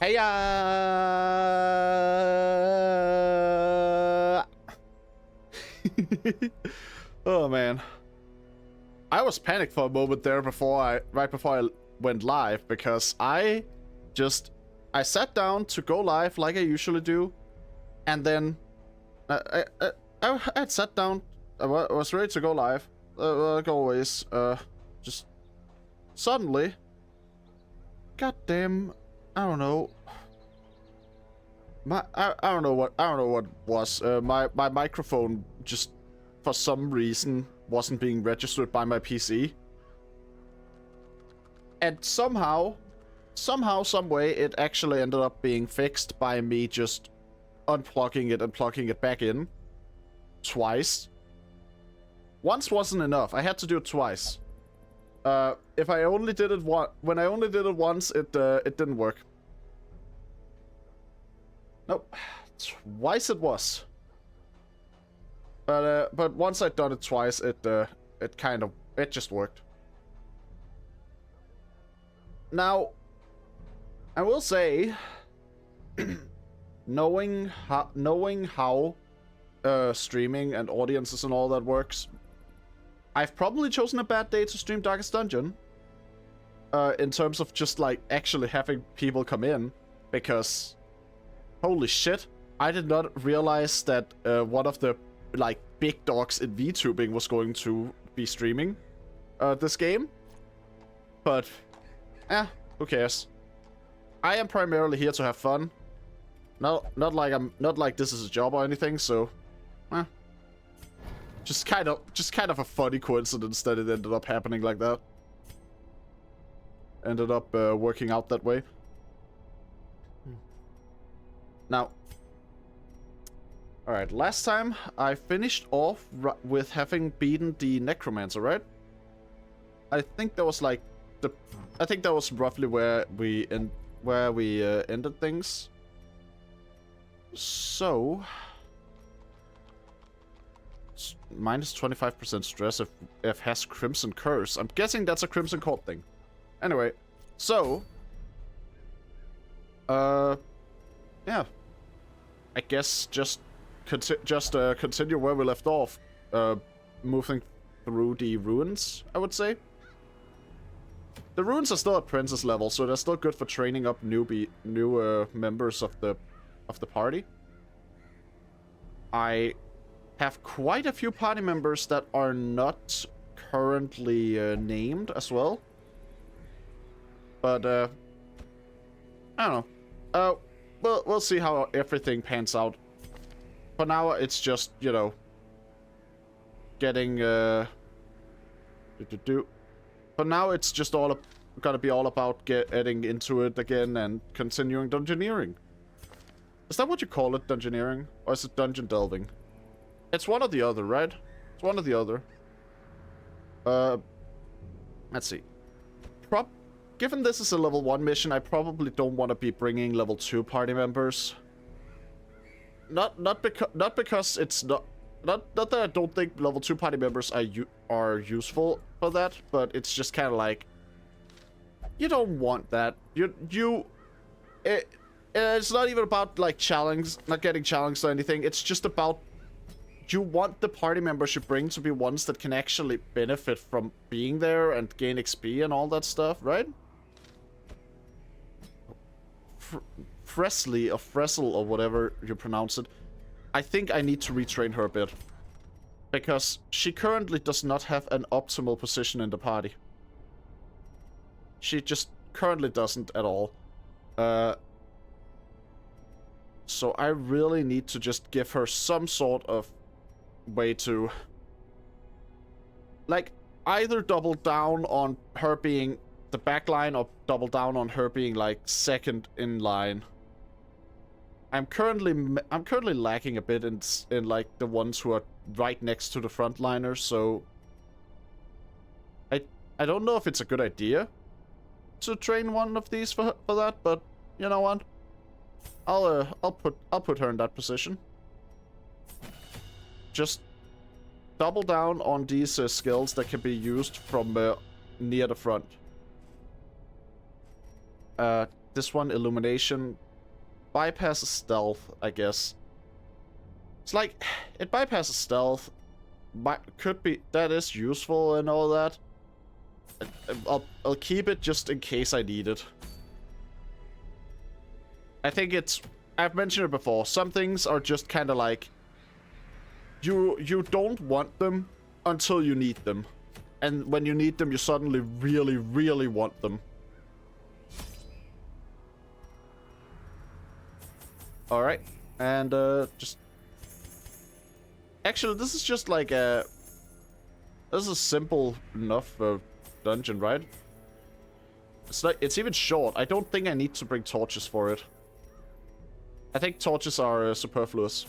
Hey, oh man, I was panicked for a moment there right before I went live because I sat down to go live like I usually do, and then I had sat down, I was ready to go live, like always. Just suddenly, goddamn, I don't know. I don't know what it was. My microphone just for some reason wasn't being registered by my PC, and somehow, some way, it actually ended up being fixed by me just unplugging it and plugging it back in twice. Once wasn't enough. I had to do it twice. If I only did it when I only did it once, it didn't work. Nope. Twice it was. But once I'd done it twice, it just worked. Now, I will say, knowing how streaming and audiences and all that works, I've probably chosen a bad day to stream Darkest Dungeon. In terms of just like actually having people come in, because holy shit, I did not realize that one of the like big dogs in VTubing was going to be streaming this game. But who cares? I am primarily here to have fun. Not like this is a job or anything, so just kind of a funny coincidence that it ended up happening like that. Ended up working out that way. Now, alright, last time I finished off with having beaten the Necromancer, right? I think that was like I think that was roughly where we ended things. So, minus 25% stress if has Crimson Curse. I'm guessing that's a Crimson Court thing. Anyway, so yeah, I guess just continue where we left off, moving through the ruins, I would say. The ruins are still at princess level, so they're still good for training up new members of the party. I have quite a few party members that are not currently named as well. But I don't know. We'll see how everything pans out. For now, it's just, you know, getting For now, it's just gonna be all about getting into it again and continuing dungeoneering. Is that what you call it, dungeoneering? Or is it dungeon delving? It's one or the other, right? It's one or the other. Let's see. Given this is a level 1 mission, I probably don't want to be bringing level 2 party members. Not because it's not that I don't think level 2 party members are useful for that, but it's just kind of like, you don't want that. It's not even about like not getting challenged or anything. It's just about you want the party members you bring to be ones that can actually benefit from being there and gain XP and all that stuff, right? Fresley or Fresel or whatever you pronounce it. I think I need to retrain her a bit, because she currently does not have an optimal position in the party. She just currently doesn't at all. So I really need to just give her some sort of way to, like, either double down on her being the back line or double down on her being like second in line. I'm currently lacking a bit in like the ones who are right next to the frontliners, so I don't know if it's a good idea to train one of these for that, but you know what? I'll put her in that position. Just double down on these skills that can be used from near the front. This one, illumination, bypasses stealth, I guess. It's like, it bypasses stealth. Could be, that is useful and all that. I'll keep it just in case I need it. I think it's, I've mentioned it before, some things are just kind of like, you don't want them until you need them. And when you need them, you suddenly really, really want them. Alright, and just... Actually, this is just like a... This is a simple enough dungeon, right? It's like, it's even short. I don't think I need to bring torches for it. I think torches are superfluous.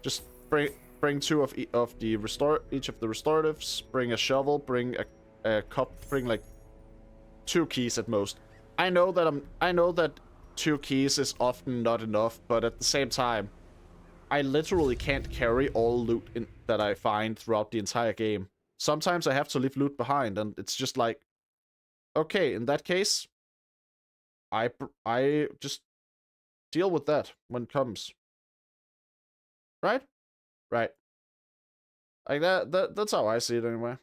Just bring two of each of the restoratives. Bring a shovel. Bring a cup. Bring like 2 keys at most. I know that 2 keys is often not enough, but at the same time, I literally can't carry all loot that I find throughout the entire game. Sometimes I have to leave loot behind, and it's just like, okay, in that case, I just deal with that when it comes. Right? Right. Like that's how I see it anyway.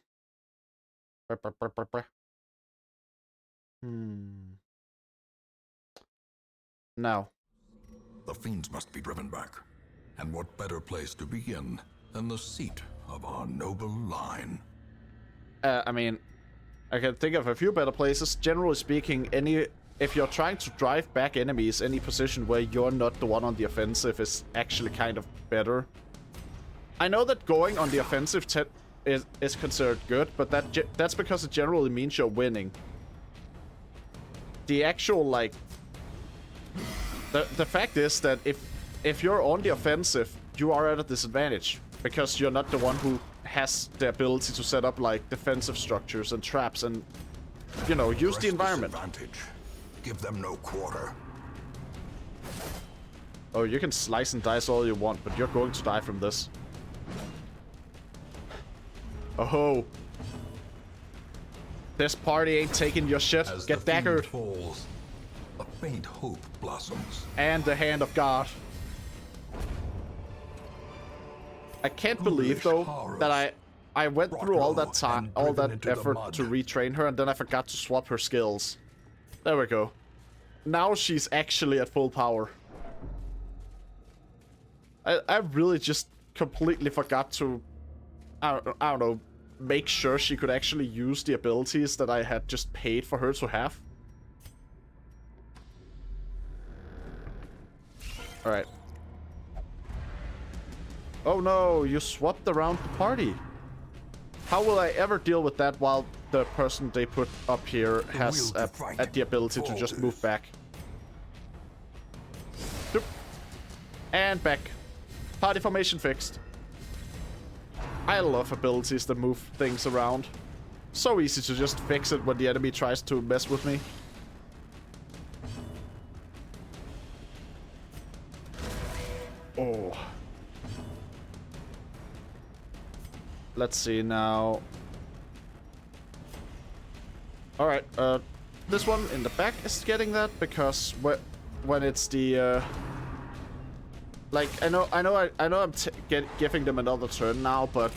Now. The fiends must be driven back. And what better place to begin than the seat of our noble line? I mean, I can think of a few better places. Generally speaking, if you're trying to drive back enemies, any position where you're not the one on the offensive is actually kind of better. I know that going on the offensive is considered good, but that's because it generally means you're winning. The actual, like... The fact is that if you're on the offensive, you are at a disadvantage. Because you're not the one who has the ability to set up, like, defensive structures and traps and, you know, use the environment. Give them no quarter. Oh, you can slice and dice all you want, but you're going to die from this. Oh. This party ain't taking your shit. As Get daggered. Falls, a faint hope blossoms. And the hand of God. I can't believe though that I went through all that time, all that effort to retrain her, and then I forgot to swap her skills. There we go. Now she's actually at full power. I really just completely forgot to, I don't know, make sure she could actually use the abilities that I had just paid for her to have. Alright. Oh no, you swapped around the party. How will I ever deal with that while the person they put up here has the ability to just move back? Doop. And back. Party formation fixed. I love abilities that move things around. So easy to just fix it when the enemy tries to mess with me. Oh. Let's see now. Alright, this one in the back is getting that because when it's the like I know I'm giving them another turn now, but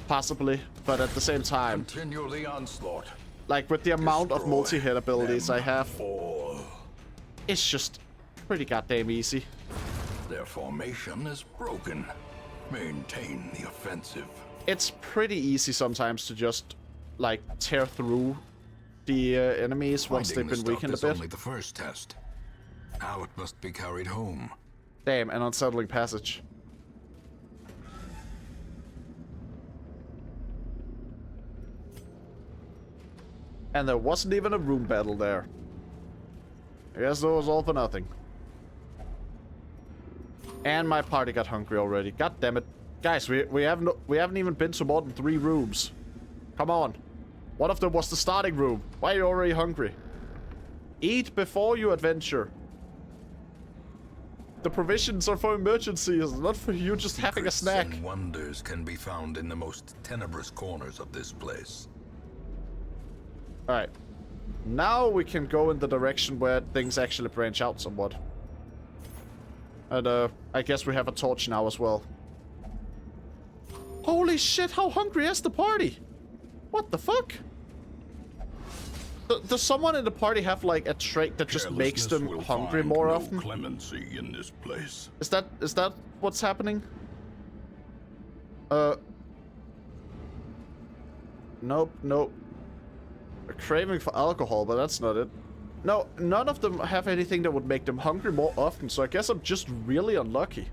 possibly, but at the same time, continue the onslaught. Like with the amount of multi-hit abilities I have, it's just pretty goddamn easy. Their formation is broken. Maintain the offensive. It's pretty easy sometimes to just like tear through the enemies once they've been weakened a bit. Only the first test. Now it must be carried home. Damn, an unsettling passage. And there wasn't even a room battle there. I guess it was all for nothing. And my party got hungry already. God damn it. Guys, we haven't even been to more than 3 rooms. Come on. One of them was the starting room. Why are you already hungry? Eat before you adventure. The provisions are for emergencies, not for you just having a snack. And wonders can be found in the most tenebrous corners of this place. Alright. Now we can go in the direction where things actually branch out somewhat. And, I guess we have a torch now as well. Holy shit, how hungry is the party? What the fuck? Does someone in the party have, like, a trait that just makes them hungry more often? Clemency in this place. Is that what's happening? Nope, nope. A craving for alcohol, but that's not it. No, none of them have anything that would make them hungry more often, so I guess I'm just really unlucky.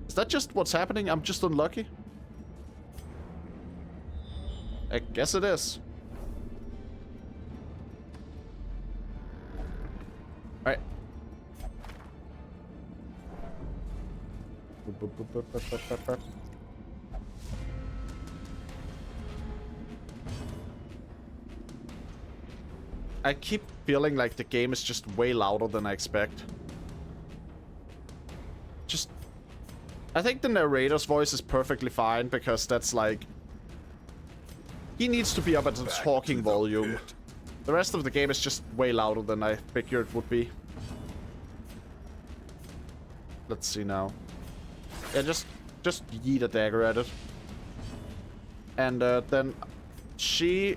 Is that just what's happening? I'm just unlucky? I guess it is. Alright. I keep feeling like the game is just way louder than I expect. I think the narrator's voice is perfectly fine because that's like... He needs to be up at the talking volume. The rest of the game is just way louder than I figured it would be. Let's see now. Yeah, just yeet a dagger at it. And then she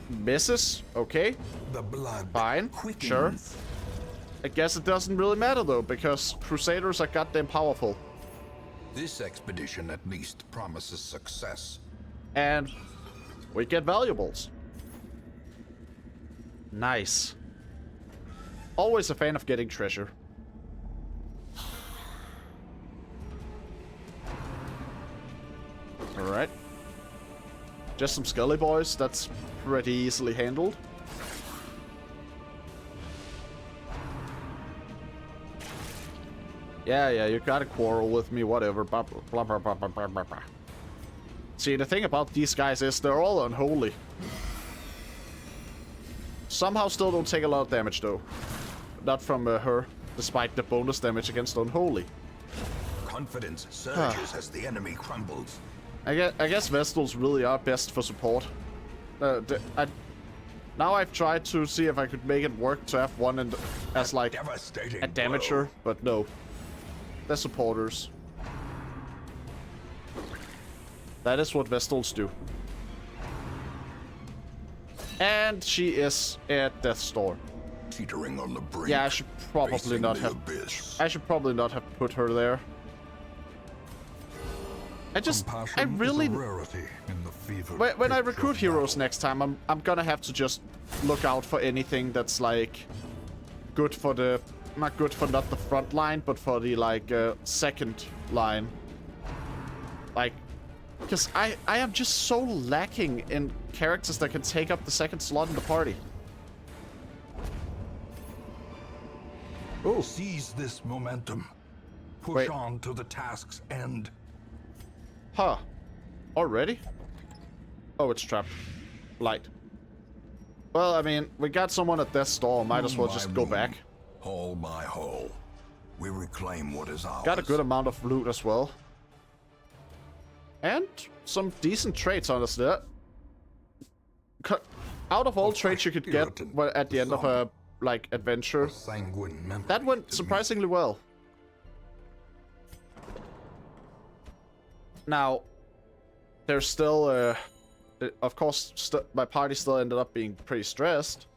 misses. Okay. The blood fine. quickens. Sure. I guess it doesn't really matter though, because Crusaders are goddamn powerful. This expedition at least promises success. And we get valuables. Nice. Always a fan of getting treasure. Alright. Just some Scully boys, that's pretty easily handled. Yeah, you gotta quarrel with me, whatever. Blah, blah, blah, blah, blah, blah, blah. See, the thing about these guys is they're all unholy. Somehow still don't take a lot of damage, though. Not from her, despite the bonus damage against unholy. Confidence surges as the enemy crumbles. I guess Vestals really are best for support. Now I've tried to see if I could make it work to have one as like a damager, but no. They're supporters. That is what Vestals do. And she is at death's door. Teetering on the brink. Yeah, I should probably not have. I should probably not have put her there. I really. When I recruit heroes next time, I'm gonna have to just look out for anything that's like good for the, not the front line, but for the like second line. Like, because I am just so lacking in characters that can take up the second slot in the party. Oh, seize this momentum. Push on to the task's end. Huh. Already? Oh, it's trapped. Light. Well, I mean, we got someone at death's door. Might as well just go back. Hole by hole, we reclaim what is ours. Got a good amount of loot as well. And some decent traits, honestly. Out of all traits you could get at the end of a, like, adventure, that went surprisingly well. Now, there's still, of course, my party still ended up being pretty stressed.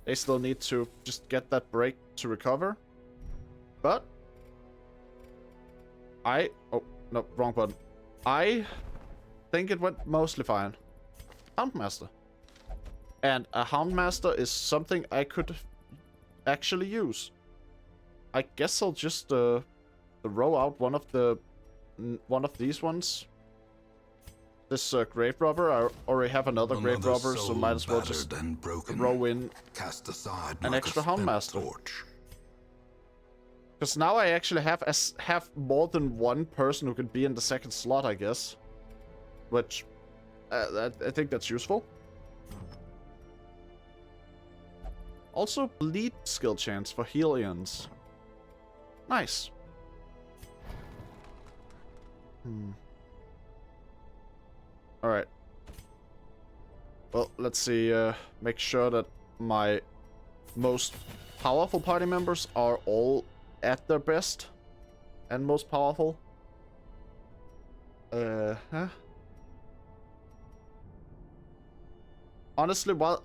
They still need to just get that break to recover. But, oh, no, wrong button. I think it went mostly fine. Houndmaster. And a Houndmaster is something I could actually use. I guess I'll just, row out one of these ones. This grave robber. I already have another grave robber, so might as well just row in cast aside an like extra Houndmaster. Torch. Because now I actually have more than one person who can be in the second slot, I guess. Which I think that's useful. Also, bleed skill chance for Helions. Nice. Alright. Well, let's see. Make sure that my most powerful party members are all at their best and most powerful. Huh? Honestly, while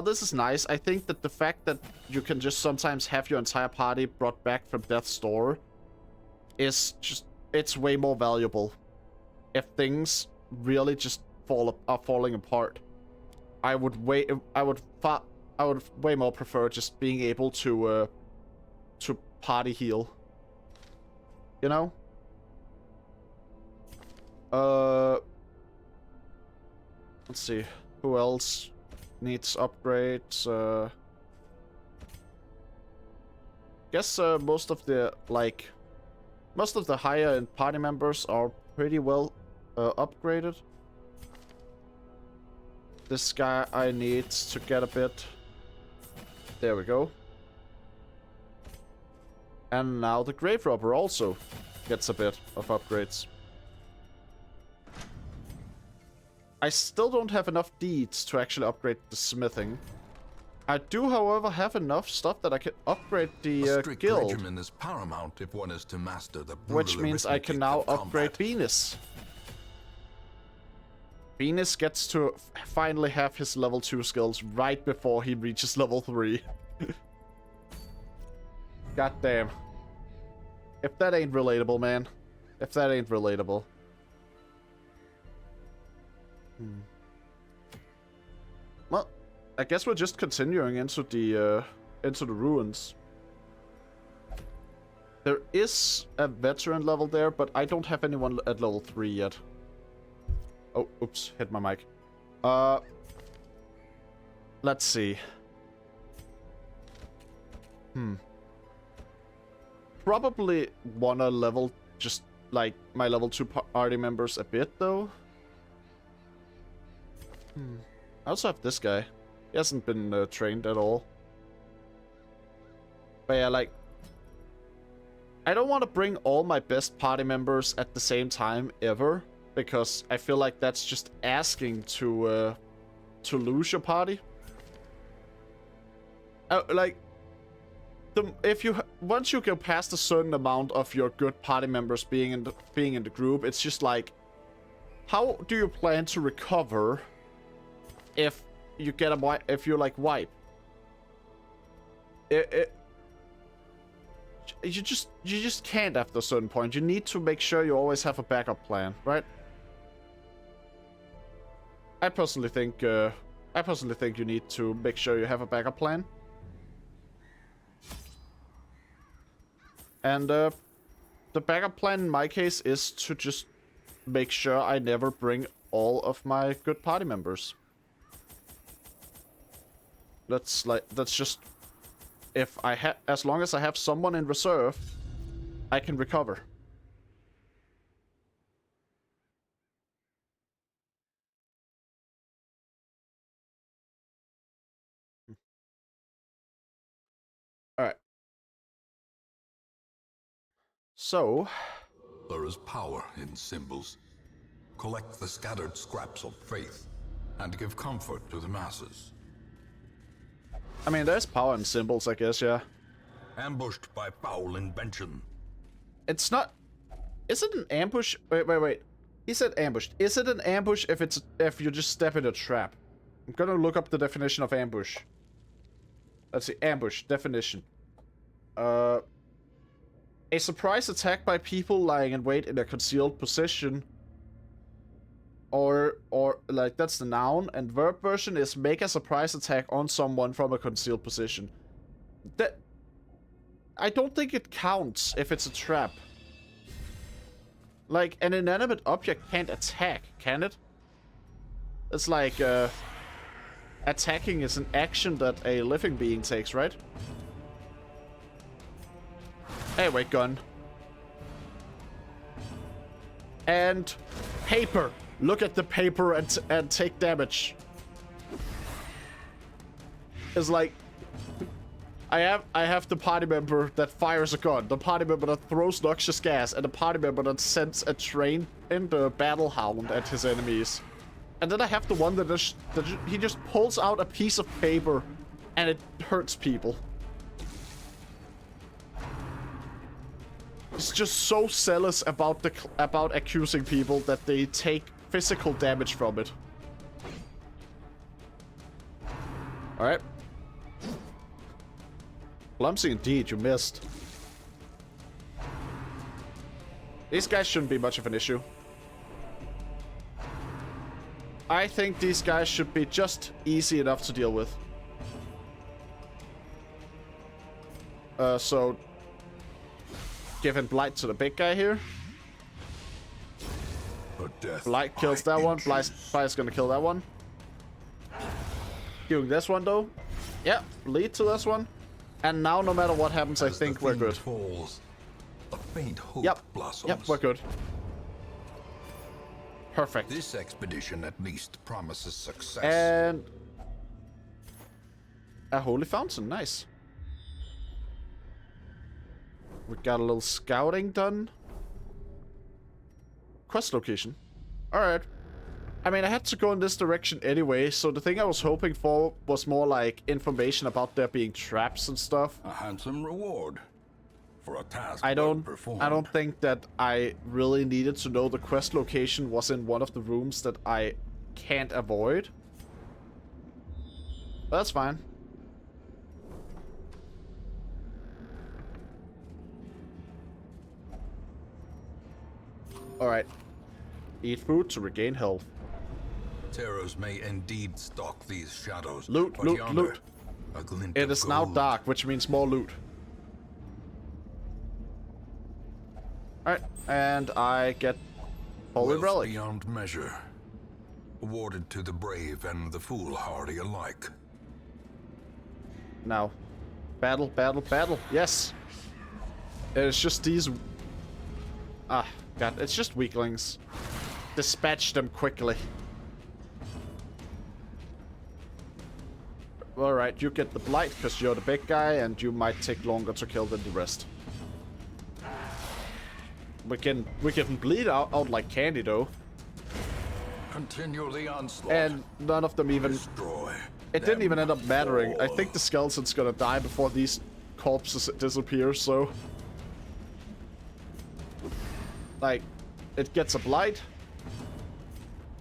this is nice, I think that the fact that you can just sometimes have your entire party brought back from death's door is just, it's way more valuable. If things really just are falling apart, I would way more prefer just being able to party heal. You know? Let's see. Who else needs upgrades? Guess most of the higher end party members are pretty well upgraded. This guy I need to get a bit. There we go. And now the Grave Robber also gets a bit of upgrades. I still don't have enough deeds to actually upgrade the smithing. I do, however, have enough stuff that I can upgrade the guild. Regimen is paramount if one is to master the which means I can now upgrade combat. Venus. Venus gets to finally have his level 2 skills right before he reaches level 3. God damn. If that ain't relatable, man. If that ain't relatable. Well, I guess we're just continuing into the ruins. There is a veteran level there, but I don't have anyone at level 3 yet. Oh, oops, hit my mic. Let's see. Probably wanna level just like my level 2 party members a bit though. I also have this guy. He hasn't been trained at all. But yeah, like, I don't want to bring all my best party members at the same time ever, because I feel like that's just asking to lose your party. Like, once you go past a certain amount of your good party members being in the group, it's just like, how do you plan to recover if you get if you like wipe? You just can't after a certain point. You need to make sure you always have a backup plan, right? I personally think you need to make sure you have a backup plan. And the backup plan in my case is to just make sure I never bring all of my good party members. That's just, as long as I have someone in reserve, I can recover. Alright. So, There is power in symbols. Collect the scattered scraps of faith and give comfort to the masses. I mean, there's power in symbols, I guess, yeah. Ambushed by foul invention. It's not... Is it an ambush? Wait. He said ambushed. Is it an ambush if you just step in a trap? I'm gonna look up the definition of ambush. Let's see, ambush, definition. A surprise attack by people lying in wait in a concealed position. Or like, that's the noun, and verb version is make a surprise attack on someone from a concealed position. I don't think it counts if it's a trap. Like, an inanimate object can't attack, can it? It's like, attacking is an action that a living being takes, right? Anyway, gun. And paper. Look at the paper and take damage. It's like, I have the party member that fires a gun, the party member that throws noxious gas, and the party member that sends a trained battle hound at his enemies. And then I have the one he just pulls out a piece of paper and it hurts people. He's just so zealous about accusing people that they take physical damage from it. Alright. Clumsy indeed, you missed. These guys shouldn't be much of an issue. I think these guys should be just easy enough to deal with. So... giving Blight to the big guy here. Blight kills that one. Blight's gonna kill that one. Doing this one though. Yep, lead to this one. And now no matter what happens, I think we're good. Falls, a faint hope blossoms. Yep, we're good. Perfect. This expedition at least promises success. And a holy fountain, nice. We got a little scouting done. Quest location. Alright. I mean, I had to go in this direction anyway, so the thing I was hoping for was more like information about there being traps and stuff. A handsome reward for a task I don't performed. think that I really needed to know the quest location was in one of the rooms that I can't avoid. But that's fine. Alright. Eat food to regain health. Terrors may indeed stalk these shadows. Loot, but loot, yonder, loot. a glint It of is now gold. dark, which means more loot. Alright, and I get Holy Wealth Relic. beyond measure. Awarded to the brave and the foolhardy alike. Now. Battle, battle, battle. Yes! It's just these... Ah, God, it's just weaklings. Dispatch them quickly. Alright, you get the Blight, because you're the big guy, and you might take longer to kill than the rest. We can bleed out like candy, though. Continue the onslaught. And none of them even... Destroy. It didn't them even end up mattering. I all. think the skeleton's gonna die before these corpses disappear, so... Like, it gets a Blight.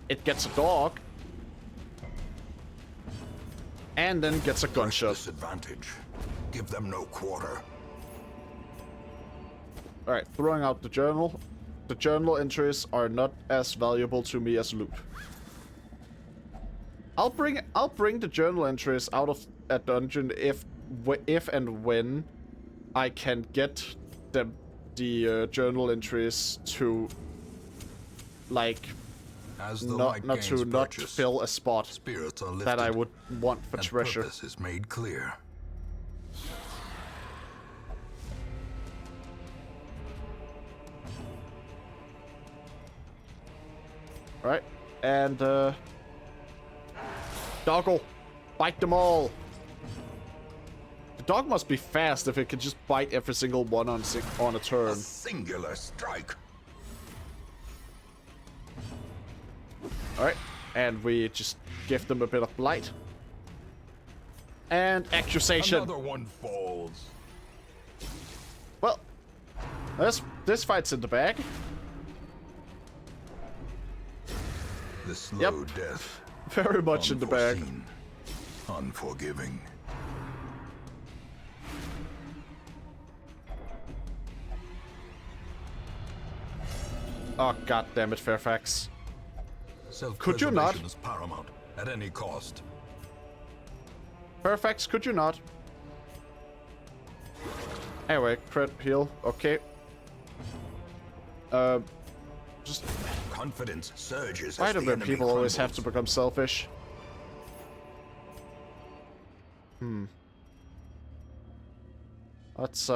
It gets a dog. And then gets a gunshot. Disadvantage. Give them no quarter. Alright, throwing out the journal. The journal entries are not as valuable to me as loot. I'll bring the journal entries out of a dungeon if and when I can get the journal entries to like As the not light to gains not purchase, fill a spot spirits are lifted, that I would want for and treasure. purpose is made clear. Alright, and Doggle, bite them all. The dog must be fast if it can just bite every single one on a turn. A singular strike. Alright, and we just give them a bit of blight. And accusation. Another one falls. Well, this fight's in the bag. The slow Yep. death. Very much in the bag. Unforeseen, unforgiving. Oh, god damn it, Fairfax. Could you not? Self-preservation is paramount at any cost. Fairfax, could you not? Anyway, crit heal. Okay. Just Confidence surges. why as do the the enemy people always have to crumbles. become selfish? Let's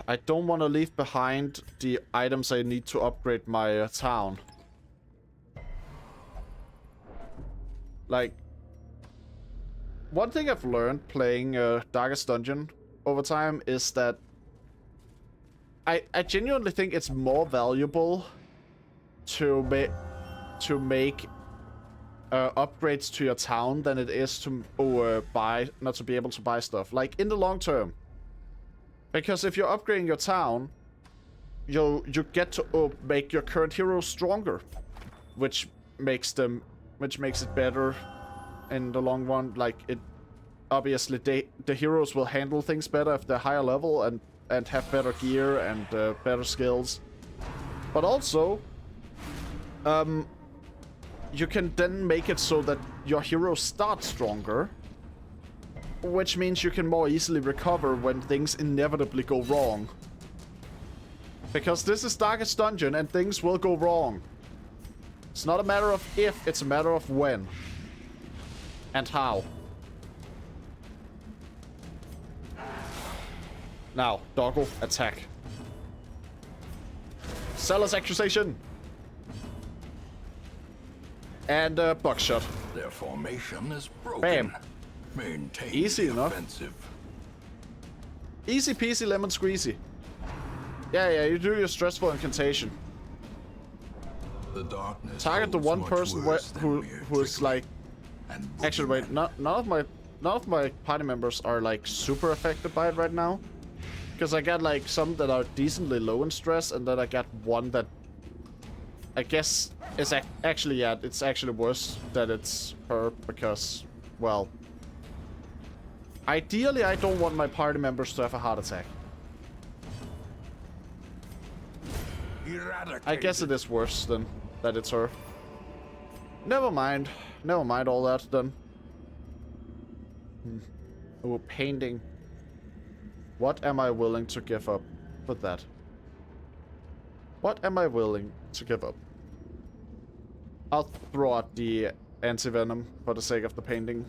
I don't want to leave behind the items I need to upgrade my town. Like, one thing I've learned playing Darkest Dungeon over time is that I genuinely think it's more valuable to to make upgrades to your town than it is to not to be able to buy stuff. Like, in the long term. Because if you're upgrading your town, you get to make your current heroes stronger, which makes it better in the long run. Like, it obviously the heroes will handle things better if they're higher level and have better gear and better skills. But also, you can then make it so that your heroes start stronger, which means you can more easily recover when things inevitably go wrong. Because this is Darkest Dungeon and things will go wrong. It's not a matter of if, it's a matter of when. And how. Now, Doggo, attack. Sellers accusation. And buckshot. Their formation is broken. Bam. Maintain Easy the enough. offensive. Easy peasy lemon squeezy. Yeah, you do your stressful incantation. The darkness Target the holds one much person worse than who mere is trickery like... and Actually, wait, boogeymen. none of my party members are like super affected by it right now. Because I got like some that are decently low in stress, and then I got one that I guess is actually, yeah, it's actually worse that it's her because, well, ideally I don't want my party members to have a heart attack. I guess it is worse than that it's her. Never mind all that then. Oh, painting. What am I willing to give up for that? What am I willing to give up? I'll throw out the anti-venom for the sake of the painting.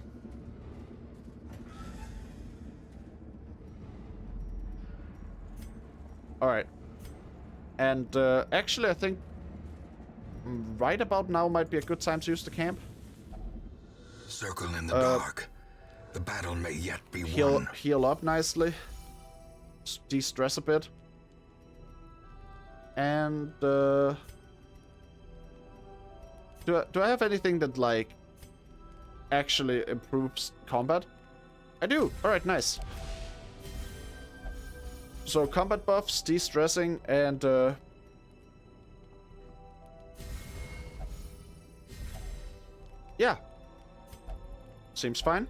Alright. And actually I think right about now might be a good time to use the camp. Circle in the dark. The battle may yet be won. Heal up nicely. De-stress a bit. And do I have anything that like actually improves combat? I do. All right, nice. So combat buffs, de-stressing, and yeah, seems fine.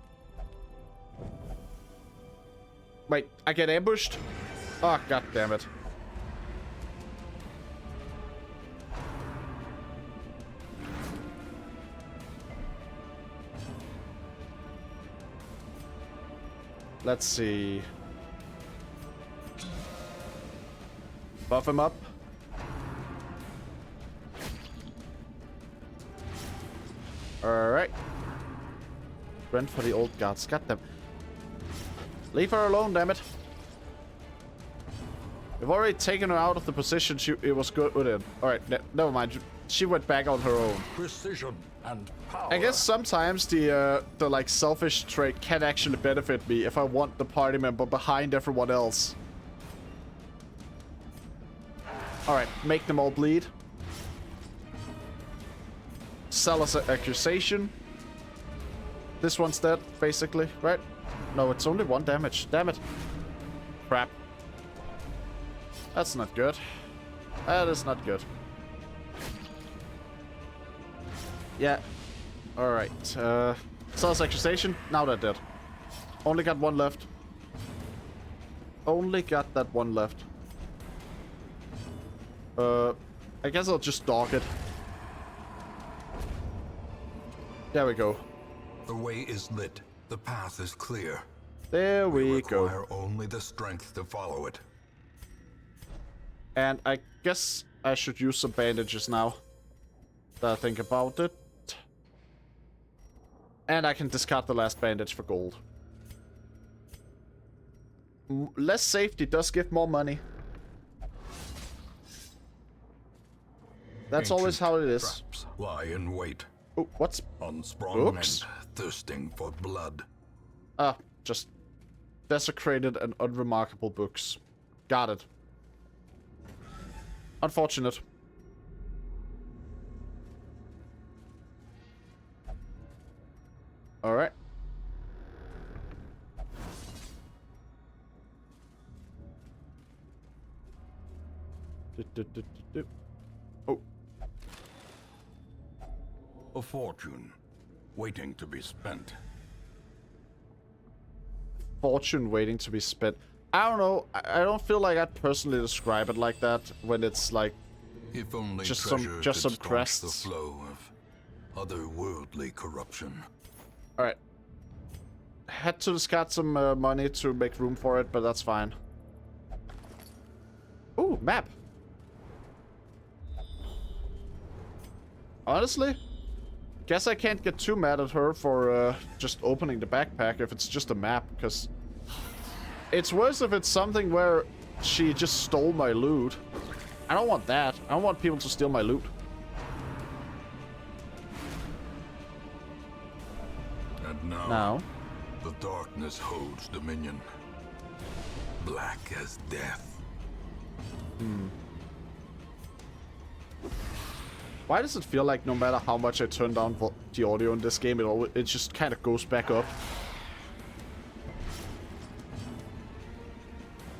Wait, I get ambushed? Oh, god damn it. Let's see. Buff him up. Alright. Rent for the old guards. Got them. Leave her alone, damn it. We've already taken her out of the position it was good in. Alright, never mind. She went back on her own. Precision and power. I guess sometimes the like selfish trait can actually benefit me if I want the party member behind everyone else. Alright, make them all bleed. Sellers accusation. This one's dead, basically, right? No, it's only 1 damage. Damn it. Crap. That's not good. That is not good. Yeah. Alright. Sellers accusation. Now they're dead. Only got 1 left. Only got that 1 left. I guess I'll just dog it. There we go. The way is lit. The path is clear. There we go. Require only the strength to follow it. And I guess I should use some bandages now that I think about it. And I can discard the last bandage for gold. Less safety does give more money. That's always how it is. Traps lie in wait. Oh, what's... Unsprung Books? and thirsting for blood. Ah, just desecrated and unremarkable books. Got it. Unfortunate. All right. Oh. A fortune waiting to be spent. Fortune waiting to be spent. I don't know. I don't feel like I'd personally describe it like that when it's like If only just treasure some could staunch crests. the flow of otherworldly corruption. All right. Had to discard some money to make room for it, but that's fine. Ooh, map. Honestly, guess I can't get too mad at her for just opening the backpack if it's just a map, because it's worse if it's something where she just stole my loot. I don't want that. I don't want people to steal my loot. And now, Now, the darkness holds dominion. Black as death. why does it feel like no matter how much I turn down the audio in this game, it just kind of goes back up?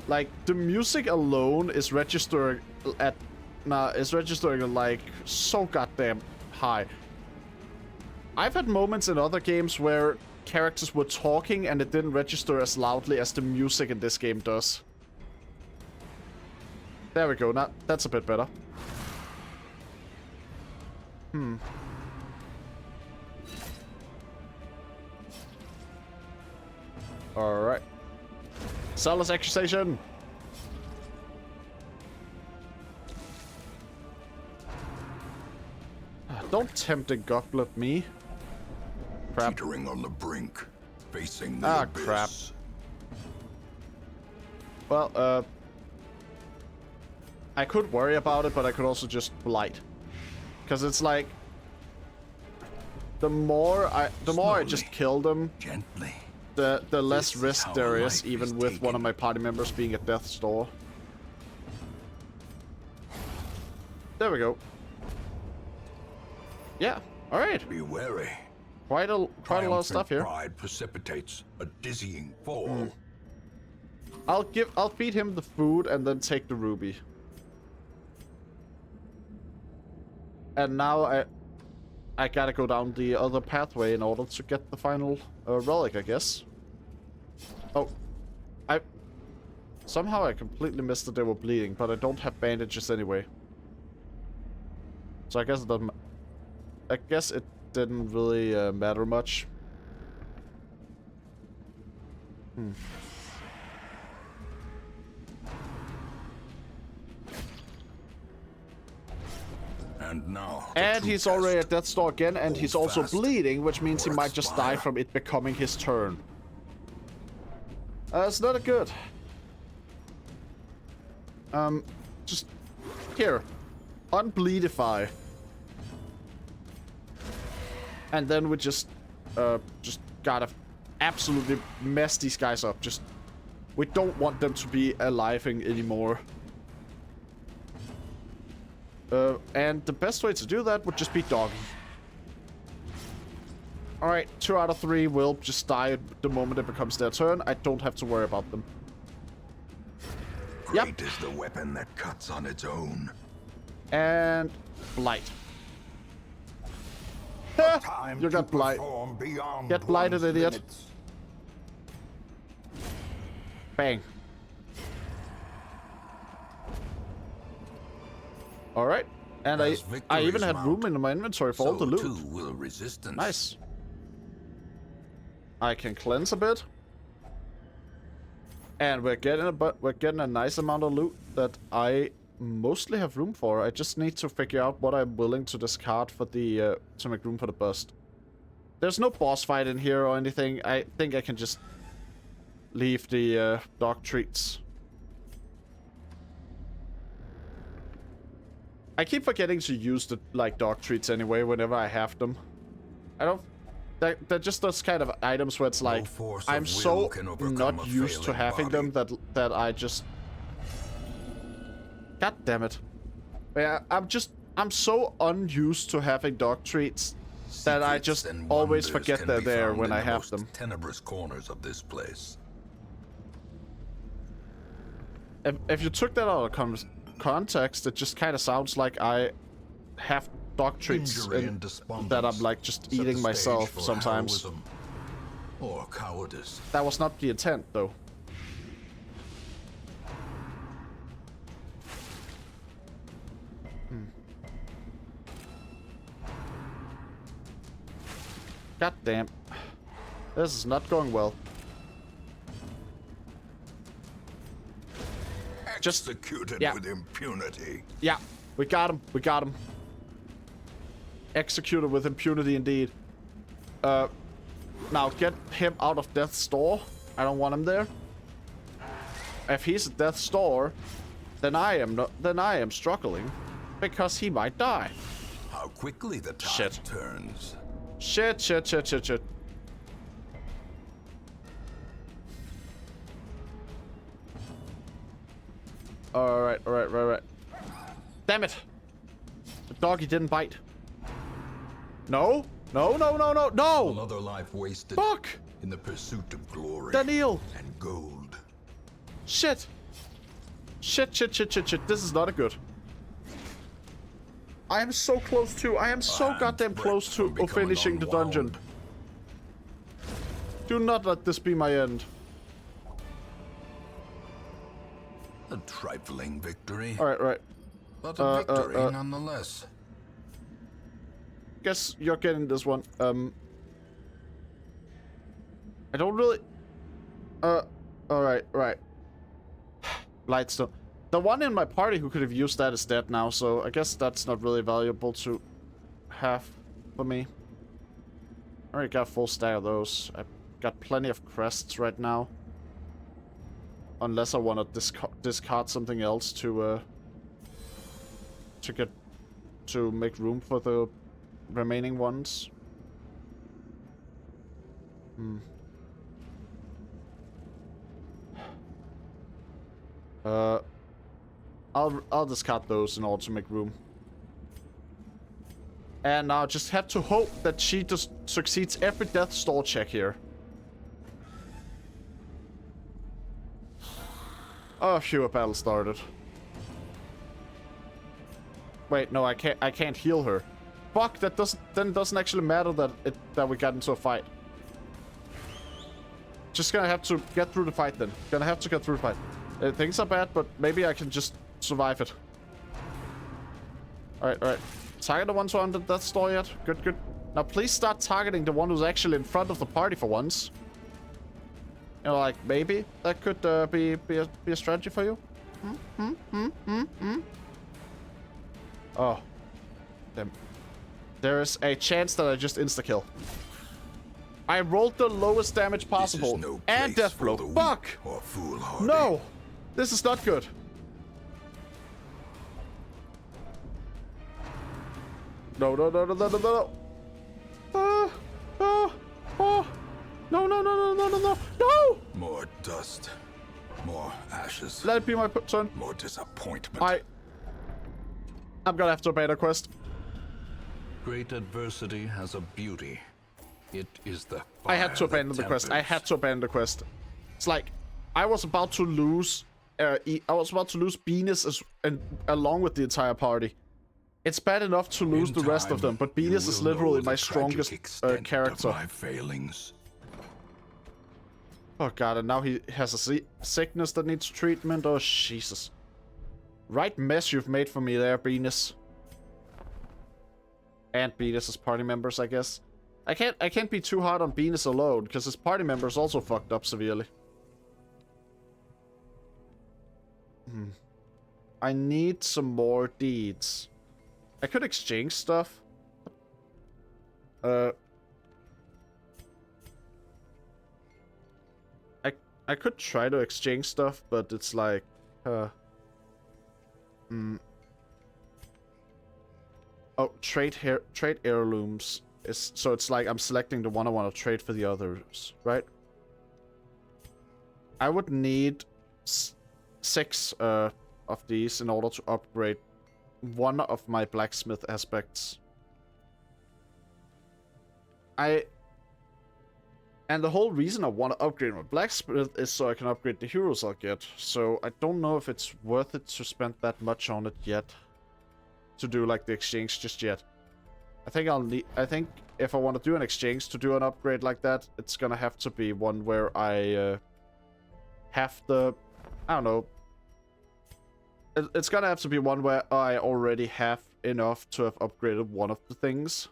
Like, the music alone is registering at... is registering like so goddamn high. I've had moments in other games where characters were talking and it didn't register as loudly as the music in this game does. There we go. Now, that's a bit better. Alright. Solus accusation! Don't tempt a goblet me. Crap. Teetering on the brink, facing the Ah, abyss. crap. Well, I could worry about it, but I could also just blight. Because it's like... The more I just kill them, Gently. the less This is risk how there life is, even is with one of taken. my party members being at death's door. There we go. Yeah, alright. Be wary. Quite a lot of Triumphant stuff here. Pride precipitates a dizzying fall. I'll feed him the food and then take the ruby. And now I gotta go down the other pathway in order to get the final relic, I guess. Oh, somehow I completely missed that they were bleeding, but I don't have bandages anyway. So I guess it doesn't. I guess it didn't really matter much. And now. the And true he's already test. at death's door again, and he's Hold also fast bleeding, which means he or might just die expire. from it becoming his turn. It's not good. Just here, unbleedify, and then we just gotta absolutely mess these guys up. We don't want them to be alive anymore. And the best way to do that would just be doggy. Alright, 2 out of 3 will just die the moment it becomes their turn. I don't have to worry about them. Great is the weapon that cuts on its own. And blight. Time You to got blight. perform beyond Get blighted, one's idiot. limits. Bang. Alright. And I As even victories had room mount, in my inventory for all the So loot. too will resistance. Nice. I can cleanse a bit. And we're getting a nice amount of loot that I mostly have room for. I just need to figure out what I'm willing to discard for the to make room for the bust. There's no boss fight in here or anything. I think I can just leave the dog treats. I keep forgetting to use the dog treats anyway whenever I have them. I don't. They're just those kind of items where it's like force of I'm will so can overcome not a used to failing having body. them that I just. God damn it! Yeah, I'm so unused to having dog treats that I Secrets just and always wonders forget can they're be there found when in I the have most them. tenebrous corners of this place. If you took that out of context, it just kind of sounds like I have dog treats Injury and and despondence that I'm like just set the eating stage myself for sometimes. heroism or cowardice. That was not the intent, though. God damn. This is not going well. Executed yeah. with impunity. Yeah, we got him. We got him. Executed with impunity indeed. Now get him out of Death's Door. I don't want him there. If he's at Death's Door, then I am struggling because he might die. How quickly the tide Shit. turns. Shit, shit, shit, shit, shit. Alright, right. Damn it! The doggy didn't bite. No! No! Another life wasted. Fuck! In the pursuit of glory. Daniel! And gold. Shit! Shit. This is not a good. I am so close to. I am so goddamn close to finishing the dungeon. Do not let this be my end. A trifling victory. Alright, right. But a victory nonetheless. Guess you're getting this one. I don't really... Alright, right. Lightstone. The one in my party who could have used that is dead now, so I guess that's not really valuable to have for me. I already got a full stack of those. I've got plenty of crests right now. Unless I want to discard something else to make room for the remaining ones. I'll discard those in order to make room. And now just have to hope that she just succeeds every death stall check here. Oh, phew, a battle started. Wait, no, I can't heal her. Fuck, that doesn't actually matter that we got into a fight. Just gonna have to get through the fight then. Gonna have to get through the fight. Things are bad, but maybe I can just survive it. Alright. Target the ones who are on the death store yet. Good. Now please start targeting the one who's actually in front of the party for once. You know, like, maybe that could be a strategy for you. Oh. Damn. There is a chance that I just insta-kill. I rolled the lowest damage possible. And death blow. Fuck! No! This is not good. No. No! More dust. More ashes. Let it be my turn. More disappointment. I'm gonna have to abandon the quest. Great adversity has a beauty. It is the I had to abandon the quest. I had to abandon the quest. It's like I was about to lose. I was about to lose Venus along with the entire party. It's bad enough to lose the rest of them, but Venus is literally my strongest character. My failings. Oh god, and now he has a sickness that needs treatment. Oh Jesus! Right mess you've made for me there, Venus. And Venus's party members, I guess. I can't be too hard on Venus alone, because his party members also fucked up severely. I need some more deeds. I could exchange stuff. I could try to exchange stuff, but it's like, Oh, trade heirlooms. So it's like I'm selecting the one I want to trade for the others, right? I would need 6 of these in order to upgrade one of my blacksmith aspects. And the whole reason I want to upgrade my blacksmith is so I can upgrade the heroes I'll get. So I don't know if it's worth it to spend that much on it yet. To do like the exchange just yet. I think if I want to do an exchange to do an upgrade like that, it's gonna have to be one where I have the, I don't know. It's gonna have to be one where I already have enough to have upgraded one of the things.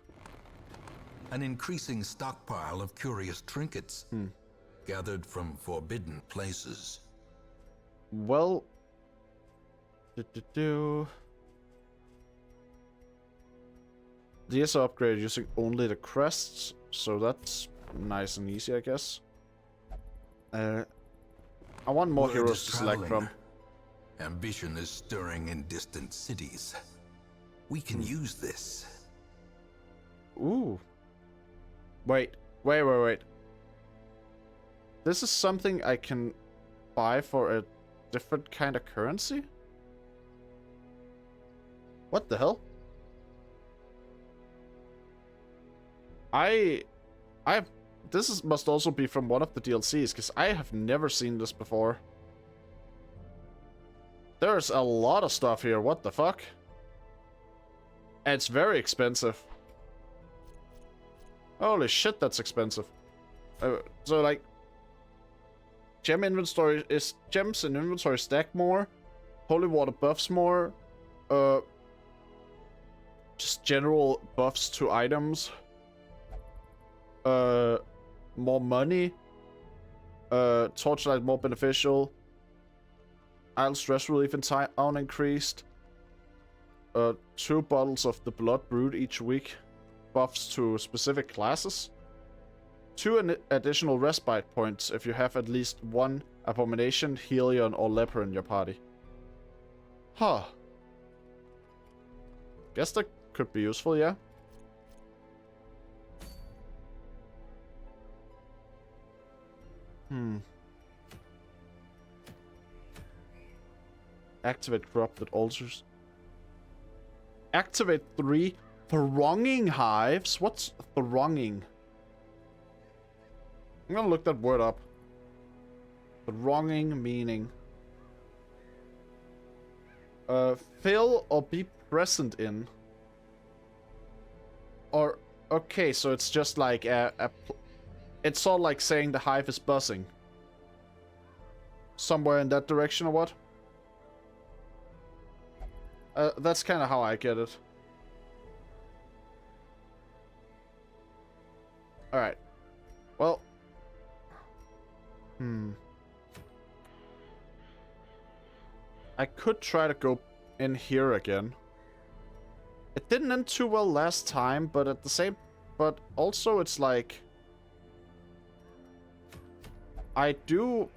An increasing stockpile of curious trinkets, gathered from forbidden places. Well, these are upgraded using only the crests, so that's nice and easy, I guess. I want more heroes to select from. Ambition is stirring in distant cities. We can use this. Ooh. Wait. This is something I can buy for a different kind of currency? What the hell? This must also be from one of the DLCs, because I have never seen this before. There's a lot of stuff here, what the fuck? And it's very expensive. Holy shit, that's expensive. So like, gems in inventory stack more, holy water buffs more, just general buffs to items, more money, torchlight more beneficial, idle stress relief in town increased, 2 bottles of the blood brewed each week, buffs to specific classes, 2 additional respite points if you have at least 1 abomination, Helion, or leper in your party. Huh. Guess that could be useful, yeah. Activate corrupted altars. Activate 3 thronging hives. What's thronging? I'm gonna look that word up. Thronging meaning. Fill or be present in. Or, okay, so it's just like it's sort of like saying the hive is buzzing. Somewhere in that direction or what? That's kind of how I get it. Alright. Well. I could try to go in here again. It didn't end too well last time, but at the same... But also it's like... I could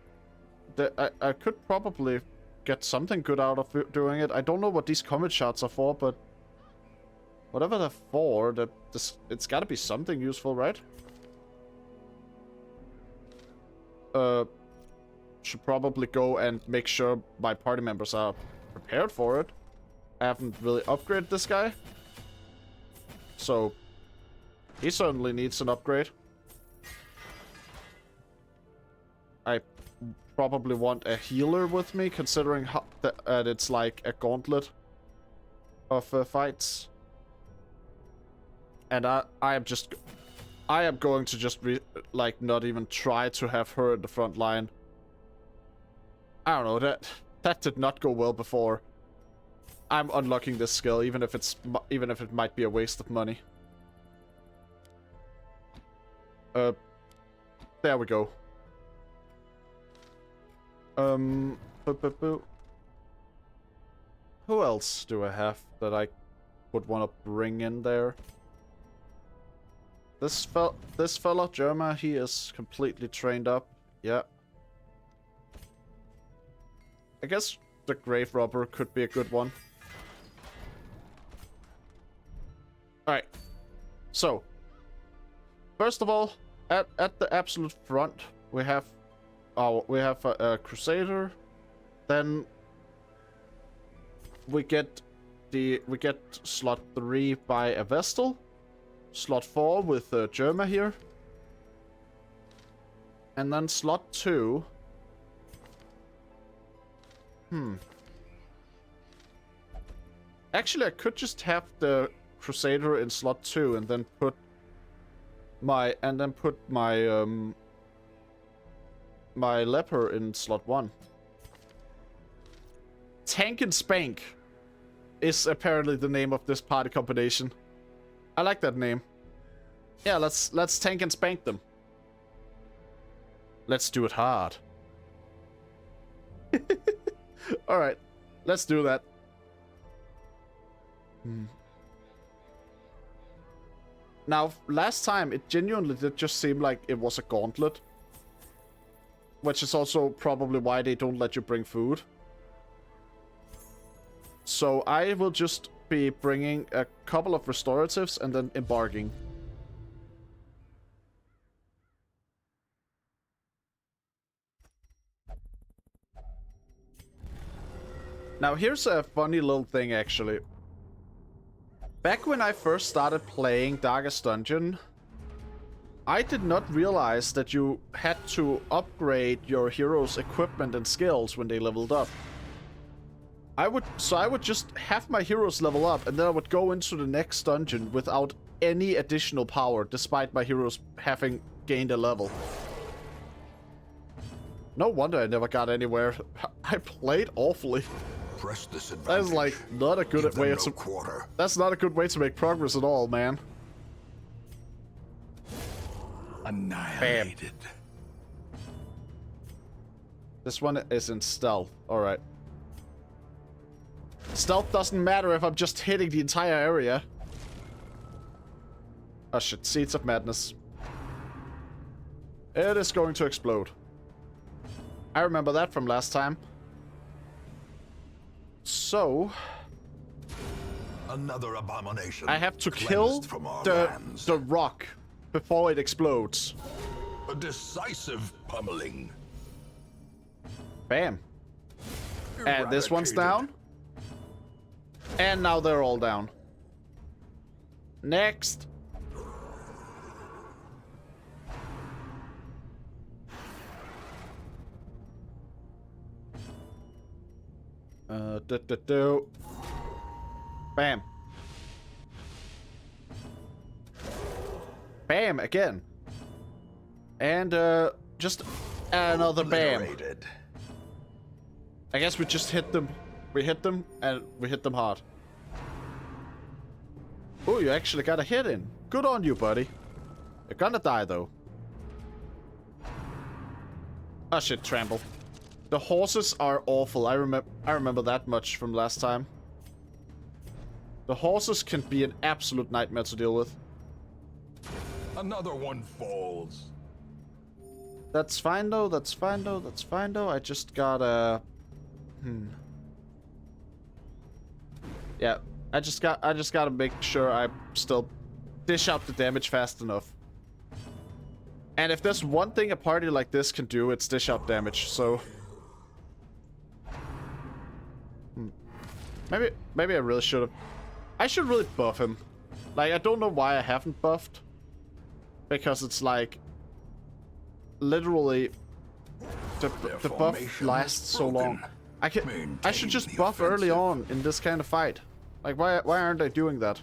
probably get something good out of doing it. I don't know what these comet shots are for, but... Whatever they're for, it's gotta be something useful, right? Should probably go and make sure my party members are prepared for it. I haven't really upgraded this guy. So, he certainly needs an upgrade. I probably want a healer with me, considering how that it's like a gauntlet of fights. And I am going to just not even try to have her in the front line. I don't know, that did not go well before. I'm unlocking this skill, even if it might be a waste of money. There we go. Who else do I have that I would want to bring in there? This fella, Jerma, he is completely trained up. Yeah. I guess the Grave Robber could be a good one. Alright. So, first of all, at the absolute front, we have a Crusader. Then we get slot 3 by a Vestal. Slot 4 with Germa here. And then slot 2. Actually, I could just have the Crusader in slot 2 and then put my my Leper in slot 1. Tank and Spank is apparently the name of this party combination. I like that name. Yeah, let's tank and spank them. Let's do it hard. Alright, let's do that. Now, last time, it genuinely did just seem like it was a gauntlet. Which is also probably why they don't let you bring food. So I will just be bringing a couple of restoratives and then embarking. Now here's a funny little thing actually. Back when I first started playing Darkest Dungeon, I did not realize that you had to upgrade your hero's equipment and skills when they leveled up. I would just have my heroes level up and then I would go into the next dungeon without any additional power, despite my heroes having gained a level. No wonder I never got anywhere. I played awfully. Press this advantage. That is like not a good way to. Quarter. That's not a good way to make progress at all, man. Annihilated. Bam. This one is in stealth. All right. Stealth doesn't matter if I'm just hitting the entire area. Oh shit, Seeds of Madness. It is going to explode. I remember that from last time. So... Another abomination. I have to kill the rock before it explodes. A decisive pummeling. Bam. And this one's down. And now they're all down. Next. Bam. Bam again. And just another bam. I guess we just hit them. We hit them and we hit them hard. Oh, you actually got a hit in. Good on you, buddy. You're gonna die though. Oh shit, trample. The horses are awful. I remember that much from last time. The horses can be an absolute nightmare to deal with. Another one falls. That's fine though. That's fine though. That's fine though. I just gotta. Yeah, I just gotta make sure I still dish out the damage fast enough. And if there's one thing a party like this can do, it's dish out damage. So. Maybe I really should have. I should really buff him. Like, I don't know why I haven't buffed. Because it's like... Literally... The buff lasts so long. I should just buff early on in this kind of fight. Like, why aren't I doing that?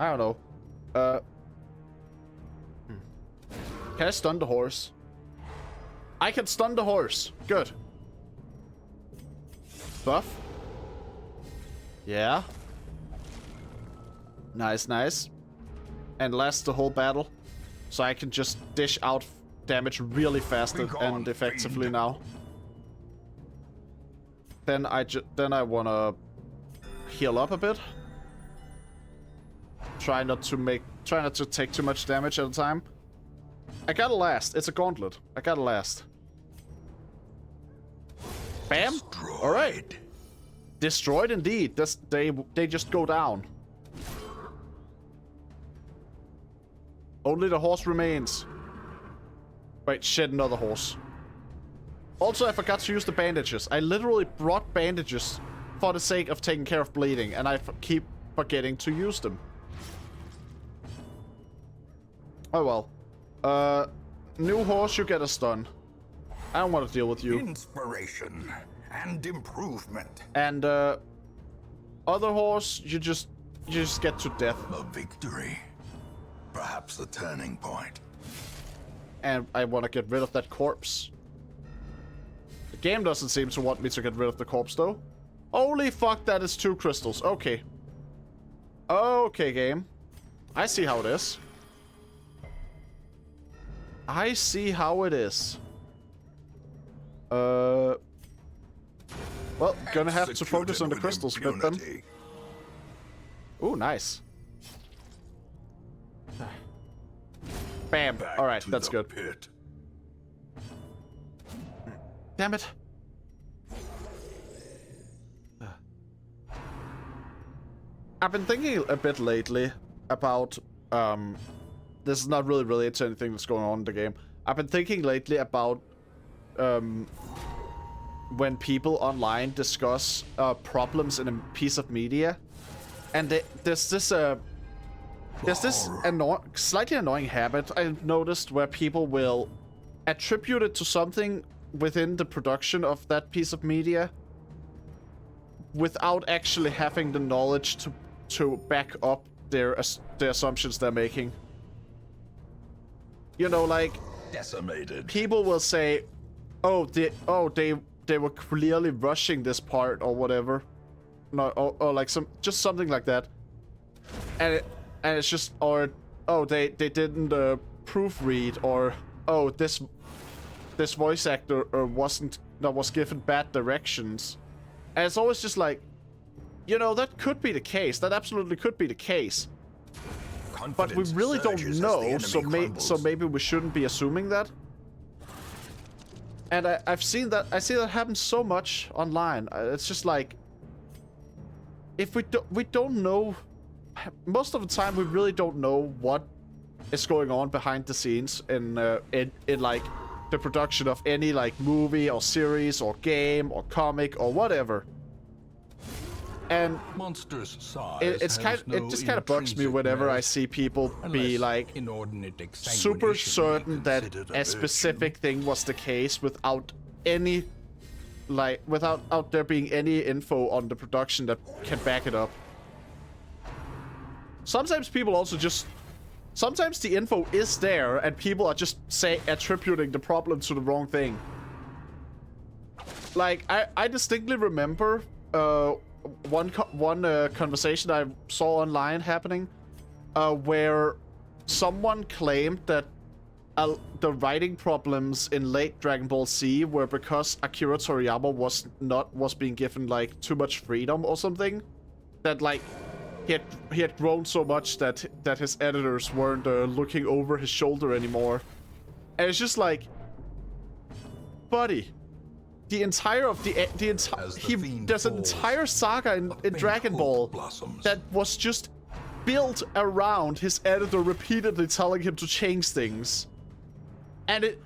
I don't know. Can I stun the horse? I can stun the horse. Good. Buff. Yeah. Nice, nice. And last the whole battle. So I can just dish out damage really fast and effectively now. Then I wanna heal up a bit. Try not to take too much damage at a time. I gotta last. It's a gauntlet. I gotta last. Bam! Alright. Destroyed indeed. They just go down. Only the horse remains. Wait, shit, another horse. Also, I forgot to use the bandages. I literally brought bandages for the sake of taking care of bleeding, and I keep forgetting to use them. Oh well. New horse, you get a stun. I don't want to deal with you. Inspiration and improvement. And other horse, you just get to death. A victory. Perhaps the turning point. And I want to get rid of that corpse. The game doesn't seem to want me to get rid of the corpse though. Holy fuck, that is 2 crystals. Okay. Okay, game. I see how it is. I see how it is. Well, gonna have to focus on the crystals a bit then. Ooh, nice. Bam. Alright, that's good. Pit. Damn it. I've been thinking a bit lately about, this is not really related to anything that's going on in the game. I've been thinking lately about, when people online discuss, problems in a piece of media. And there's this slightly annoying habit I've noticed where people will attribute it to something within the production of that piece of media without actually having the knowledge to back up the assumptions they're making. You know, like, decimated. People will say, "Oh, they were clearly rushing this part or whatever," no, or like just something like that, and it's just, or oh, they didn't proofread, or oh, this voice actor was given bad directions, and it's always just like, you know, that could be the case. That absolutely could be the case. But we really don't know, so maybe we shouldn't be assuming that. And I see that happen so much online. It's just like, if we don't know, most of the time we really don't know what is going on behind the scenes in like the production of any like movie or series or game or comic or whatever. And monstrous size it just kind of bugs me whenever I see people be like super certain that a specific thing was the case without there being any info on the production that can back it up. Sometimes people also sometimes the info is there and people are just attributing the problem to the wrong thing. Like I distinctly remember one conversation I saw online happening, where someone claimed that the writing problems in late Dragon Ball Z were because Akira Toriyama was being given like too much freedom or something, that like he had grown so much that his editors weren't looking over his shoulder anymore. And it's just like, buddy, there's an entire saga in Dragon Ball that was just built around his editor repeatedly telling him to change things. And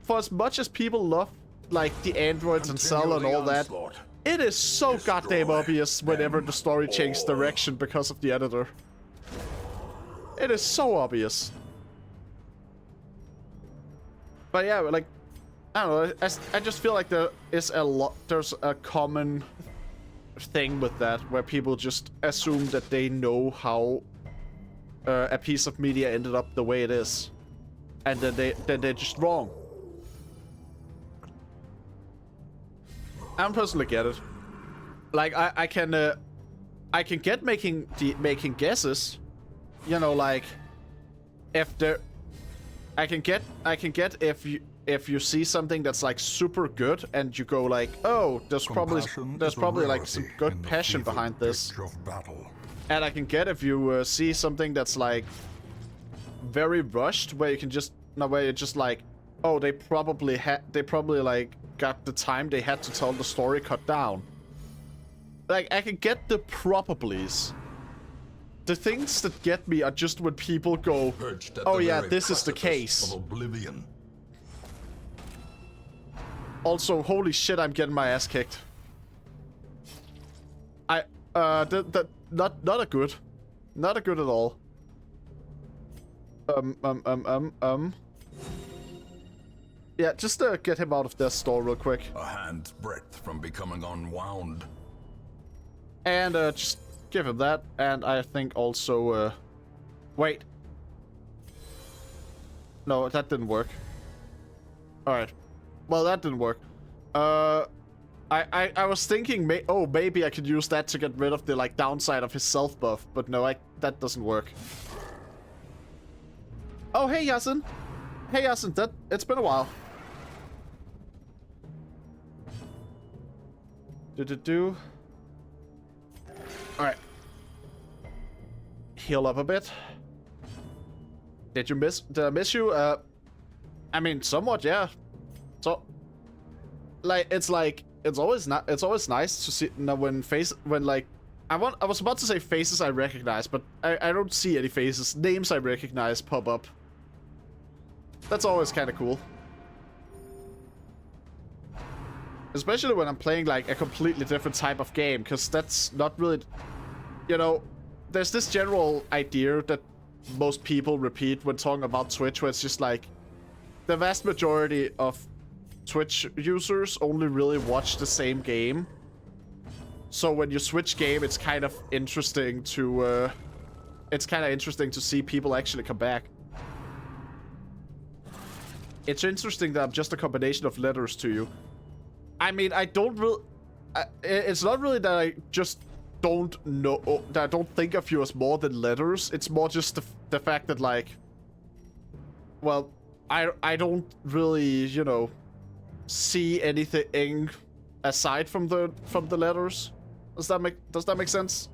for as much as people love like the androids and Cell and all that, it is so goddamn obvious whenever the story changes direction because of the editor. It is so obvious. But yeah, like, I don't know, I just feel like there's a common thing with that, where people just assume that they know how a piece of media ended up the way it is. And then they're just wrong. I don't personally get it. Like, I can get making guesses. You know, like, I can get if you see something that's like super good and you go like, oh, there's probably like some good passion behind this. And I can get if you see something that's like very rushed, where you're just like, oh, they probably like got the time they had to tell the story cut down. Like, I can get the probablys. The things that get me are just when people go, oh yeah, this is the case. Also, holy shit, I'm getting my ass kicked. not a good. Not a good at all. Yeah, just get him out of their store real quick. A hand's breadth from becoming unwound. And just give him that. And I think also, wait. No, that didn't work. Alright. Well, that didn't work. I was thinking, maybe I could use that to get rid of the, like, downside of his self-buff. But no, that doesn't work. Oh, hey, Yasin. Hey, Yasin, it's been a while. Alright. Heal up a bit. Did I miss you? I mean, somewhat, yeah. So, it's always nice to see now when I was about to say faces I recognize, but I don't see any faces. Names I recognize pop up. That's always kind of cool. Especially when I'm playing, like, a completely different type of game, because that's not really... You know, there's this general idea that most people repeat when talking about Twitch, where it's just like... The vast majority of Twitch users only really watch the same game. So when you switch game, it's kind of interesting to... see people actually come back. It's interesting that I'm just a combination of letters to you. I mean, I don't really... it's not really that I just don't know... That I don't think of you as more than letters. It's more just the fact that, like... Well, I don't really, you know... see anything aside from the letters. Does that make sense?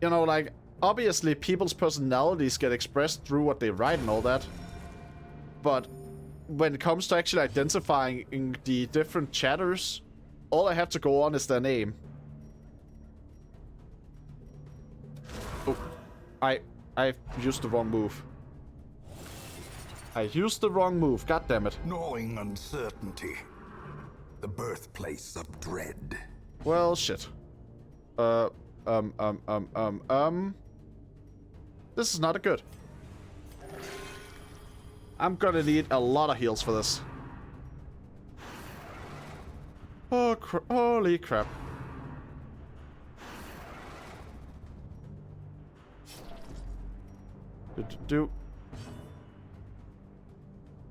You know, like... Obviously, people's personalities get expressed through what they write and all that. But... when it comes to actually identifying the different chatters, all I have to go on is their name. Oh, I used the wrong move. I used the wrong move, god damn it. Gnawing uncertainty. The birthplace of dread. Well, shit. This is not a good. I'm gonna need a lot of heals for this. Oh, holy crap.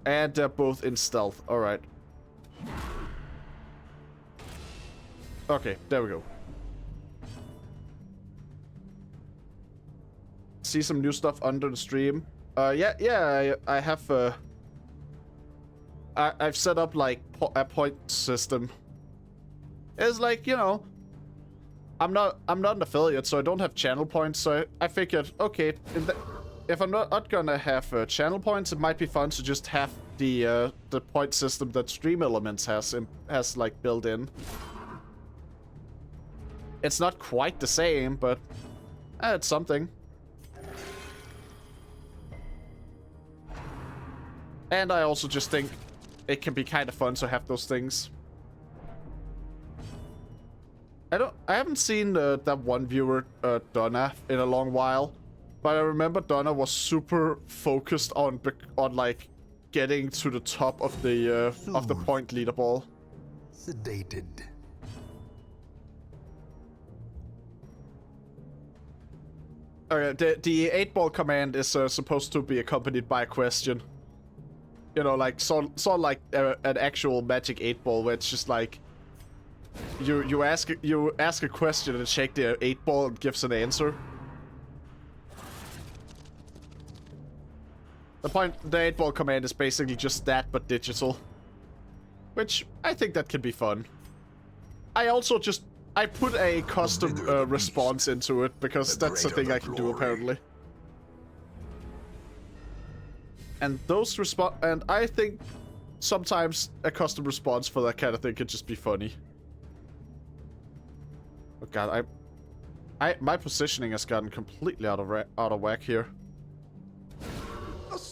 And they're both in stealth. Alright. Okay, there we go. See some new stuff under the stream. Yeah, I have, I've set up, like, a point system. It's like, you know, I'm not an affiliate, so I don't have channel points, so I figured, okay, if I'm not gonna have channel points, it might be fun to just have the point system that Stream Elements has, like, built in. It's not quite the same, but it's something. And I also just think it can be kind of fun to have those things. I haven't seen that one viewer, Donna, in a long while. But I remember Donna was super focused on like getting to the top of the point leaderboard. Sedated. The 8-ball command is supposed to be accompanied by a question. You know, like sort of like an actual Magic 8-ball, where it's just like you ask a question and shake the 8-ball and gives an answer. The 8-ball command is basically just that, but digital, which I think that can be fun. I put a custom response into it because that's the thing I can do apparently. And and I think sometimes a custom response for that kind of thing could just be funny. Oh god, my positioning has gotten completely out of whack here.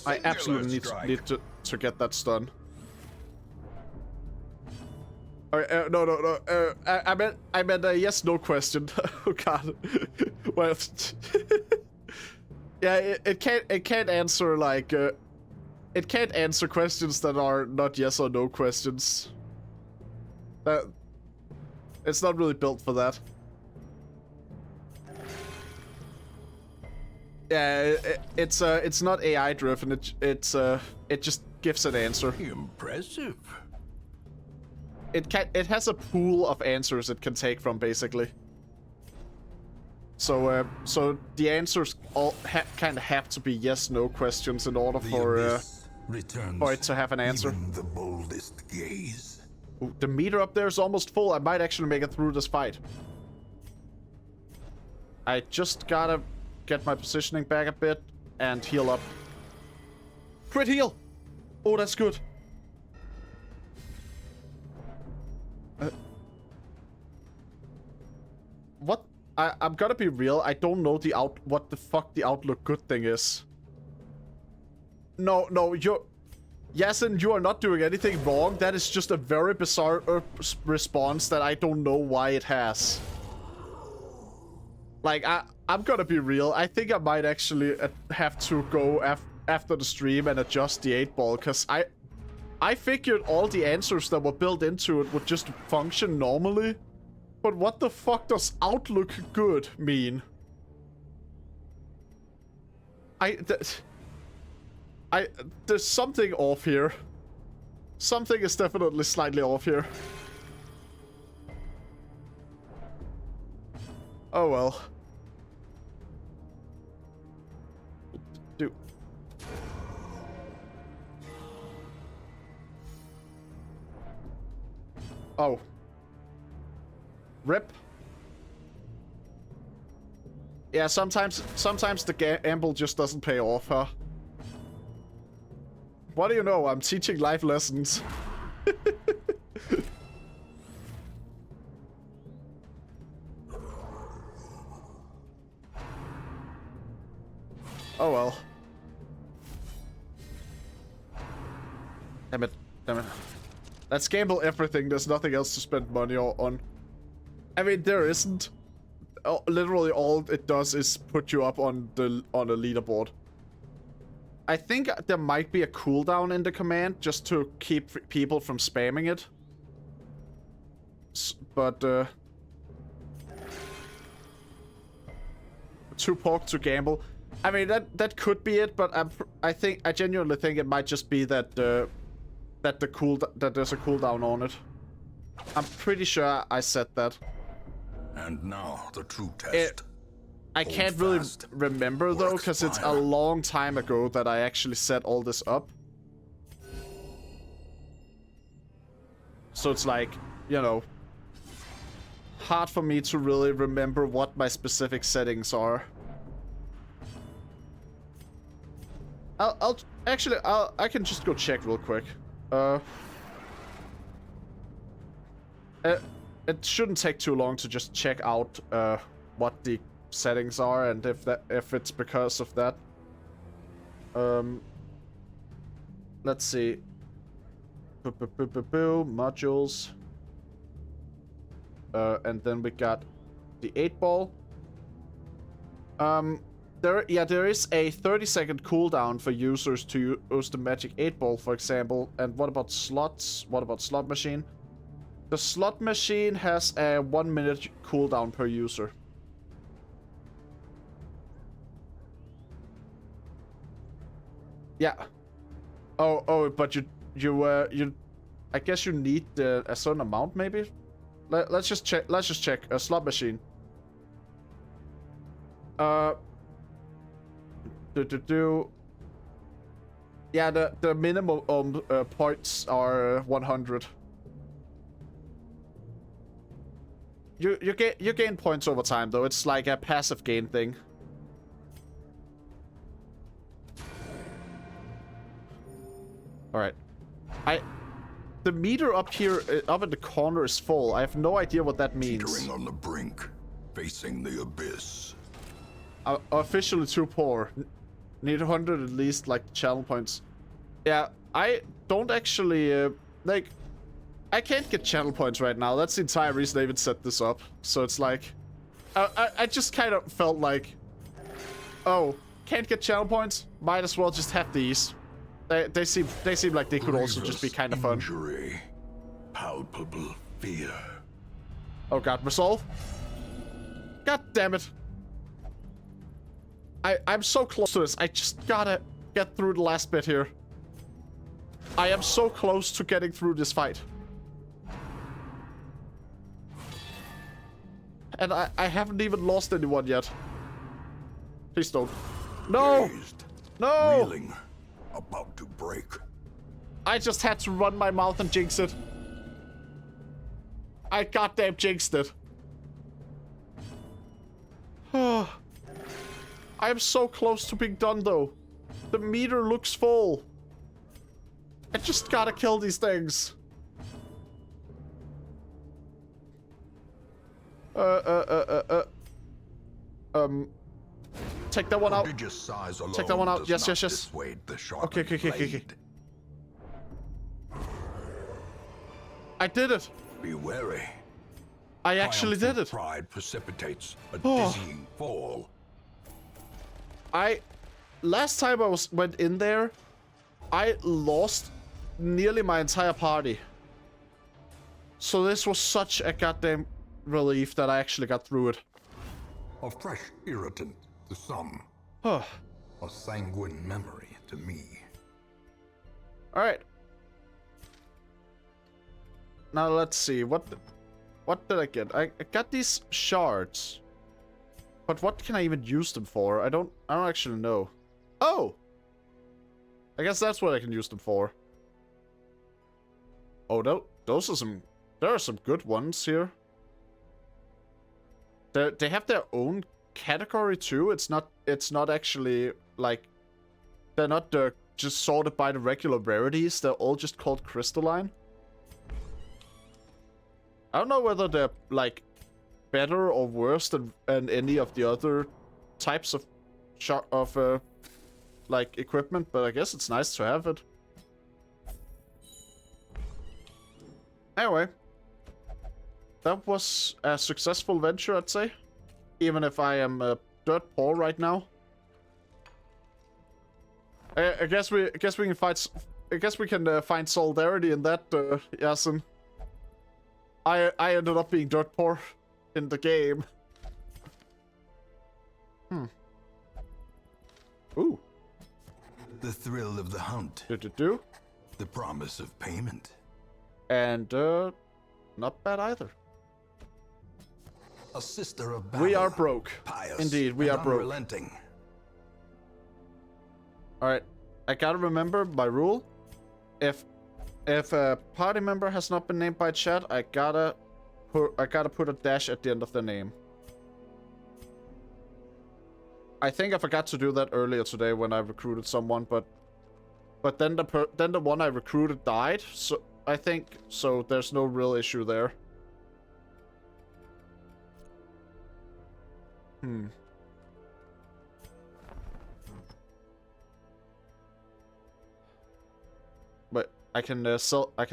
I absolutely need to get that stun. No. I meant a yes/no question. Oh god. Well, yeah, it can't answer like it can't answer questions that are not yes or no questions. It's not really built for that. Yeah, it's not AI driven. It just gives an answer. Impressive. It has a pool of answers it can take from, basically. So the answers all kind of have to be yes/no questions in order for it to have an answer. Even the boldest gaze. Ooh, the meter up there is almost full. I might actually make it through this fight. I just gotta get my positioning back a bit and heal up. Crit heal! Oh, that's good. What? I'm gonna be real. I don't know what the fuck the outlook good thing is. No, you're... Yasin, you are not doing anything wrong. That is just a very bizarre response that I don't know why it has. Like, I'm gonna be real. I think I might actually have to go after the stream and adjust the 8-ball, because I figured all the answers that were built into it would just function normally. But what the fuck does outlook good mean? There's something off here. Something is definitely slightly off here. Oh well. Dude. Oh. Rip. Yeah, sometimes the gamble just doesn't pay off, huh? What do you know? I'm teaching life lessons. Oh well. Damn it. Let's gamble everything. There's nothing else to spend money on. I mean, there isn't. Oh, literally all it does is put you up on a leaderboard. I think there might be a cooldown in the command just to keep people from spamming it. But too pork to gamble. I mean, that could be it, but I genuinely think it might just be that that there's a cooldown on it. I'm pretty sure I said that. And now the true test. I can't really remember though, because it's a long time ago that I actually set all this up. So it's like, you know, hard for me to really remember what my specific settings are. I can just go check real quick. It shouldn't take too long to just check out what the settings are and if it's because of that. Let's see. Modules. And then we got the 8-ball. There is a 30-second cooldown for users to use the magic 8-ball, for example. And what about slots? What about slot machine? The slot machine has a 1-minute cooldown per user. Yeah. Oh, but you I guess you need a certain amount, maybe. Let's just check. Let's just check a slot machine. Yeah, the minimum points are 100. You gain points over time though. It's like a passive gain thing. All right. The meter up here, up in the corner, is full. I have no idea what that means. Teetering on the brink, facing the abyss. Officially too poor. Need 100 at least, like channel points. Yeah, I don't actually like. I can't get channel points right now. That's the entire reason I even set this up. So it's like... I just kind of felt like... Oh, can't get channel points? Might as well just have these. They seem like they could also just be kind of fun. Injury, palpable fear. Oh god, resolve? God damn it. I'm so close to this. I just gotta get through the last bit here. I am so close to getting through this fight. And I haven't even lost anyone yet. Please don't. No! Dazed, No! reeling, about to break. I just had to run my mouth and jinx it. I goddamn jinxed it. I am so close to being done though. The meter looks full. I just gotta kill these things. Take that one out. Prodigious size alone Take that one out. does Yes, not yes, yes. dissuade the Okay. sharpened blade. I did it. Be wary. I actually did Triumphant it. Pride precipitates a Oh. dizzying fall. Last time I went in there, I lost nearly my entire party. So this was such a goddamn relief that I actually got through it. A fresh irritant to some. Huh. A sanguine memory to me. Alright. Now let's see, what did I get? I got these shards. But what can I even use them for? I don't actually know. Oh! I guess that's what I can use them for. Oh, no, those are some... There are some good ones here. They have their own category too. It's not actually like... They're not just sorted by the regular rarities. They're all just called crystalline. I don't know whether they're like better or worse than any of the other types of like equipment, but I guess it's nice to have it. Anyway, that was a successful venture, I'd say, even if I am dirt poor right now. I guess we can fight. I guess we can find solidarity in that, Yasin. I ended up being dirt poor in the game. Ooh. The thrill of the hunt. Do. The promise of payment. And not bad either. A sister of battle. We are broke. Pious Indeed, we and are broke. unrelenting. All right, I gotta remember my rule. If a party member has not been named by chat, I gotta put a dash at the end of their name. I think I forgot to do that earlier today when I recruited someone, but then the one I recruited died, so I think so. There's no real issue there. But I can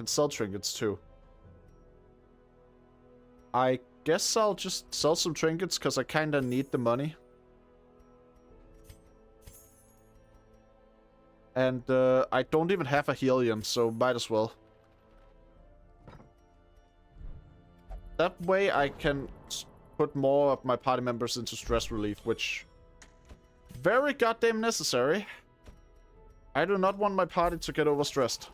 sell trinkets too. I guess I'll just sell some trinkets because I kinda need the money. And I don't even have a helium, so might as well. That way I can put more of my party members into stress relief, which... very goddamn necessary. I do not want my party to get overstressed.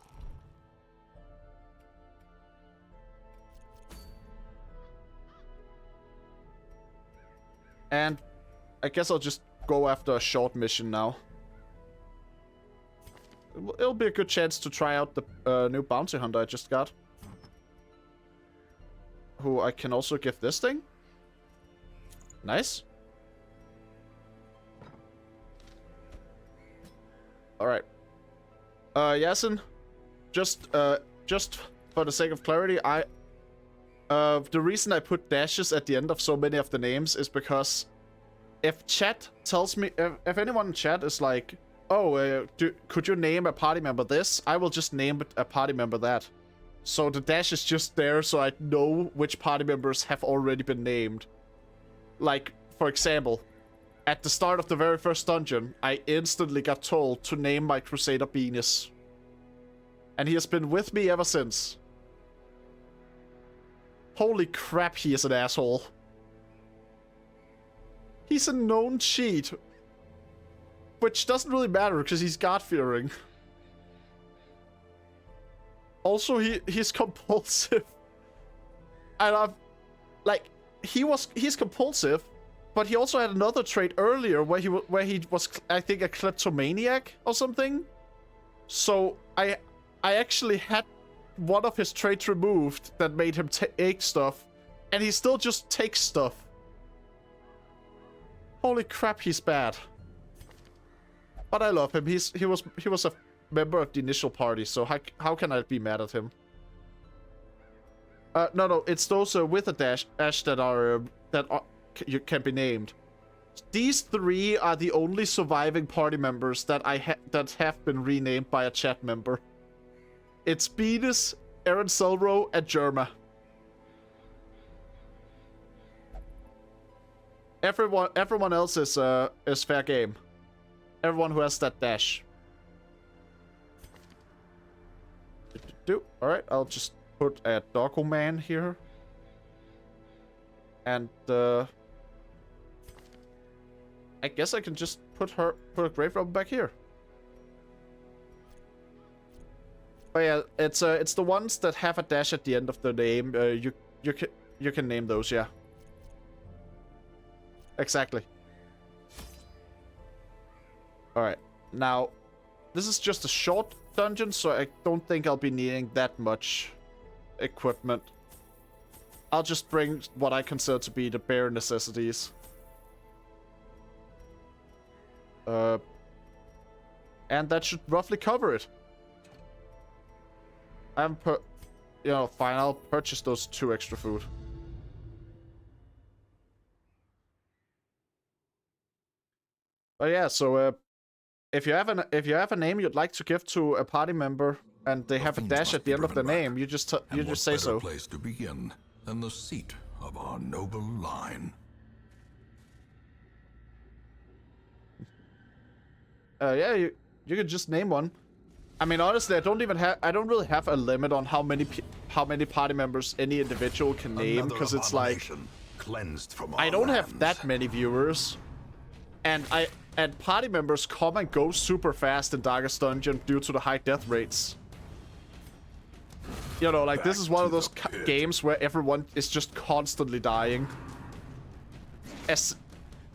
And I guess I'll just go after a short mission now. It'll be a good chance to try out the new bounty hunter I just got. Who I can also give this thing. Nice. Alright. Yasin, just for the sake of clarity, the reason I put dashes at the end of so many of the names is because if chat tells me, if anyone in chat is like, oh, could you name a party member this? I will just name a party member that. So the dash is just there so I know which party members have already been named. Like, for example, at the start of the very first dungeon, I instantly got told to name my Crusader Benis. And he has been with me ever since. Holy crap, he is an asshole. He's a known cheat. Which doesn't really matter, because he's God-fearing. Also, he's compulsive. And I've... Like, he's compulsive, but he also had another trait earlier where he was, I think, a kleptomaniac or something. So, I actually had one of his traits removed that made him take stuff, and he still just takes stuff. Holy crap, he's bad. But I love him. He was a member of the initial party, so how can I be mad at him? No, it's those with a dash that you can be named. These three are the only surviving party members that that have been renamed by a chat member. It's Benis, Aaron Selro, and Jerma. Everyone else is fair game. Everyone who has that dash. Alright, I'll just put a Doggo Man here. And I guess I can just put a Grave Robber back here. Oh yeah, it's the ones that have a dash at the end of the name. You can name those, yeah. Exactly. Alright, now, this is just a short dungeon, so I don't think I'll be needing that much equipment. I'll just bring what I consider to be the bare necessities. And that should roughly cover it. I haven't fine, I'll purchase those 2 extra food. But yeah, so if you have a name you'd like to give to a party member and they have a dash at the end of the name, you just say so. Place to begin than the seat of our noble line. Yeah, you could just name one. I mean, honestly, I don't really have a limit on how many party members any individual can name, because it's like cleansed from I don't have that many viewers, and party members come and go super fast in Darkest Dungeon due to the high death rates. You know, like, this is one of those games where everyone is just constantly dying.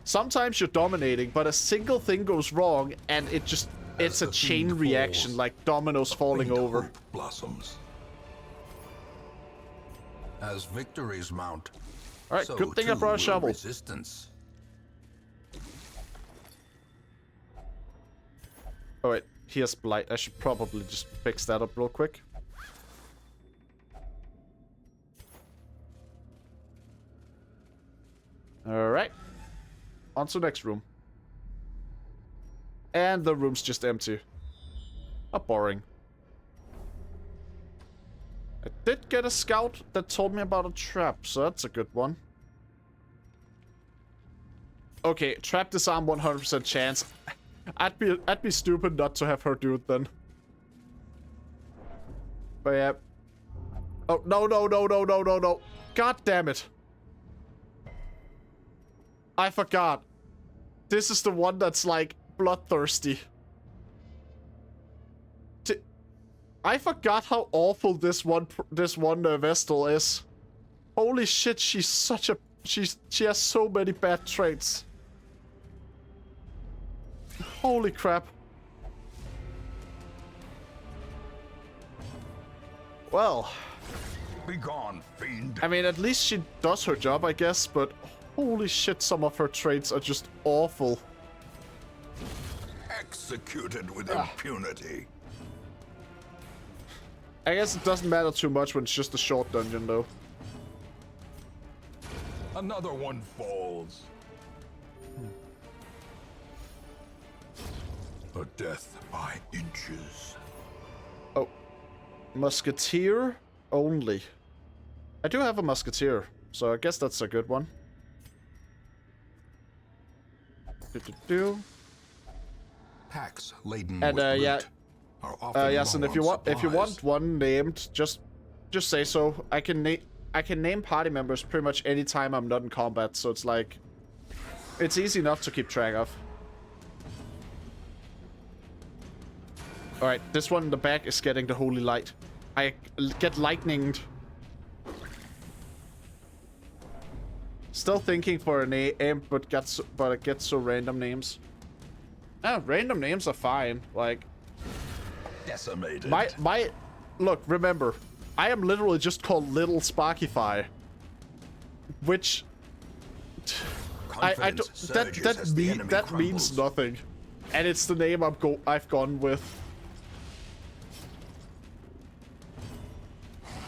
Sometimes you're dominating, but a single thing goes wrong, and it's a chain reaction, like dominoes falling over. Blossoms. As victories mount, all right, good thing I brought a shovel. Resistance. Oh wait, here's Blight. I should probably just fix that up real quick. Alright. On to the next room. And the room's just empty. How boring. I did get a scout that told me about a trap, so that's a good one. Okay, trap disarm 100% chance. I'd be stupid not to have her do it then. But yeah. Oh, no. God damn it. I forgot. This is the one that's like bloodthirsty. I forgot how awful this one Vestal is. Holy shit, she has so many bad traits. Holy crap. Well, be gone, fiend. I mean, at least she does her job, I guess, but holy shit, some of her traits are just awful. Executed with impunity. I guess it doesn't matter too much when it's just a short dungeon, though. Another one falls. A death by inches. Oh. Musketeer? only. I do have a musketeer, so I guess that's a good one. Do. Packs laden And with loot yeah, are often yes, and low on if you want supplies. one named, just say so. I can name party members pretty much any time I'm not in combat, so it's like it's easy enough to keep track of. All right, this one in the back is getting the holy light. I get lightninged. Still thinking for a name, but it gets so random names. Random names are fine. Like Decimated. my look. Remember, I am literally just called Little Sparkify, which I don't. That means nothing, and it's the name I've gone with.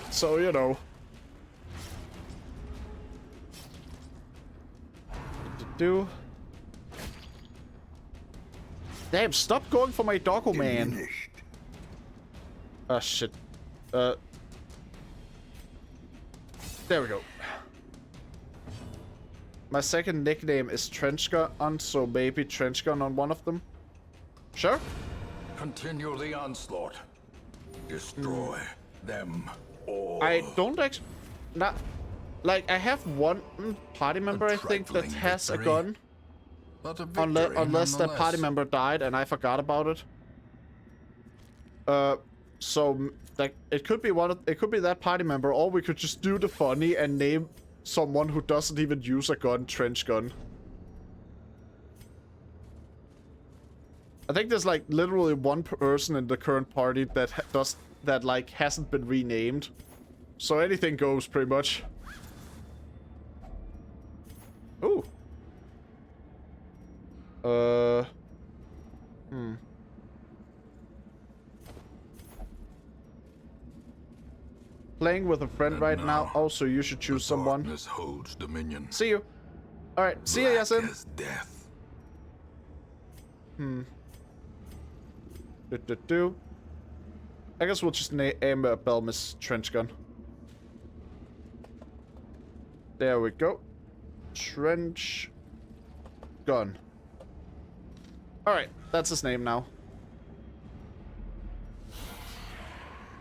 So you know. Damn, stop going for my doggo, man. Diminished. Oh, shit. There we go. My second nickname is Trenchgun, so maybe Trenchgun on one of them. Sure? Continue the onslaught. Destroy them all. I don't actually... Not... Like, I have one party member, I think, that has a gun. But a victory Unless that party nonetheless. member died and I forgot about it. So like it could be that party member, or we could just do the funny and name someone who doesn't even use a gun Trench Gun. I think there's like literally one person in the current party that like hasn't been renamed. So anything goes pretty much. Ooh. Playing with a friend And right now. now, Also, you should choose someone. Darkness holds dominion. See you. All right. See you, Black Yasin. as death. I guess we'll just aim a Belmis trench gun. There we go. Trench gun. Alright, that's his name now.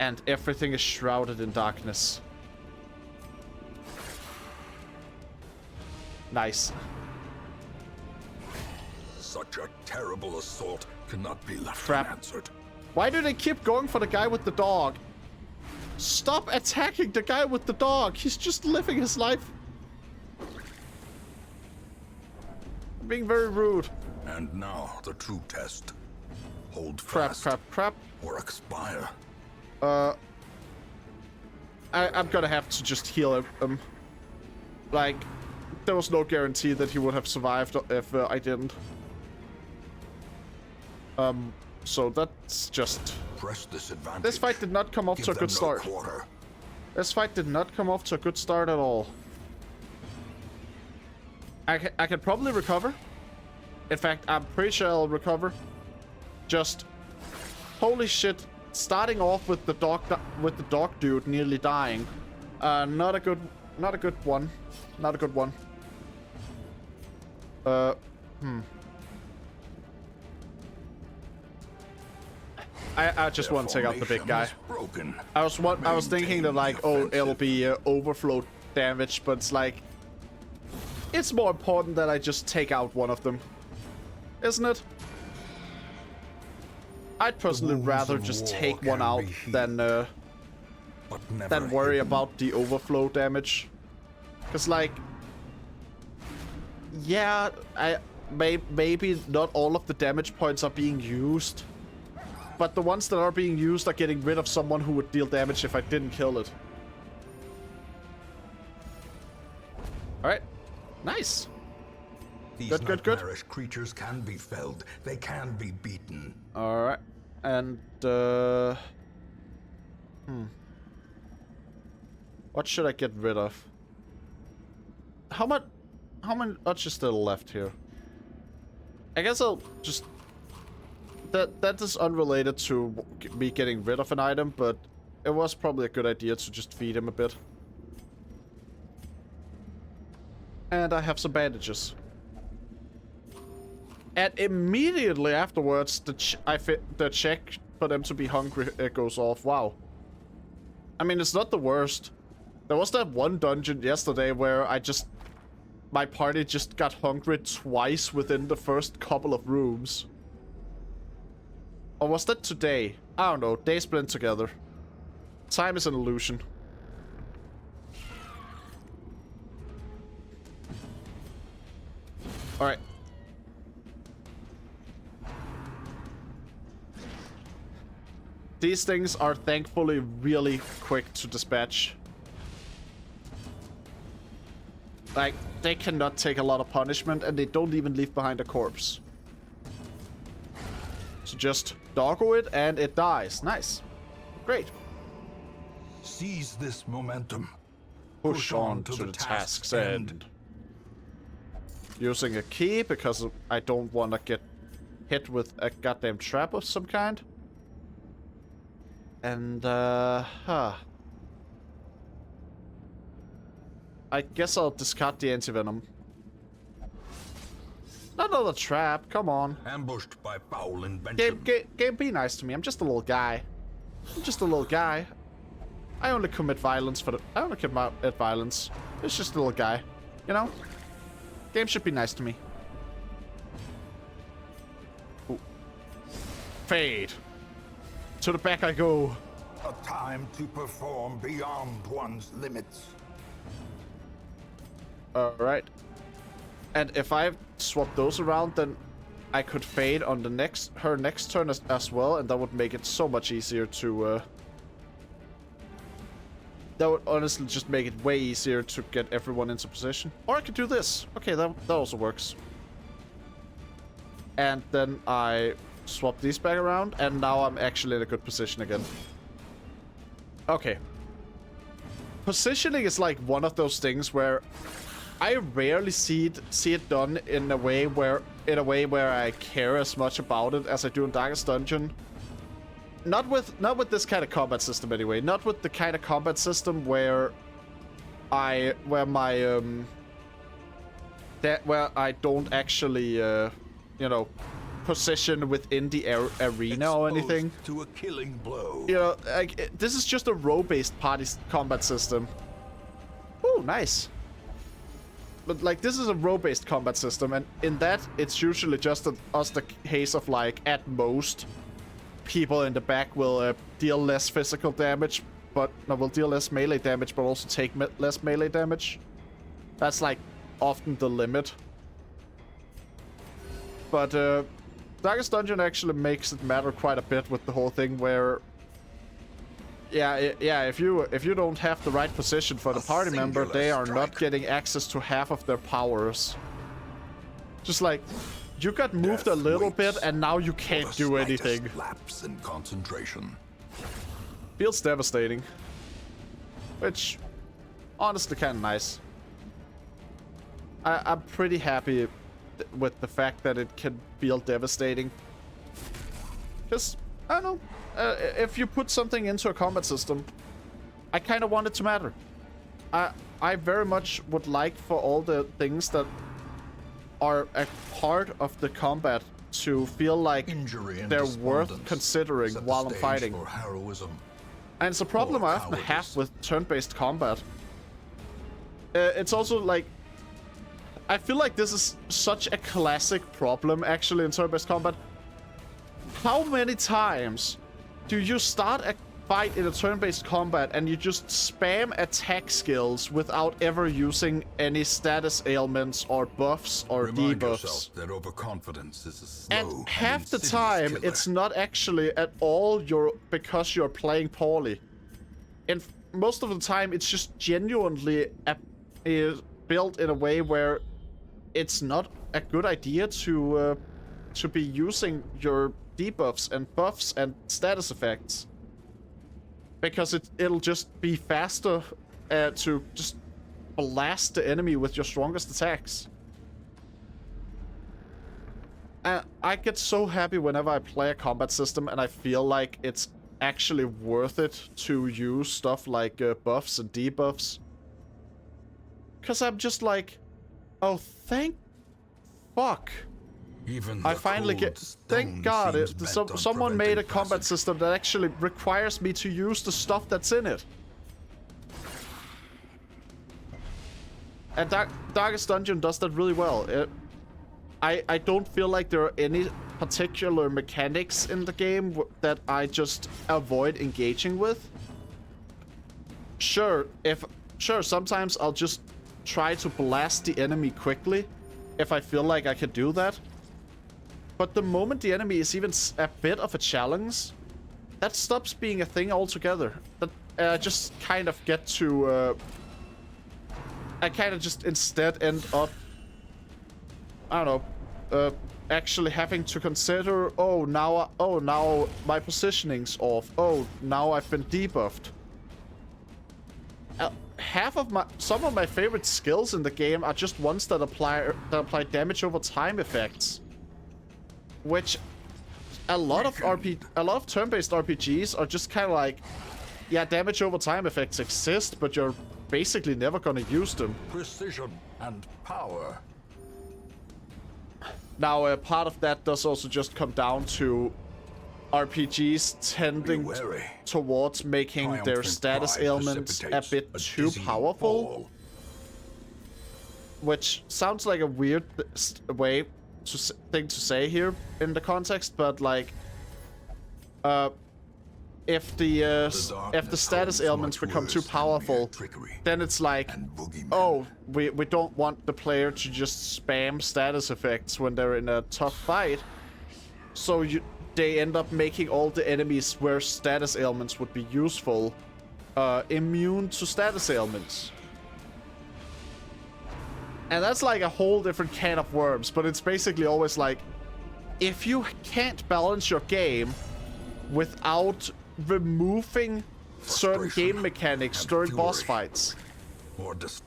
And everything is shrouded in darkness. Nice. Such a terrible assault cannot be left Crap. unanswered. Why do they keep going for the guy with the dog? Stop attacking the guy with the dog. He's just living his life. Being very rude. And now the true test. Hold Crap, fast crap. or expire. I'm gonna have to just heal him. Like, there was no guarantee that he would have survived if I didn't. So that's just... Press this advantage. This fight did not come off to a good start. This fight did not come off to a good start at all. I can probably recover. In fact, I'm pretty sure I'll recover. Just... Holy shit. Starting off with the dog dude nearly dying. Not a good one. Not a good one. I just want to take out the big guy. I was thinking that like, oh, it'll be overflow damage, but it's like, it's more important that I just take out one of them, isn't it? I'd personally rather just take one out than worry about the overflow damage. Cause like, yeah, maybe not all of the damage points are being used. But the ones that are being used are getting rid of someone who would deal damage if I didn't kill it. Alright. Nice. These Good. nightmarish creatures can be felled. They can be beaten. Alright. And, what should I get rid of? How much is still left here? I guess I'll just... That is unrelated to me getting rid of an item, but it was probably a good idea to just feed him a bit. And I have some bandages. And immediately afterwards, the check for them to be hungry goes off. Wow. I mean, it's not the worst. There was that one dungeon yesterday where my party just got hungry twice within the first couple of rooms. Or was that today? I don't know. Days blend together. Time is an illusion. Alright. These things are thankfully really quick to dispatch. Like, they cannot take a lot of punishment, and they don't even leave behind a corpse. So just doggo it, and it dies. Nice. Great. Seize this momentum. Push on to the task's end. Using a key, because I don't want to get hit with a goddamn trap of some kind. And, I guess I'll discard the anti-venom. Not another trap, come on. Ambushed by foul invention. Game, be nice to me. I'm just a little guy. I'm just a little guy. I only commit violence for the... I only commit violence. It's just a little guy. You know? Game should be nice to me. Ooh. Fade. To the back I go. A time to perform beyond one's limits. Alright. And if I swap those around, then I could fade on the her next turn as well, and that would make it so much easier to... That would honestly just make it way easier to get everyone into position. Or I could do this. Okay, that also works. And then I swap these back around, and now I'm actually in a good position again. Okay. Positioning is like one of those things where I rarely see it done in a way where I care as much about it as I do in Darkest Dungeon. Not with this kind of combat system anyway. Not with the kind of combat system where I don't actually you know, position within the arena or anything. To a killing blow. You know, like, this is just a row-based party combat system. Ooh, nice. But like, this is a row-based combat system, and in that, it's usually just the case of like, at most, people in the back will deal less physical damage, but will deal less melee damage, but also take less melee damage. That's like often the limit. But Darkest Dungeon actually makes it matter quite a bit with the whole thing where, yeah, if you don't have the right position for the party member, they are not getting access to half of their powers. Just like, you got moved a little bit, and now you can't do anything. Lapse in concentration. Feels devastating. Which, honestly, kind of nice. I'm pretty happy with the fact that it can feel devastating. Because, I don't know, if you put something into a combat system, I kind of want it to matter. I very much would like for all the things that are a part of the combat to feel like they're worth considering while I'm fighting. And it's a problem I often have with turn-based combat. It's also like, I feel like this is such a classic problem actually in turn-based combat. How many times do you start a fight in a turn-based combat and you just spam attack skills without ever using any status ailments or buffs or debuffs? That overconfidence is a slow and half the time, killer. It's not actually at all because you're playing poorly. And most of the time, it's just genuinely built in a way where it's not a good idea to be using your debuffs and buffs and status effects. Because it'll just be faster to just blast the enemy with your strongest attacks. I get so happy whenever I play a combat system and I feel like it's actually worth it to use stuff like buffs and debuffs. Because I'm just like, oh, thank fuck. Even I finally get. Thank God, someone made a combat system that actually requires me to use the stuff that's in it. And Darkest Dungeon does that really well. I don't feel like there are any particular mechanics in the game that I just avoid engaging with. Sure, sometimes I'll just try to blast the enemy quickly if I feel like I can do that. But the moment the enemy is even a bit of a challenge, that stops being a thing altogether. That I just kind of get to... I kind of just instead end up... I don't know... actually having to consider, now my positioning's off. Oh, now I've been debuffed. Some of my favorite skills in the game are just ones that apply damage over time effects. Which a lot of turn-based RPGs are just kind of like, yeah, damage over time effects exist, but you're basically never gonna use them. Precision and power. Now, part of that does also just come down to RPGs tending towards making their status ailments a bit too powerful. Which sounds like a weird thing to say here in the context, but like, if the status ailments become too powerful, then it's like, oh, we don't want the player to just spam status effects when they're in a tough fight, so they end up making all the enemies where status ailments would be useful immune to status ailments. And that's like a whole different can of worms, but it's basically always like, if you can't balance your game without removing certain game mechanics during boss fights,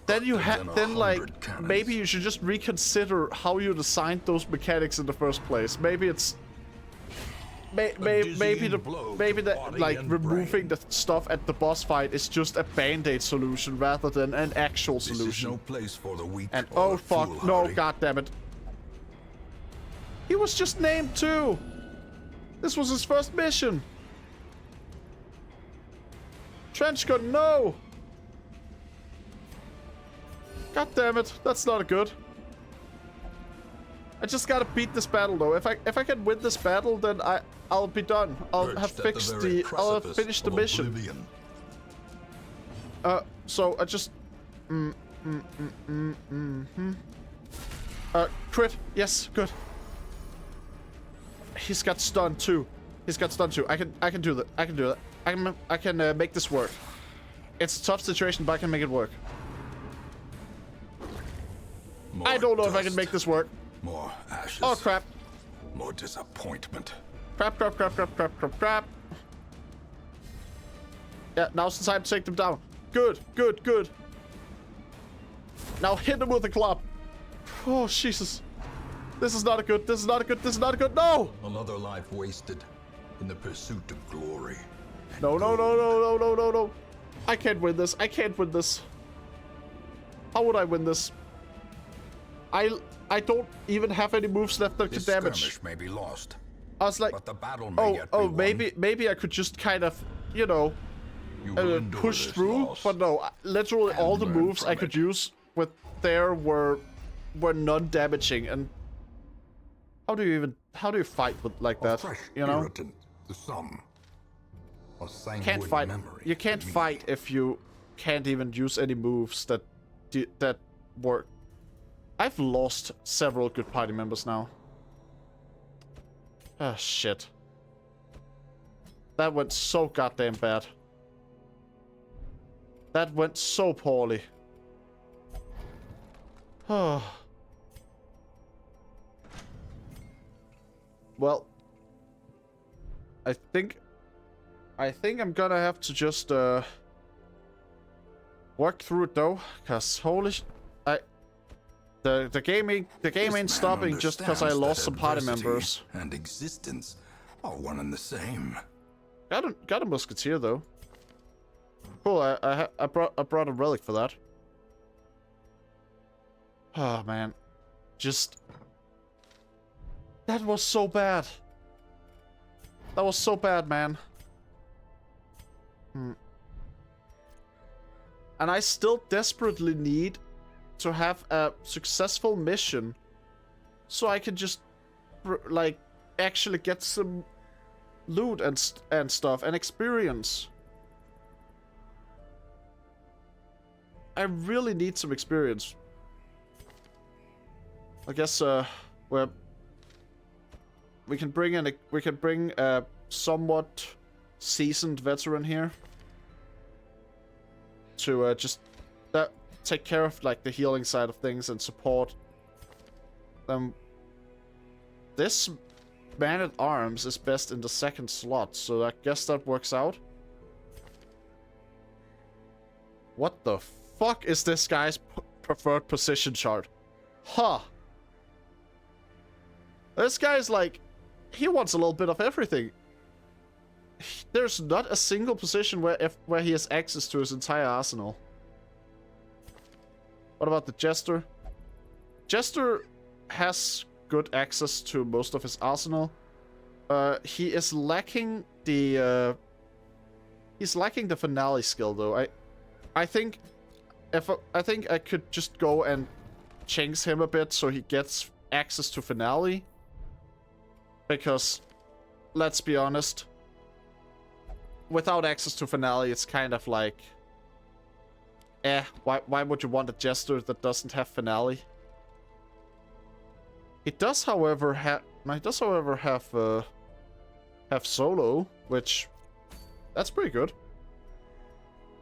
then like, maybe you should just reconsider how you designed those mechanics in the first place. Maybe it's maybe that like removing the stuff at the boss fight is just a band-aid solution rather than an actual solution. No place for the weak. And oh fuck, no, god damn it. He was just named too. This was his first mission. Trenchcoat, no. God damn it, that's not good. I just gotta beat this battle though. If I can win this battle, then I'll be done. I'll have finished the mission. So I just crit. Yes, good. He's got stunned too. I can do that. I can make this work. It's a tough situation, but I can make it work. I don't know if I can make this work. More ashes. Oh crap. More disappointment. Crap. Yeah, now's the time to take them down. Good. Now hit them with the club. Oh, Jesus. This is not good. No! Another life wasted in the pursuit of glory. No. I can't win this. How would I win this? I don't even have any moves left that can damage. Skirmish may be lost. I was like, but the battle may yet be won. maybe I could just kind of, push through. Loss. But no, literally all the moves I could use with there were non-damaging. And how do you fight with like that? You know? Irritant, the sum. Can't fight. You can't fight if you can't even use any moves that work. I've lost several good party members now. Ah, shit. That went so goddamn bad. That went so poorly. Oh. Well, I think I'm gonna have to just work through it though, cause holy the game ain't stopping just because I lost some party members. And existence are one and the same. Got a musketeer though. Cool. I brought a relic for that. Oh man, just that was so bad. That was so bad, man. And I still desperately need to have a successful mission so I can just like actually get some loot and stuff and experience. I really need some experience. I guess we can bring a somewhat seasoned veteran here to just take care of like the healing side of things and support them. This man-at-arms is best in the second slot, so I guess that works out. What the fuck is this guy's preferred position chart? Huh. This guy's like, he wants a little bit of everything. There's not a single position where he has access to his entire arsenal. What about the Jester? Jester has good access to most of his arsenal. He is lacking the he's lacking the finale skill though. I think I could just go and change him a bit so he gets access to finale. Because let's be honest, without access to finale, it's kind of like, why would you want a Jester that doesn't have finale? It does, however, have solo, which that's pretty good.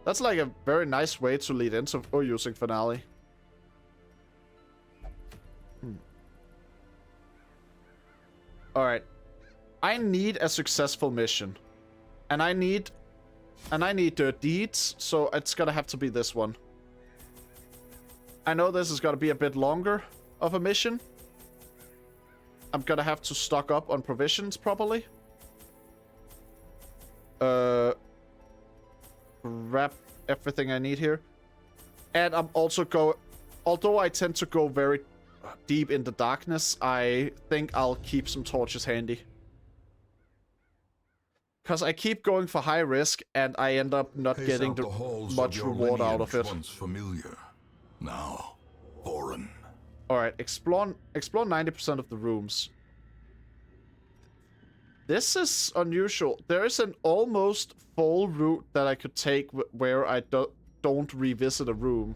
That's like a very nice way to lead into using finale. All right, I need a successful mission, and I need deeds, so it's gonna have to be this one. I know this is gonna be a bit longer of a mission. I'm gonna have to stock up on provisions probably. Grab everything I need here, and I'm also although I tend to go very deep in the darkness, I think I'll keep some torches handy. Because I keep going for high risk, and I end up not getting much reward out of it. Once familiar, now foreign. Alright, explore 90% of the rooms. This is unusual. There is an almost full route that I could take where I don't revisit a room.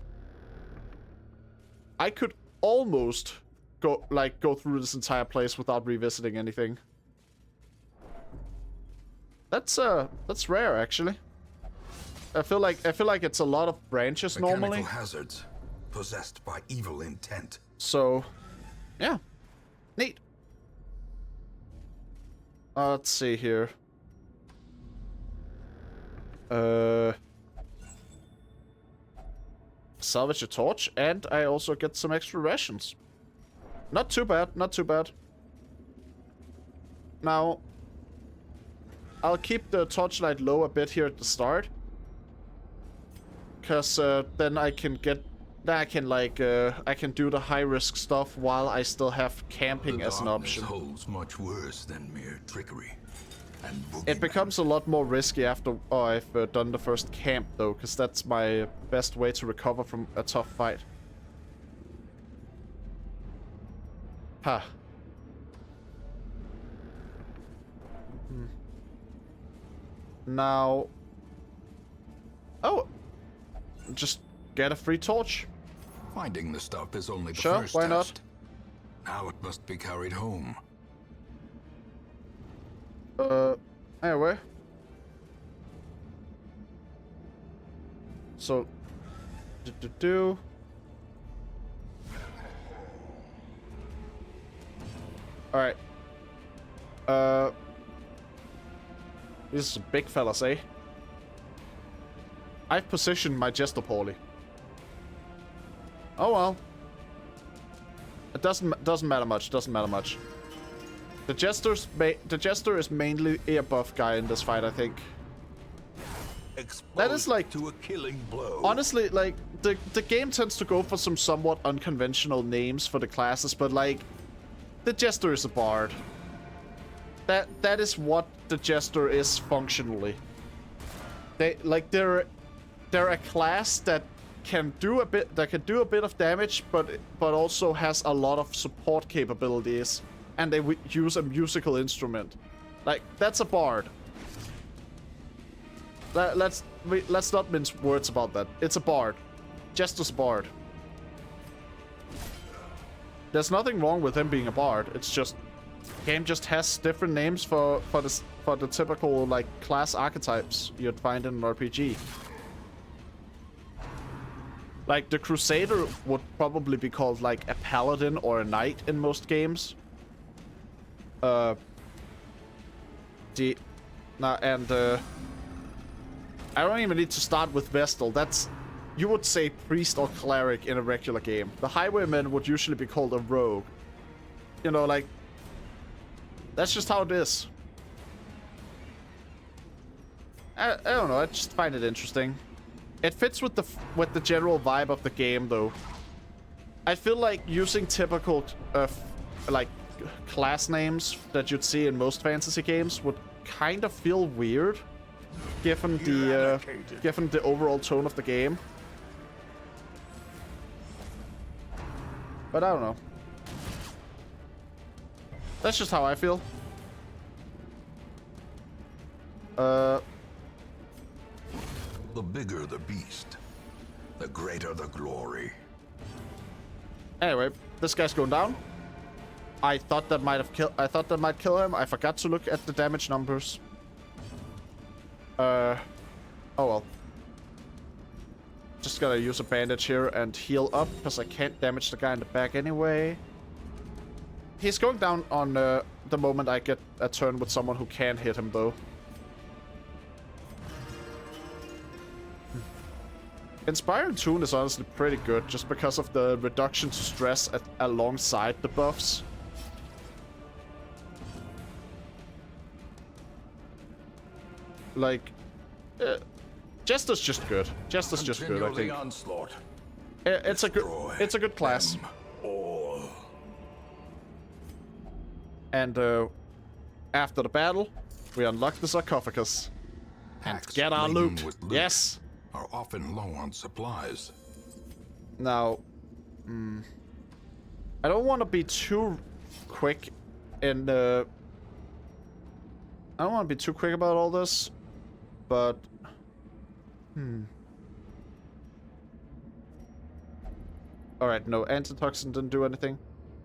I could almost go through this entire place without revisiting anything. That's rare actually. I feel like it's a lot of branches normally. Mechanical hazards possessed by evil intent. So, yeah, neat. Let's see here. Salvage a torch, and I also get some extra rations. Not too bad, not too bad. Now, I'll keep the torchlight low a bit here at the start. Because then I can get... I can do the high-risk stuff while I still have camping as an option. The darkness holds much worse than mere trickery. And it becomes a lot more risky after I've done the first camp, though, because that's my best way to recover from a tough fight. Ha. Now... Oh! Just get a free torch. Finding the stuff is only the Sure, first why not? test. Now it must be carried home. Anyway. So... Alright. These are some big fellas, eh? I've positioned my Jester poorly. Oh well. It doesn't matter much, doesn't matter much. The Jester is mainly a buff guy in this fight, I think. That is like to a killing blow. Honestly, like the game tends to go for some somewhat unconventional names for the classes, but like the Jester is a bard. That is what the Jester is functionally. They're a class that can do a bit of damage, but also has a lot of support capabilities, and they use a musical instrument. Like, that's a bard. Let's not mince words about that. It's a bard. Jester's a bard. There's nothing wrong with him being a bard. It's just the game just has different names for the typical like class archetypes you'd find in an RPG. Like the Crusader would probably be called like a paladin or a knight in most games. I don't even need to start with Vestal. That's, you would say priest or cleric in a regular game. The Highwayman would usually be called a rogue. You know, like, that's just how it is. I don't know, I just find it interesting. It fits with the general vibe of the game, though. I feel like using typical, like, class names that you'd see in most fantasy games would kind of feel weird. Given the overall tone of the game. But I don't know. That's just how I feel. The bigger the beast, the greater the glory. Anyway, this guy's going down. I thought that might kill him. I forgot to look at the damage numbers. Oh well. Just gotta use a bandage here and heal up, because I can't damage the guy in the back anyway. He's going down on the moment I get a turn with someone who can hit him, though. Inspiring Tune is honestly pretty good, just because of the reduction to stress alongside the buffs. Like, Jester's just good. Jester's just good, I think. Onslaught. It's a good class. And after the battle, we unlock the sarcophagus and get our loot. Yes. Are often low on supplies. Now, I don't want to be too quick in I don't want to be too quick about all this, but all right, no, antitoxin didn't do anything.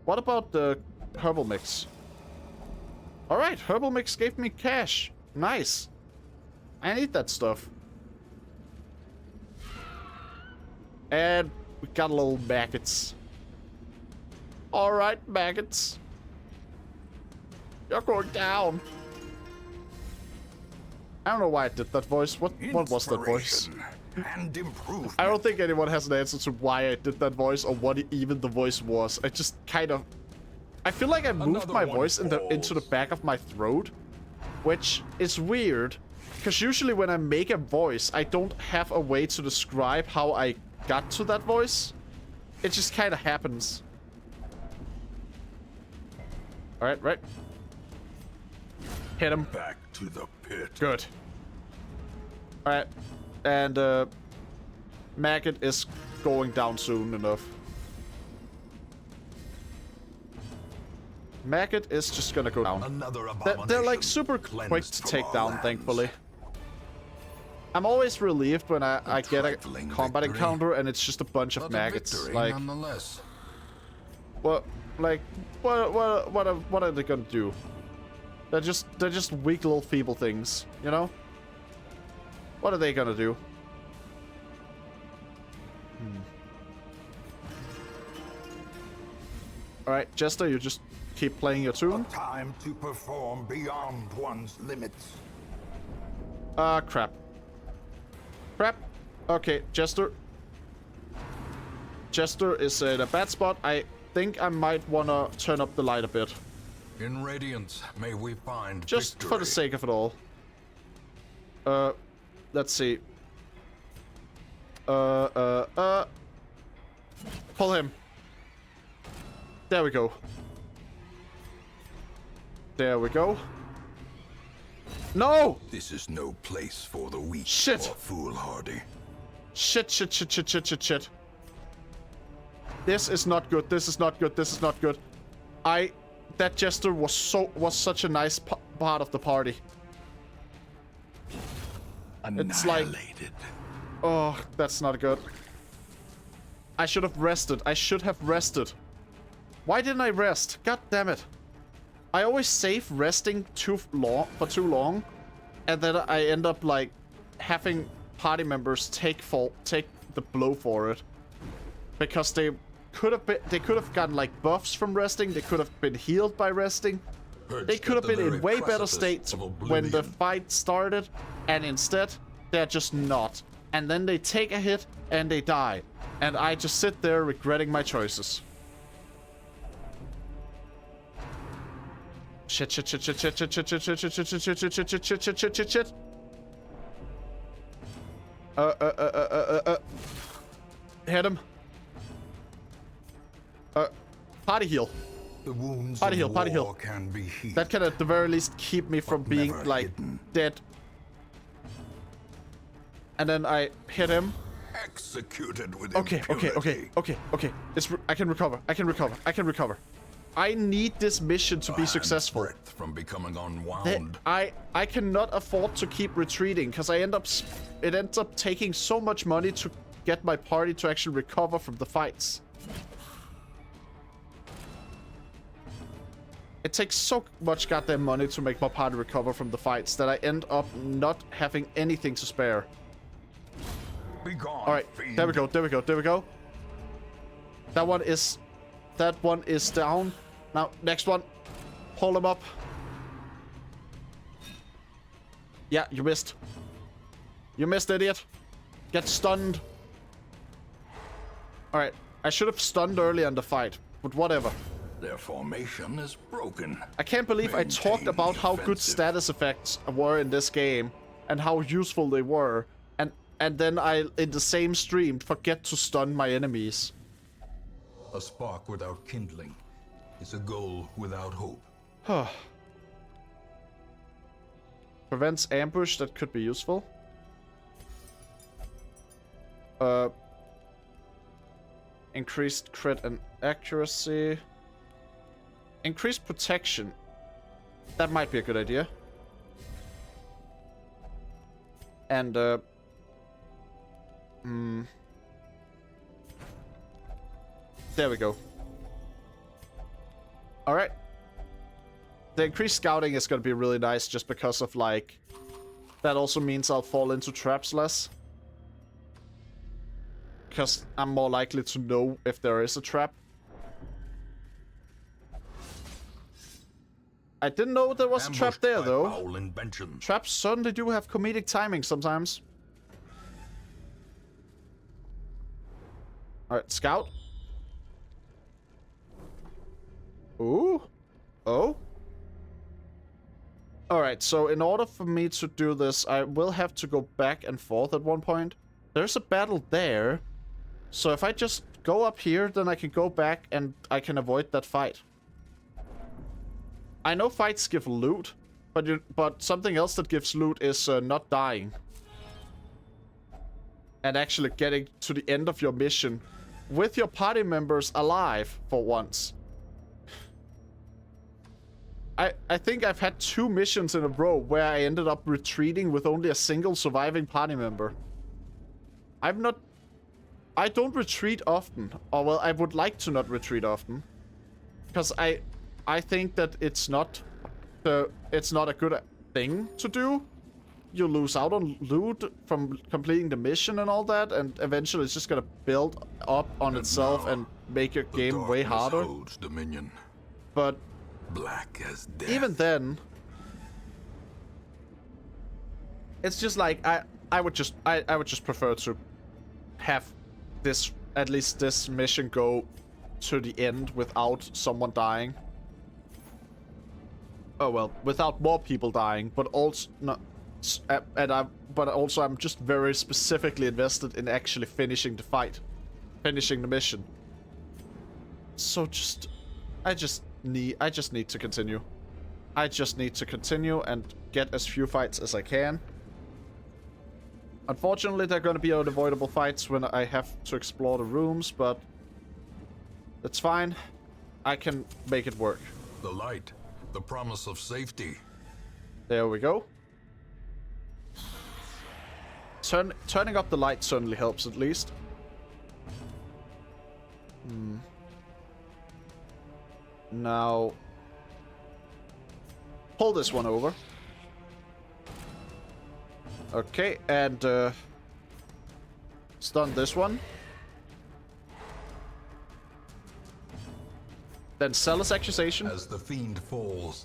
What about the herbal mix? All right, herbal mix gave me cash. Nice. I need that stuff. And we got a little maggots. All right, maggots. You're going down. I don't know why I did that voice. What was that voice? And improvement. I don't think anyone has an answer to why I did that voice or what even the voice was. I just kind of... I feel like I moved my voice into the back of my throat, which is weird, because usually when I make a voice, I don't have a way to describe how I got to that voice. It just kind of happens. All right, right. Hit him. Back to the pit. Good. All right, and Maggot is going down soon enough. Maggot is just gonna go down. Another They're like super quick to take down, thankfully. I'm always relieved when I get a combat encounter and it's just a bunch of maggots. Like, nonetheless. what are they gonna do? They're just weak little feeble things, you know? What are they gonna do? Alright, Jester, you just keep playing your tune. Time to perform beyond one's limits. Crap. Crap. Okay, Jester. Jester is in a bad spot. I think I might wanna turn up the light a bit. In Radiance, may we find Just victory. for the sake of it all. Let's see. Pull him. There we go. There we go. No! This is no place for the weak Shit. or foolhardy. Shit. This is not good. This is not good. This is not good. That jester was such a nice part of the party. It's like, oh, that's not good. I should have rested. I should have rested. Why didn't I rest? God damn it. I always save resting for too long, and then I end up like having party members take the blow for it, because they could have gotten like buffs from resting. They could have been healed by resting. They could have been in way better states when the fight started, and instead they're just not. And then they take a hit and they die, and I just sit there regretting my choices. Shit. Hit him. Party heal. The wounds Party of heal. war can be healed. That can at the very least keep me from being never like hidden. dead. And then I hit him. Executed with Okay. impunity. I can recover. I need this mission to be successful. Breath from becoming unwound. I cannot afford to keep retreating, because it ends up taking so much money to get my party to actually recover from the fights. It takes so much goddamn money to make my party recover from the fights that I end up not having anything to spare. Be gone, All right, fiend. there we go. That one is down. Now, next one. Pull him up. Yeah, you missed. You missed, idiot. Get stunned. All right, I should have stunned earlier in the fight, but whatever. Their formation is broken. I can't believe I talked Maintain about the how good offensive. status effects were in this game and how useful they were, and then I, in the same stream, forget to stun my enemies. A spark without kindling is a goal without hope. Prevents ambush, that could be useful. Increased crit and accuracy. Increased protection. That might be a good idea. And, there we go. Alright. The increased scouting is going to be really nice just because of, like... That also means I'll fall into traps less. Because I'm more likely to know if there is a trap. I didn't know there was a trap Ambushed there, by though. foul inventions. Traps certainly do have comedic timing sometimes. Alright, scout. Ooh. Oh. Alright, so in order for me to do this, I will have to go back and forth at one point. There's a battle there. So if I just go up here, then I can go back and I can avoid that fight. I know fights give loot, but something else that gives loot is not dying. And actually getting to the end of your mission with your party members alive for once. I think I've had 2 missions in a row where I ended up retreating with only a single surviving party member. I don't retreat often. Or, well, I would like to not retreat often. Because I think that it's not a good thing to do. You lose out on loot from completing the mission and all that, and eventually it's just gonna build up on itself now, and make your The game way darkness harder. holds dominion, But black as death. even then, it's just like I would just prefer to have this, at least this mission, go to the end without someone dying. Oh well, without more people dying, but also not, but also I'm just very specifically invested in actually finishing the fight, finishing the mission. So I just need to continue. I just need to continue and get as few fights as I can. Unfortunately, there are going to be unavoidable fights when I have to explore the rooms, but it's fine. I can make it work. The light, the promise of safety. There we go. Turning up the light certainly helps, at least. Now, pull this one over. Okay, and stun this one. Then Zealous Accusation. As the fiend falls,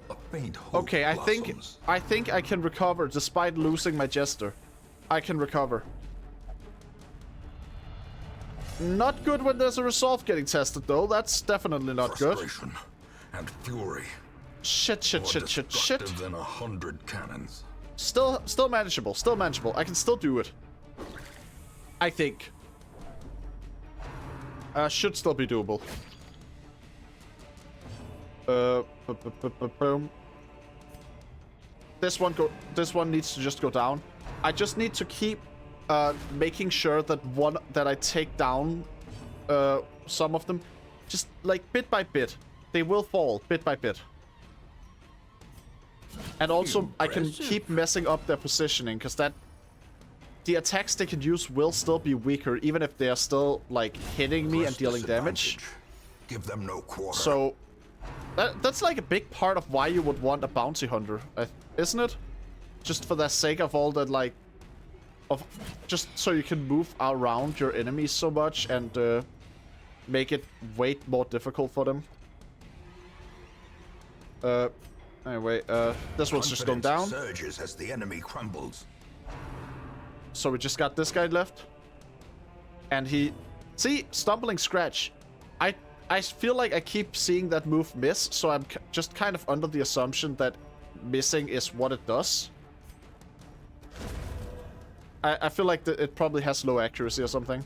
a faint hope Okay, I blossoms. think I can recover despite losing my Jester. I can recover. Not good when there's a resolve getting tested, though. That's definitely not good. Frustration and fury. Shit. More destructive than 100 cannons. Still manageable. Still manageable. I can still do it. I think. Should still be doable. Boom. This one needs to just go down. I just need to keep making sure that I take down some of them, just like bit by bit. They will fall bit by bit. And also, I can keep messing up their positioning, because the attacks they can use will still be weaker, even if they are still like hitting me and dealing damage. Give them no quarter. So that's like a big part of why you would want a bounty hunter, isn't it? Just for the sake of all that, like, just so you can move around your enemies so much and make it way more difficult for them. Anyway, this one's just gone down. Surges as the enemy crumbles. So we just got this guy left. And see, Stumbling Scratch. I feel like I keep seeing that move miss, so I'm just kind of under the assumption that missing is what it does. I feel like it probably has low accuracy or something.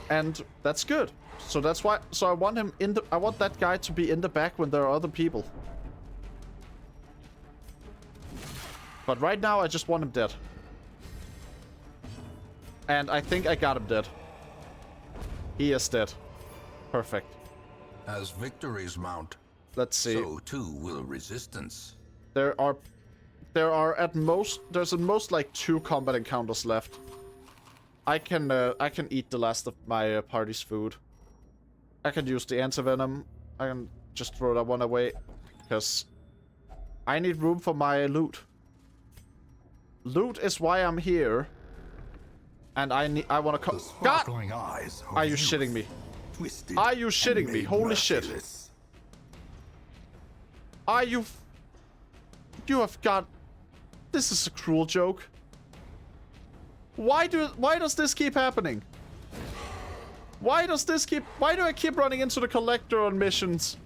And that's good. So that's why. So I want him in the. I want that guy to be in the back when there are other people. But right now, I just want him dead. And I think I got him dead. He is dead. Perfect. As victories mount, Let's see. so too will resistance. There's at most like 2 combat encounters left. I can eat the last of my party's food. I can use the anti-venom. I can just throw that one away, because I need room for my loot. Loot is why I'm here. And I want to come. The God! sparkling eyes of Are you youth, shitting me? twisted Are you and shitting me? made Holy shit. merciless. Are you? You have got. This is a cruel joke. Why does this keep happening? Why do I keep running into the Collector on missions?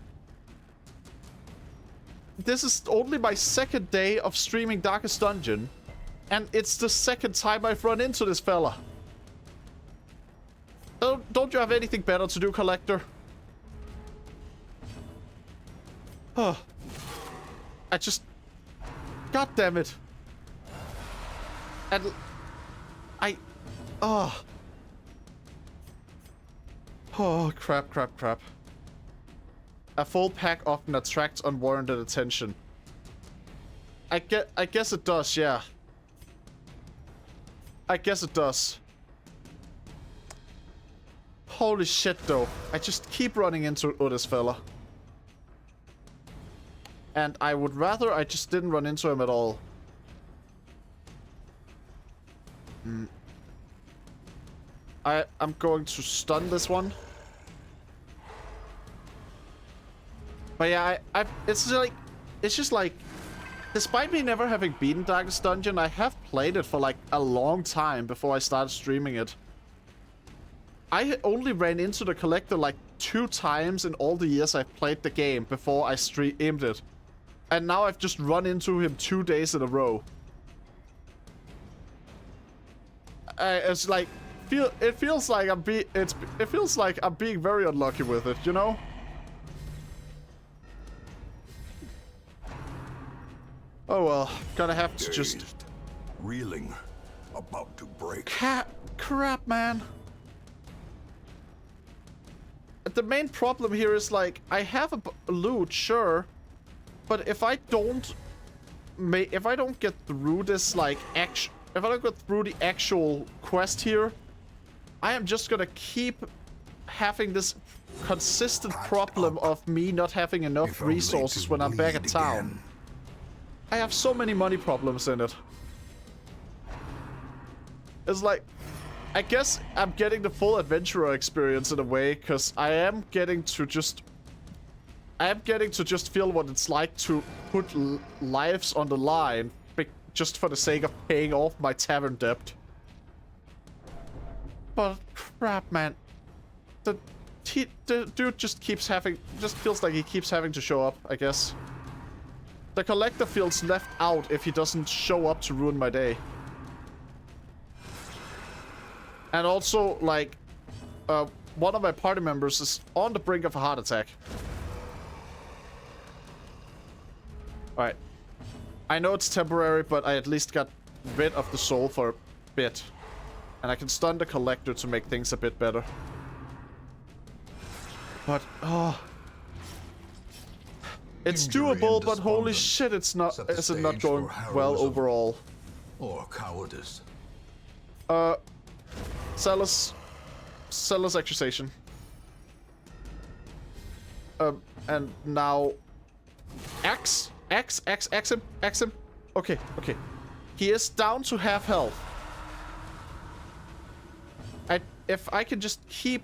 This is only my 2nd day of streaming Darkest Dungeon, and it's the 2nd time I've run into this fella. Don't you have anything better to do, Collector? Huh. God damn it. And Oh, crap. A full pack often attracts unwarranted attention. I guess it does, yeah. I guess it does. Holy shit, though. I just keep running into this fella. And I would rather I just didn't run into him at all. I'm going to stun this one. But yeah, it's just like, despite me never having beaten Darkest Dungeon, I have played it for like a long time before I started streaming it. I only ran into the collector like 2 times in all the years I've played the game before I streamed it. And now I've just run into him 2 days in a row. It's like it feels like I'm being very unlucky with it, you know? Oh well, gonna have to just Dazed, reeling, about to break. crap, man. The main problem here is like I have a loot, sure, but if I don't get through this like if I don't get through the actual quest here, I am just gonna keep having this consistent problem of me not having enough If only resources to when I'm back at bleed town. again. I have so many money problems in it. It's like, I guess I'm getting the full adventurer experience in a way, because I am getting to just feel what it's like to put lives on the line just for the sake of paying off my tavern debt. But crap, man. The dude just feels like he keeps having to show up, I guess. The collector feels left out if he doesn't show up to ruin my day. And also, like, one of my party members is on the brink of a heart attack. Alright. I know it's temporary, but I at least got rid of the soul for a bit. And I can stun the collector to make things a bit better. But, oh... It's Injury and doable, but holy despondence shit, it's not stage going for well heroism. overall. Or cowardice. Sellers accusation. And now X him. Okay. He is down to half health. If I can just keep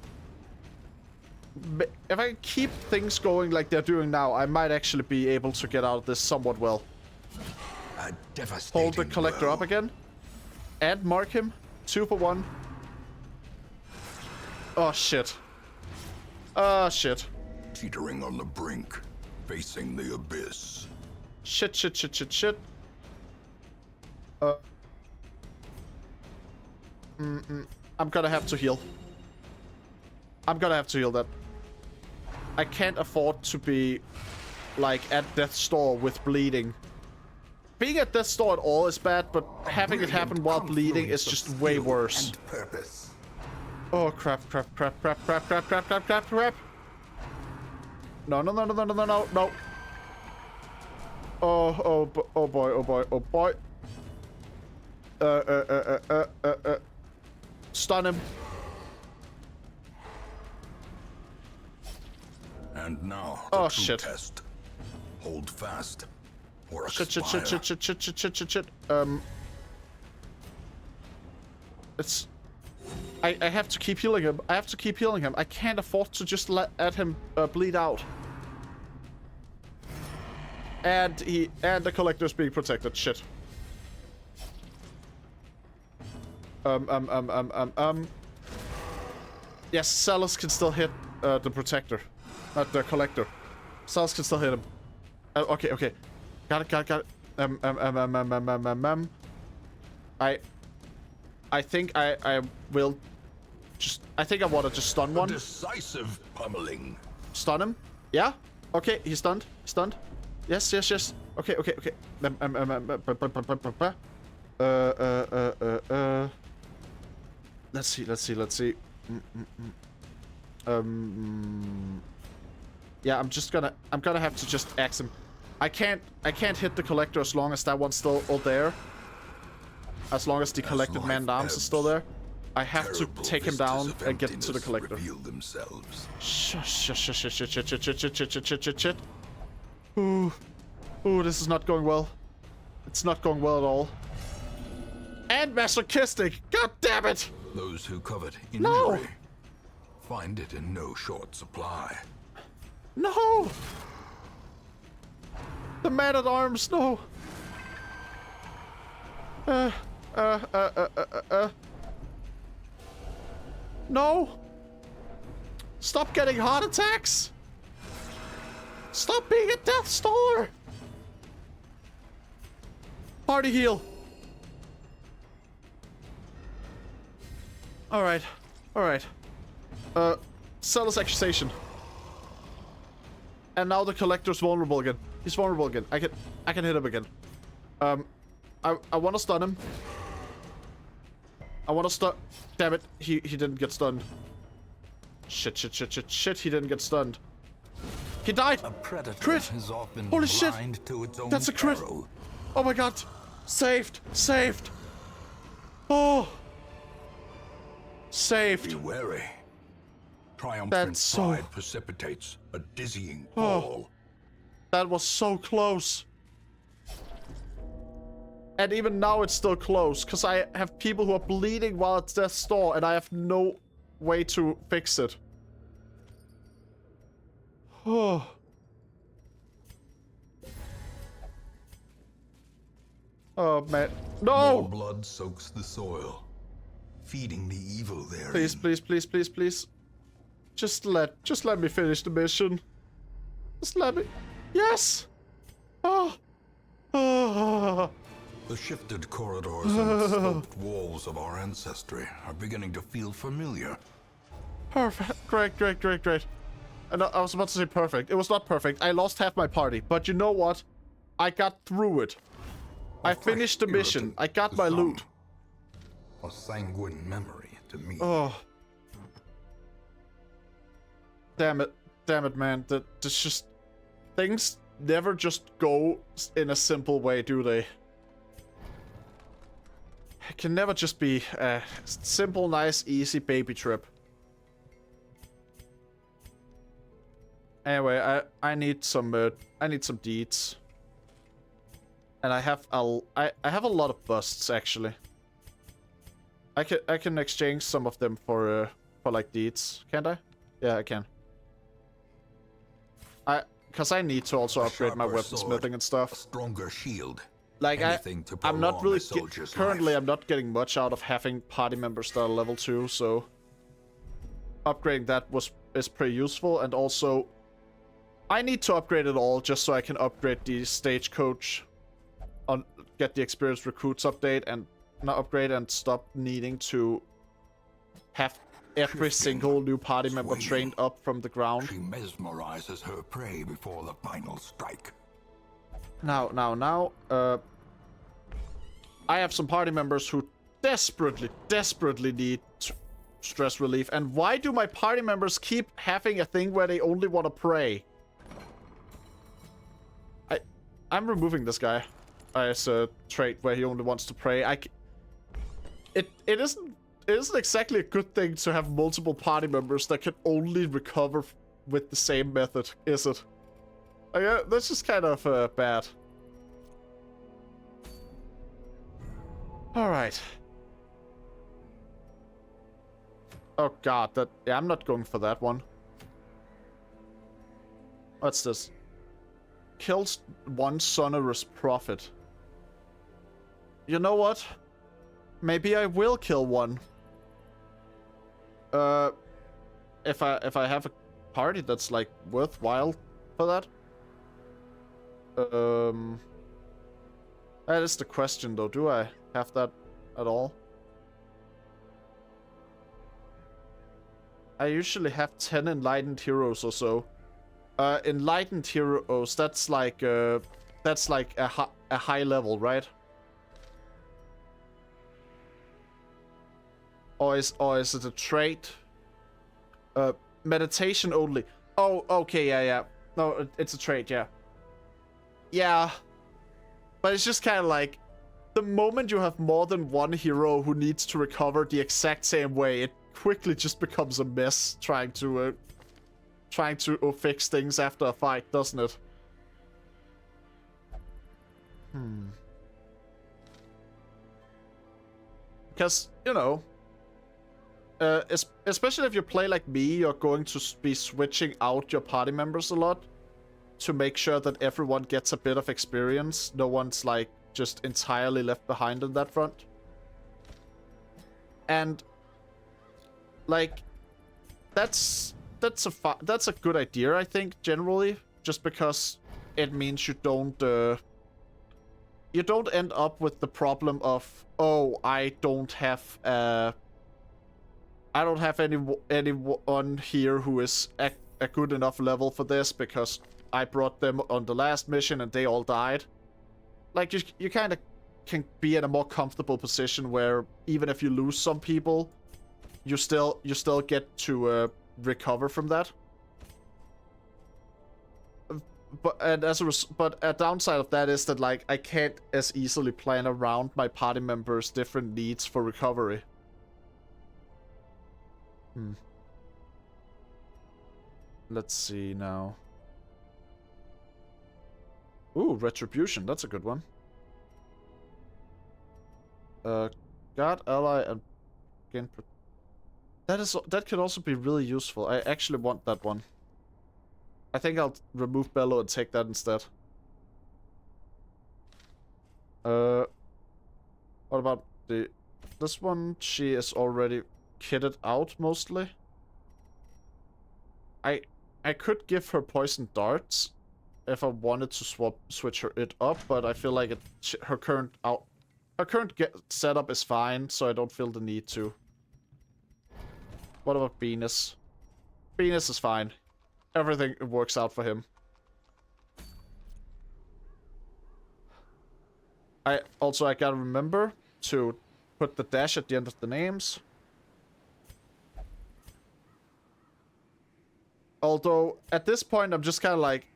things going like they're doing now, I might actually be able to get out of this somewhat well. A devastating Hold the collector blow. up again. And mark him. 2 for 1. Oh, shit. Oh, shit. Teetering on the brink, facing the abyss. Shit. I'm gonna have to heal. I'm gonna have to heal that. I can't afford to be, like, at death's door with bleeding. Being at death's door at all is bad, but having it happen while bleeding is just way worse. And purpose. Oh, crap. No. Oh boy. Stun him. And now, Oh, the true shit. test. Hold fast, or Shit. expire. It's... I have to keep healing him. I can't afford to just let him bleed out. And the collector's being protected. Shit. Yes, Sellers can still hit the protector. Not the collector. Sellers can still hit him. Okay. Got it. I think I will just... I think I want to just stun one. Decisive pummeling. Stun him. Yeah? Okay, he's stunned. Yes. Okay. Let's see. Yeah, I'm gonna have to just axe him. I can't hit the collector as long as that one's still there. As long as the collected man-at-arms is still there. I have to Terrible take him vistas down of and get to the emptiness collector. reveal themselves. Shit. Ooh, this is not going well. It's not going well at all. And masochistic. God damn it! Those who covet injury No! find it in no short supply. No! The man-at-arms, no! No! Stop getting heart attacks! Stop being a Death Star! Party heal! Alright. Alright. Zealous accusation. And now the Collector's vulnerable again. He's vulnerable again. I can hit him again. I want to stun him. I want to stun... Damn it. He didn't get stunned. Shit, he didn't get stunned. He died! A predator Crit! is often Holy shit! blind to its own That's a crit! peril. Oh my god! Saved! Saved! Oh! Saved! Be wary. Triumphant That's so- pride precipitates a dizzying fall. That was so close. And even now it's still close, because I have people who are bleeding while it's Death's Door, and I have no way to fix it. Oh. Oh, man. More No! blood soaks the soil, feeding the evil therein. Please, please, please, please, please. Just let me finish the mission. Just let me... Yes! Oh! Oh! The shifted corridors and sloped walls of our ancestry are beginning to feel familiar. Perfect. Great. And I was about to say perfect. It was not perfect. I lost half my party. But you know what? I got through it. I finished the mission. I got my loot. A sanguine memory to me. Oh. Damn it, man. That's just... Things never just go in a simple way, do they? It can never just be a simple, nice, easy baby trip. Anyway, I need some deeds. And I have a lot of busts actually. I can exchange some of them for like deeds, can't I? Yeah, I can. Cause I need to also upgrade my weaponsmithing and A stuff. stronger shield. Like Anything to I'm not prolong really a soldier's currently life. I'm not getting much out of having party members that are level 2, so upgrading that is pretty useful. And also I need to upgrade it all just so I can upgrade the stagecoach on get the experienced recruits update and not upgrade and stop needing to have every single new party member swaying. trained up from the ground. She mesmerizes her prey before the final strike. Now, I have some party members who desperately need stress relief. And why do my party members keep having a thing where they only want to pray? I'm removing this guy as a trait where he only wants to pray. It isn't exactly a good thing to have multiple party members that can only recover with the same method, is it? That's just kind of bad. Alright. Oh god, yeah, I'm not going for that one. What's this? Kills one sonorous prophet. You know what? Maybe I will kill one. If I have a party that's like worthwhile for that. That is the question though. Do I have that at all? I usually have 10 enlightened heroes or so. Enlightened heroes, that's like a high level, right? Or is it a trait? Meditation only. Oh, okay, yeah. No, it's a trait, yeah. Yeah. But it's just kind of like, the moment you have more than one hero who needs to recover the exact same way, it quickly just becomes a mess trying to fix things after a fight, doesn't it? Because, you know, especially if you play like me, you're going to be switching out your party members a lot to make sure that everyone gets a bit of experience. No one's like just entirely left behind in that front. And like that's that's a good idea, I think, generally, just because it means you don't end up with the problem of, oh, I don't have anyone here who is a good enough level for this because I brought them on the last mission and they all died. Like, you kind of can be in a more comfortable position where even if you lose some people, you still get to recover from that. But a downside of that is that, like, I can't as easily plan around my party members' different needs for recovery. Let's see now. Ooh, Retribution. That's a good one. Guard, ally, and gain. That could also be really useful. I actually want that one. I think I'll remove Bello and take that instead. What about this one? She is already kitted out mostly. I could give her poison darts if I wanted to switch it up, but I feel like her current setup is fine, so I don't feel the need to. What about Venus? Venus is fine. Everything works out for him. I gotta remember to put the dash at the end of the names. Although, at this point, I'm just kind of like...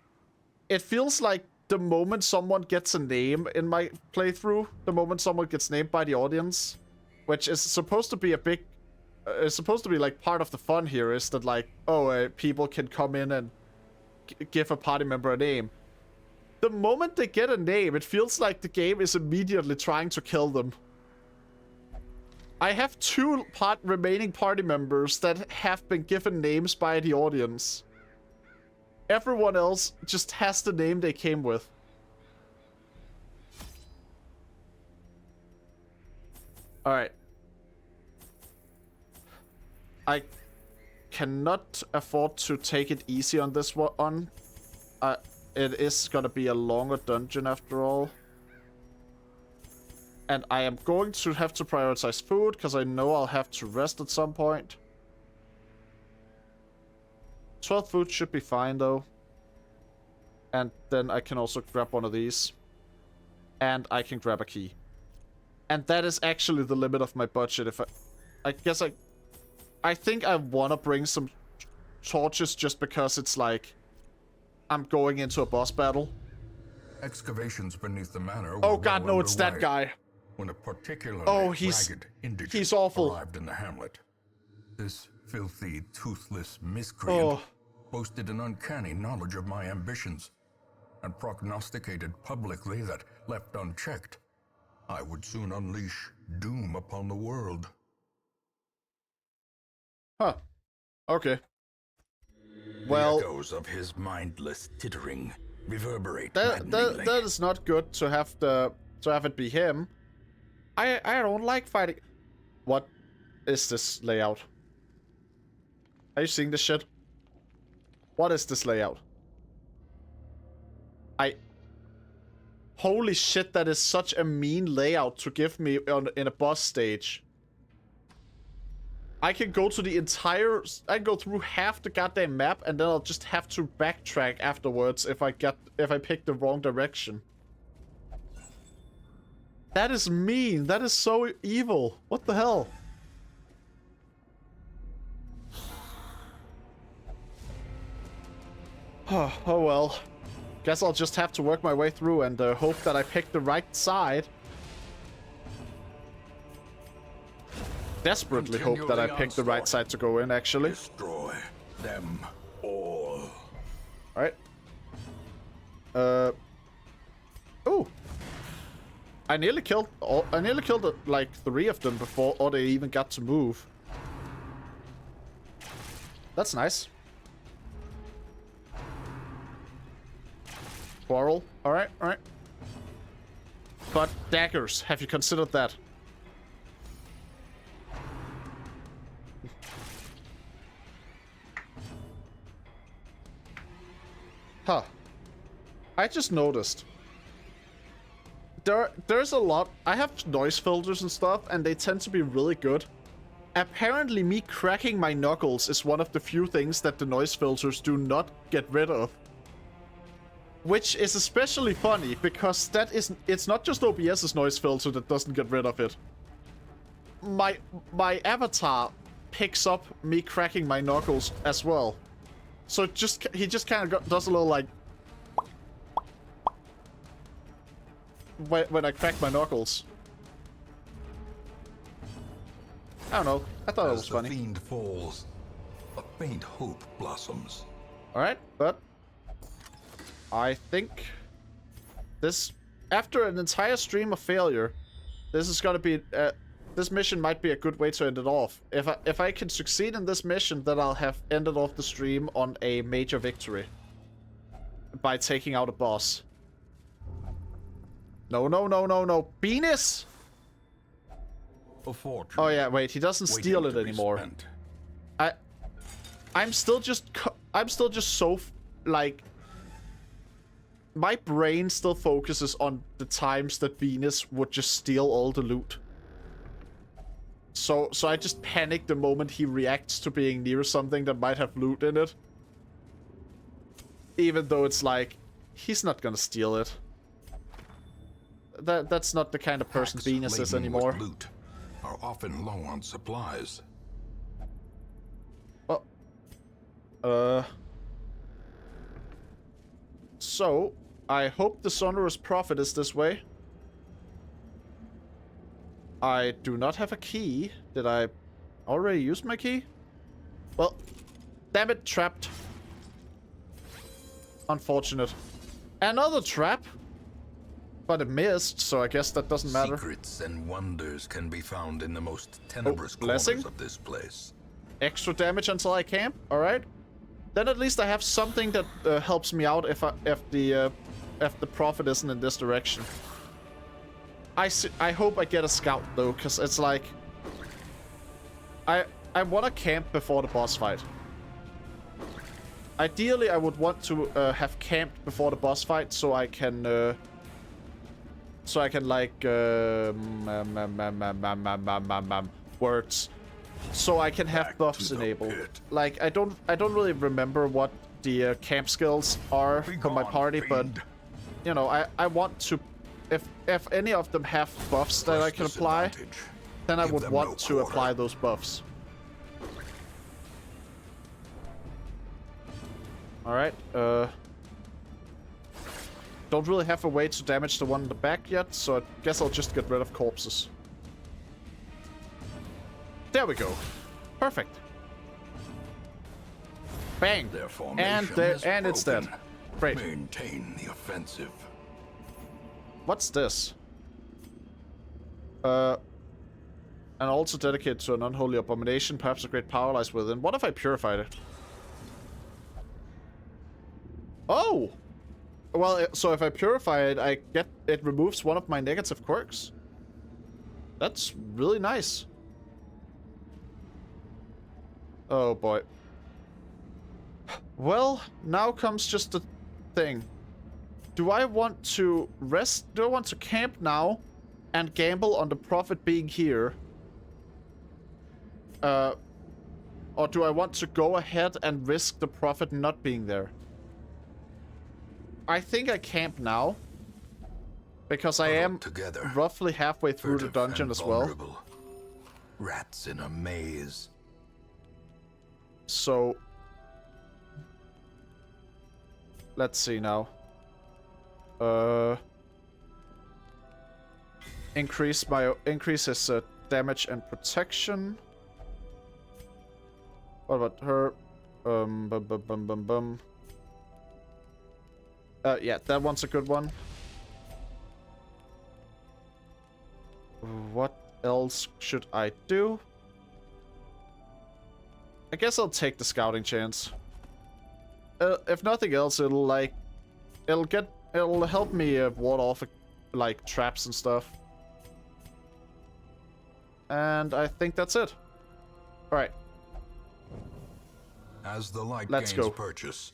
It feels like the moment someone gets a name in my playthrough, the moment someone gets named by the audience, which is supposed to be a big... It's supposed to be, like, part of the fun here, is that, like, oh, people can come in and give a party member a name. The moment they get a name, it feels like the game is immediately trying to kill them. I have 2 remaining party members that have been given names by the audience. Everyone else just has the name they came with. Alright. I cannot afford to take it easy on this one. It is gonna be a longer dungeon after all. And I am going to have to prioritize food, because I know I'll have to rest at some point. 12 food should be fine, though. And then I can also grab one of these. And I can grab a key. And that is actually the limit of my budget. If I think I want to bring some torches just because it's like... I'm going into a boss battle. Excavations beneath the manor. Oh god, no, it's that guy. When a particularly ragged indigent he's awful. arrived in the hamlet. This filthy, toothless miscreant boasted an uncanny knowledge of my ambitions and prognosticated publicly that, left unchecked, I would soon unleash doom upon the world. Huh. Okay. Well, the echoes of his mindless tittering reverberate that is not good to have it be him. I don't like fighting. What is this layout? Are you seeing this shit? What is this layout? Holy shit, that is such a mean layout to give me in a boss stage. I can go to the entire... I can go through half the goddamn map, and then I'll just have to backtrack afterwards if I pick the wrong direction. That is mean. That is so evil. What the hell? Oh well. Guess I'll just have to work my way through and hope that I pick the right side. Desperately hope that I pick the right side to go in, actually. Destroy them all. Alright. Oh. I nearly killed like 3 of them before they even got to move. That's nice. Quarrel. Alright, alright. But daggers, have you considered that? Huh. I just noticed. There's a lot. I have noise filters and stuff, and they tend to be really good. Apparently, me cracking my knuckles is one of the few things that the noise filters do not get rid of. Which is especially funny, because it's not just OBS's noise filter that doesn't get rid of it. My avatar picks up me cracking my knuckles as well. So he just kind of does a little like... When I crack my knuckles. I don't know. I thought it was funny. As the fiend falls, a faint hope blossoms. Alright, but... I think... This... After an entire stream of failure, this is gonna be... this mission might be a good way to end it off. If I can succeed in this mission, then I'll have ended off the stream on a major victory. By taking out a boss. No, no, no, no, no. Venus! A fortune. Oh yeah, wait, he doesn't steal it anymore. I'm still just so, like... My brain still focuses on the times that Venus would just steal all the loot. So I just panic the moment he reacts to being near something that might have loot in it. Even though it's like, he's not gonna steal it. That's not the kind of person Venus is anymore. With loot are often low on supplies. So, I hope the Sonorous Prophet is this way. I do not have a key. Did I already use my key? Well, damn it, trapped. Unfortunate. Another trap? But it missed, so I guess that doesn't matter. Secrets and wonders can be found in the most tenebrous blessing? corners of this place. Extra damage until I camp? Alright. Then at least I have something that helps me out if the prophet isn't in this direction. I hope I get a scout though, because it's like... I want to camp before the boss fight. Ideally, I would want to have camped before the boss fight so I can like words. So I can have buffs enabled. Like I don't really remember what the camp skills are for my party, but you know, I want to, if any of them have buffs that I can apply, then I would want to apply those buffs. Alright, don't really have a way to damage the one in the back yet, so I guess I'll just get rid of corpses. There we go. Perfect. Bang. And it's dead. Great. Maintain the offensive. What's this? An altar dedicated to an unholy abomination. Perhaps a great power lies within. What if I purified it? Oh! Well, so if I purify it, it removes one of my negative quirks. That's really nice. Oh boy. Well, now comes just the thing. Do I want to rest? Do I want to camp now and gamble on the prophet being here? Or do I want to go ahead and risk the prophet not being there? I think I camp now. Because I am roughly halfway through the dungeon as well. Rats in a maze. So... let's see now. Increase his damage and protection. What about her? Yeah, that one's a good one. What else should I do? I guess I'll take the scouting chance. If nothing else, it'll help me ward off like traps and stuff. And I think that's it. All right. As the light Let's gains go. purchase,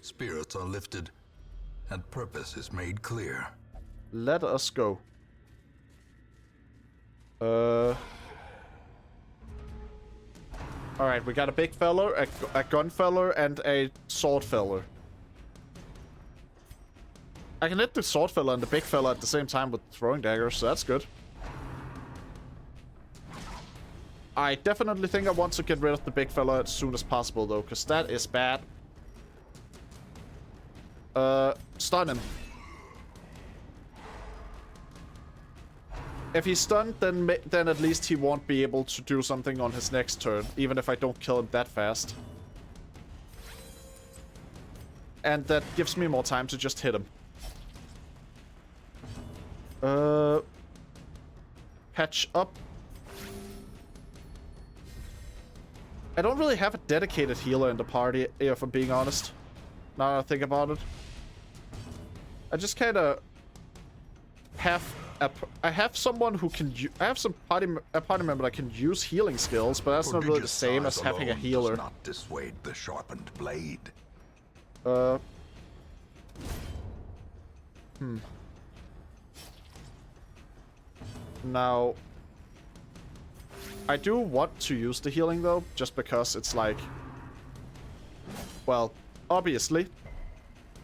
spirits are lifted, and purpose is made clear. Let us go. Alright, we got a big feller, a gun feller, and a sword feller. I can hit the sword fella and the big fella at the same time with throwing daggers, so that's good. I definitely think I want to get rid of the big fella as soon as possible, though, because that is bad. Stun him. If he's stunned, then at least he won't be able to do something on his next turn, even if I don't kill him that fast. And that gives me more time to just hit him. Patch up. I don't really have a dedicated healer in the party, if I'm being honest. Now that I think about it. I just kind of have I have someone who can I have some party member that can use healing skills, but that's not really the same as having a healer. Does not dissuade the sharpened blade. Now, I do want to use the healing though, just because it's like, well, obviously,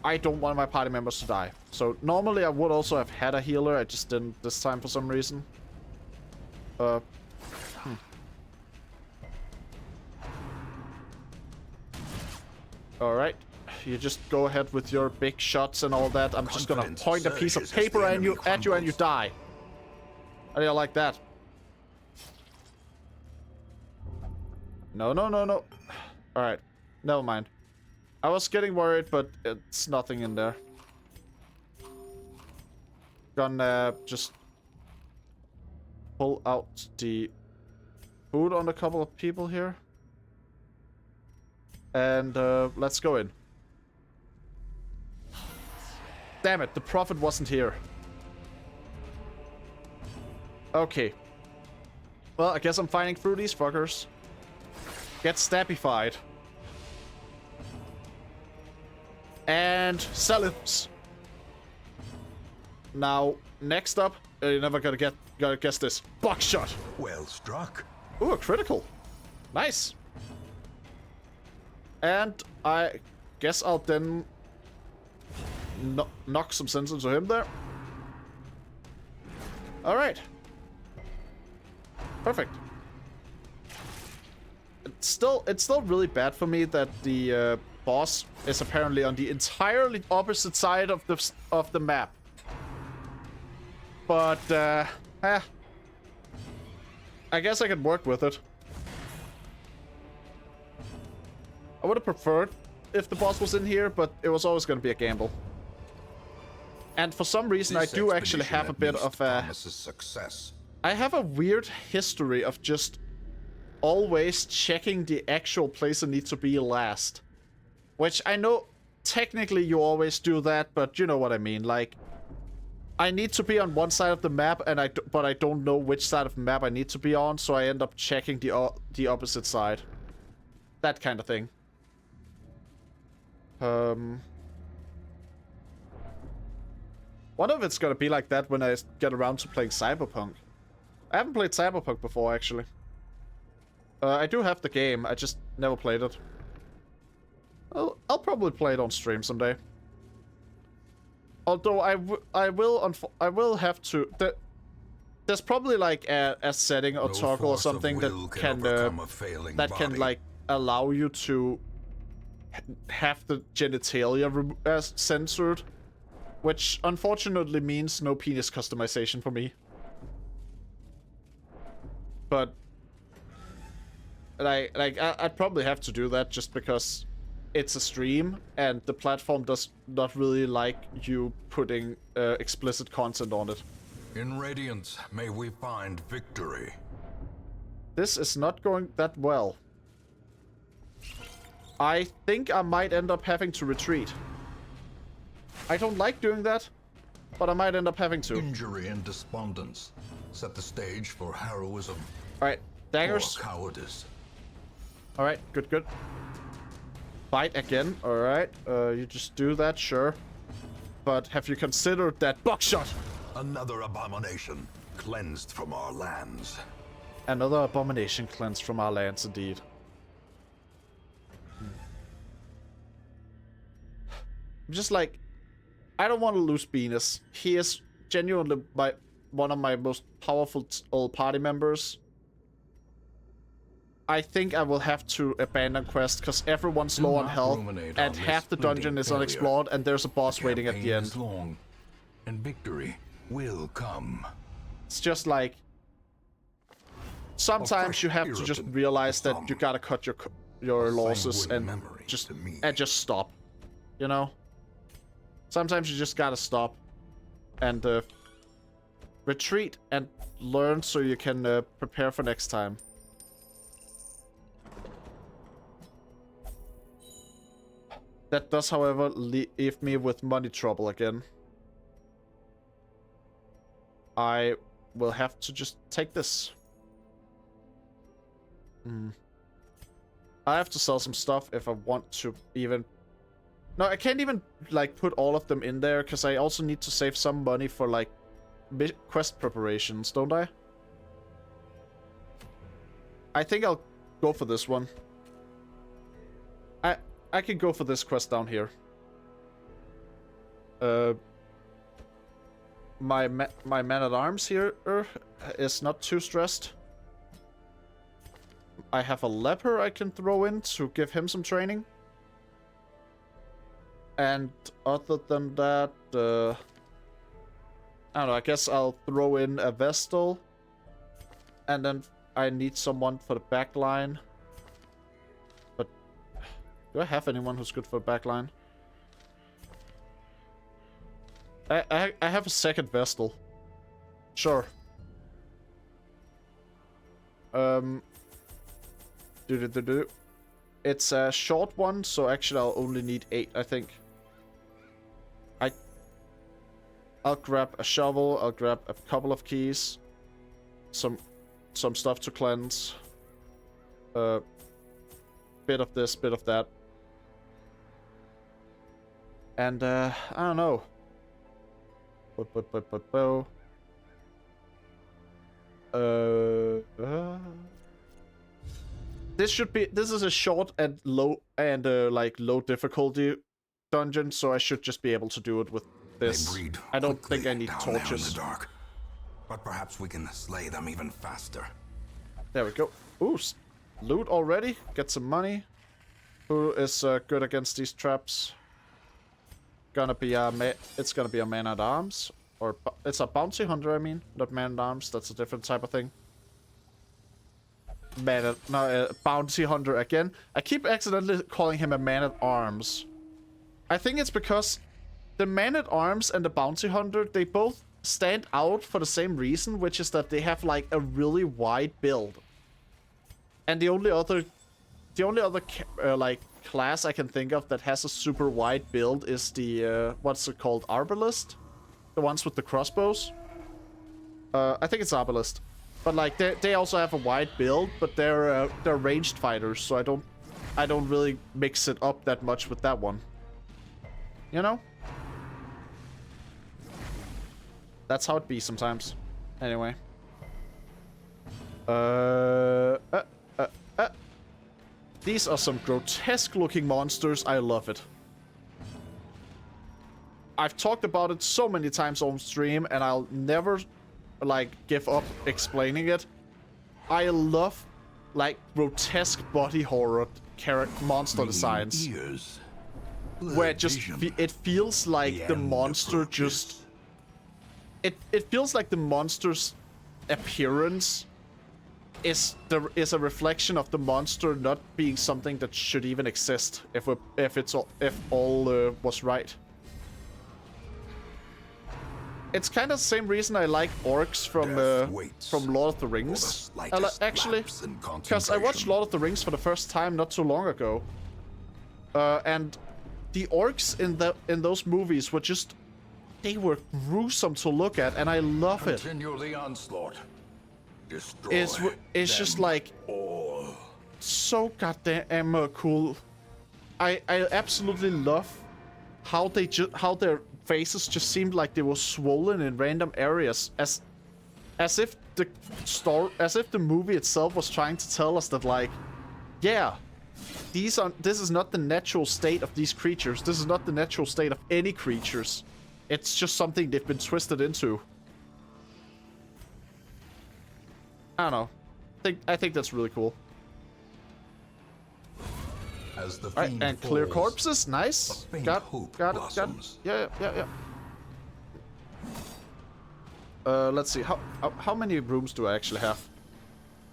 I don't want my party members to die. So normally I would also have had a healer, I just didn't this time for some reason. Alright, you just go ahead with your big shots and all that. I'm just gonna point a piece of paper at you and you die. How do you like that? No, no, no, no. Alright, never mind. I was getting worried, but it's nothing in there. Gonna just pull out the food on a couple of people here. And let's go in. Damn it, the prophet wasn't here. Okay. Well, I guess I'm fighting through these fuckers. Get stabbified. And Celibs. Now, next up, you're never gotta guess this. Buckshot. Well struck. Ooh, a critical. Nice. And I guess I'll then knock some sense into him there. Alright. Perfect. It's still really bad for me that the boss is apparently on the entirely opposite side of the map. But I guess I can work with it. I would have preferred if the boss was in here, but it was always going to be a gamble. And for some reason, I do actually have a bit of a... success. I have a weird history of just always checking the actual place I need to be last. Which I know technically you always do that, but you know what I mean. Like, I need to be on one side of the map, but I don't know which side of the map I need to be on, so I end up checking the opposite side. That kind of thing. One of it's gonna be like that when I get around to playing Cyberpunk. I haven't played Cyberpunk before, actually. I do have the game, I just never played it. I'll probably play it on stream someday. Although I will have to... There's probably like a setting or toggle or something that can like allow you to have the genitalia censored, which unfortunately means no penis customization for me. But I'd probably have to do that just because it's a stream and the platform does not really like you putting explicit content on it. In Radiance, may we find victory. This is not going that well. I think I might end up having to retreat. I don't like doing that, but I might end up having to. Injury and despondence set the stage for heroism. Alright, daggers. Or cowardice. Alright, good, good. Fight again, alright. You just do that, sure. But have you considered that buckshot? Another abomination cleansed from our lands. Another abomination cleansed from our lands, indeed. I'm just like, I don't want to lose Venus. He is genuinely one of my most powerful old party members. I think I will have to abandon quest because everyone's low on health and half the dungeon is unexplored and there's a boss waiting at the end. Long, and victory will come. It's just like, sometimes you have to just realize that you gotta cut your losses and just stop. You know? Sometimes you just gotta stop and retreat and learn so you can prepare for next time. That does, however, leave me with money trouble again. I will have to just take this. I have to sell some stuff if I want to even... No, I can't even, like, put all of them in there, because I also need to save some money for, like, quest preparations, don't I? I think I'll go for this one. I can go for this quest down here. My man-at-arms here is not too stressed. I have a leper I can throw in to give him some training. And other than that, I don't know, I guess I'll throw in a Vestal. And then I need someone for the back line. But do I have anyone who's good for the back line? I have a second Vestal. Sure. It's a short one, so actually I'll only need 8, I think. I'll grab a shovel, I'll grab a couple of keys. Some stuff to cleanse. Bit of this, bit of that. And I don't know. This is a short and low and like low difficulty dungeon, so I should just be able to do it with this. I don't think I need torches. In the dark, but perhaps we can slay them even faster. There we go. Ooh, loot already. Get some money. Who is good against these traps? Gonna be it's gonna be a man-at-arms, or it's a bounty hunter. I mean, not man-at-arms. That's a different type of thing. Bounty hunter again. I keep accidentally calling him a man-at-arms. I think it's because the man-at-arms and the bounty hunter, they both stand out for the same reason, which is that they have like a really wide build. And the only other like class I can think of that has a super wide build is the what's it called, Arbalist, the ones with the crossbows. I think it's Arbalist, but like they also have a wide build, but they're ranged fighters, so I don't really mix it up that much with that one. You know, that's how it be sometimes. Anyway. These are some grotesque looking monsters. I love it. I've talked about it so many times on stream, and I'll never, like, give up explaining it. I love, like, grotesque body horror monster designs. Where it feels like the monster just... It feels like the monster's appearance is a reflection of the monster not being something that should even exist if all was right. It's kind of the same reason I like orcs from Lord of the Rings. Actually, because I watched Lord of the Rings for the first time not too long ago, and the orcs in those movies were just, they were gruesome to look at, and I love it. Continue the onslaught. It's just like all. So goddamn cool. I absolutely love how how their faces just seemed like they were swollen in random areas, as if the movie itself was trying to tell us that, like, yeah, this is not the natural state of these creatures. This is not the natural state of any creatures. It's just something they've been twisted into. I don't know. I think that's really cool. As the Alright, fiend and clear falls, corpses, nice. a faint Got hope it. blossoms. Yeah. Let's see. How many rooms do I actually have?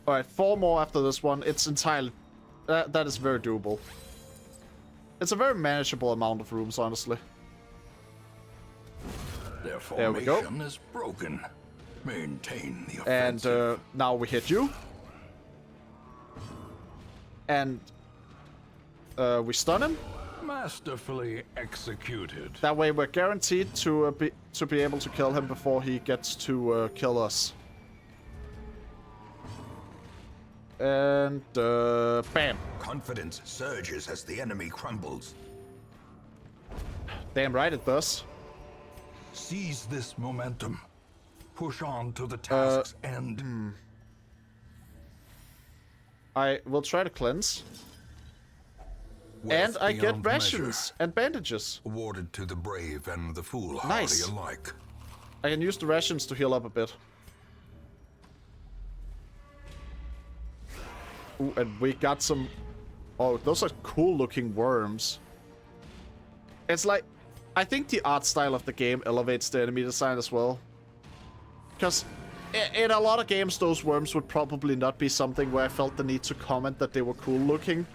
Alright, 4 more after this one. It's entirely... That is very doable. It's a very manageable amount of rooms, honestly. Their There we go. formation is broken. Maintain the And offensive. now we hit you. And we stun him. Masterfully executed. That way we're guaranteed to be able to kill him before he gets to kill us. And bam. Confidence surges as the enemy crumbles. Damn right it does. Seize this momentum. Push on to the task's end. I will try to cleanse. Wealth And I get beyond measure, rations and bandages. awarded to the brave and the foolhardy Nice. alike. I can use the rations to heal up a bit. Ooh, and we got some... Oh, those are cool looking worms. It's like... I think the art style of the game elevates the enemy design as well. Because in a lot of games, those worms would probably not be something where I felt the need to comment that they were cool looking.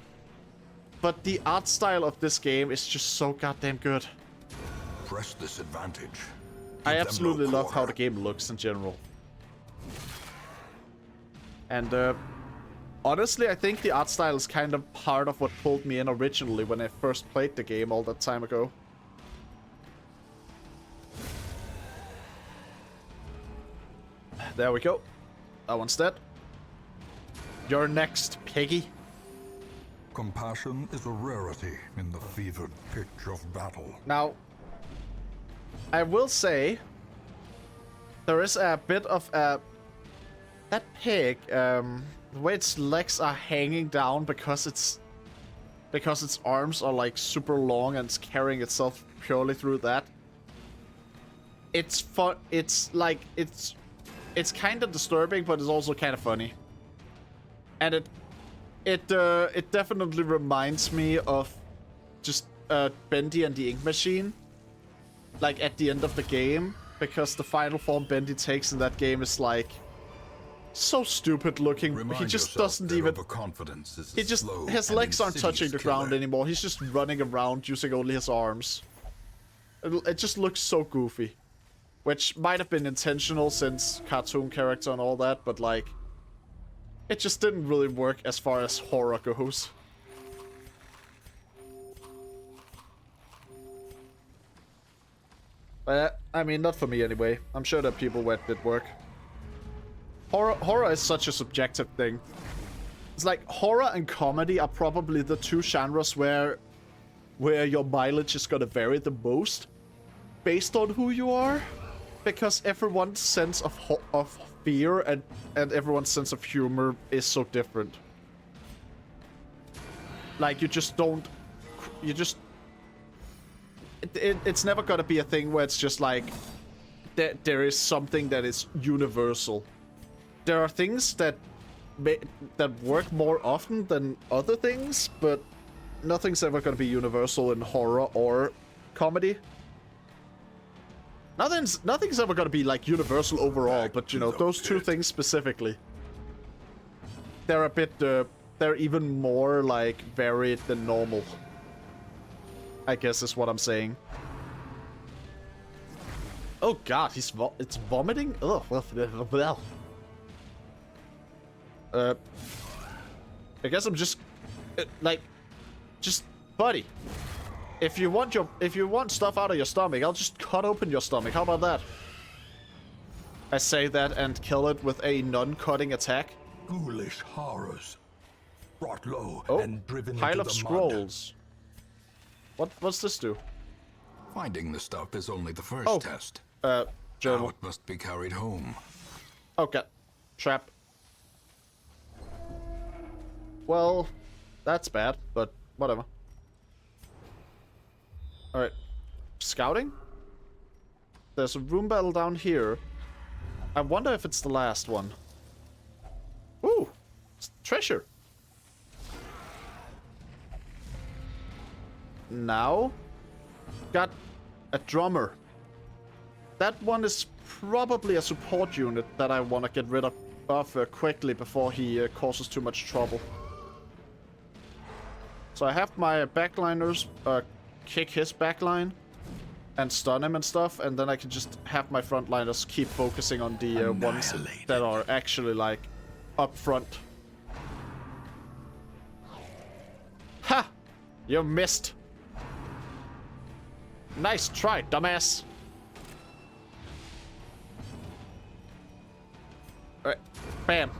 But the art style of this game is just so goddamn good. Press this advantage. I Give them absolutely no love how quarter. the game looks in general. And honestly, I think the art style is kind of part of what pulled me in originally when I first played the game all that time ago. There we go. That one's dead. You're next, piggy. Compassion is a rarity in the fevered pitch of battle. Now, I will say, there is a bit of a... That pig, the way its legs are hanging down because its arms are like super long and it's carrying itself purely through that. It's fun. It's like it's kind of disturbing, but it's also kind of funny. And it definitely reminds me of just Bendy and the Ink Machine, like at the end of the game, because the final form Bendy takes in that game is like so stupid looking. Remind He just yourself doesn't that even. overconfidence is He a just slow his and legs aren't touching the insidious ground killer. anymore. He's just running around using only his arms. It just looks so goofy, which might have been intentional since cartoon character and all that, but like, it just didn't really work as far as horror goes. I mean, not for me anyway. I'm sure that people where it did work. Horror is such a subjective thing. It's like horror and comedy are probably the two genres where your mileage is gonna vary the most based on who you are, because everyone's sense of fear and everyone's sense of humor is so different. Like, it's never gonna be a thing where it's just like there is something that is universal. There are things that work more often than other things, but nothing's ever gonna be universal in horror or comedy. Nothing's ever gonna be like universal overall, but you know, those two things specifically, they're a bit they're even more like varied than normal, I guess is what I'm saying. Oh god, it's vomiting? Ugh. I guess I'm just buddy. If you want stuff out of your stomach, I'll just cut open your stomach. How about that? I say that and kill it with a non-cutting attack. Ghoulish horrors. Brought low Oh, and driven pile into of the mud. scrolls. What's this do? Finding the stuff is only the first test. Now Journal. it must be carried home. Okay. Trap. Well, that's bad, but whatever. Alright. Scouting? There's a room battle down here. I wonder if it's the last one. Ooh! It's treasure! Now, got a drummer. That one is probably a support unit that I want to get rid of quickly before he causes too much trouble. So I have my backliners kick his backline and stun him and stuff, and then I can just have my frontliners keep focusing on the ones that are actually like up front. Ha! You missed. Nice try, dumbass. Alright. Bam.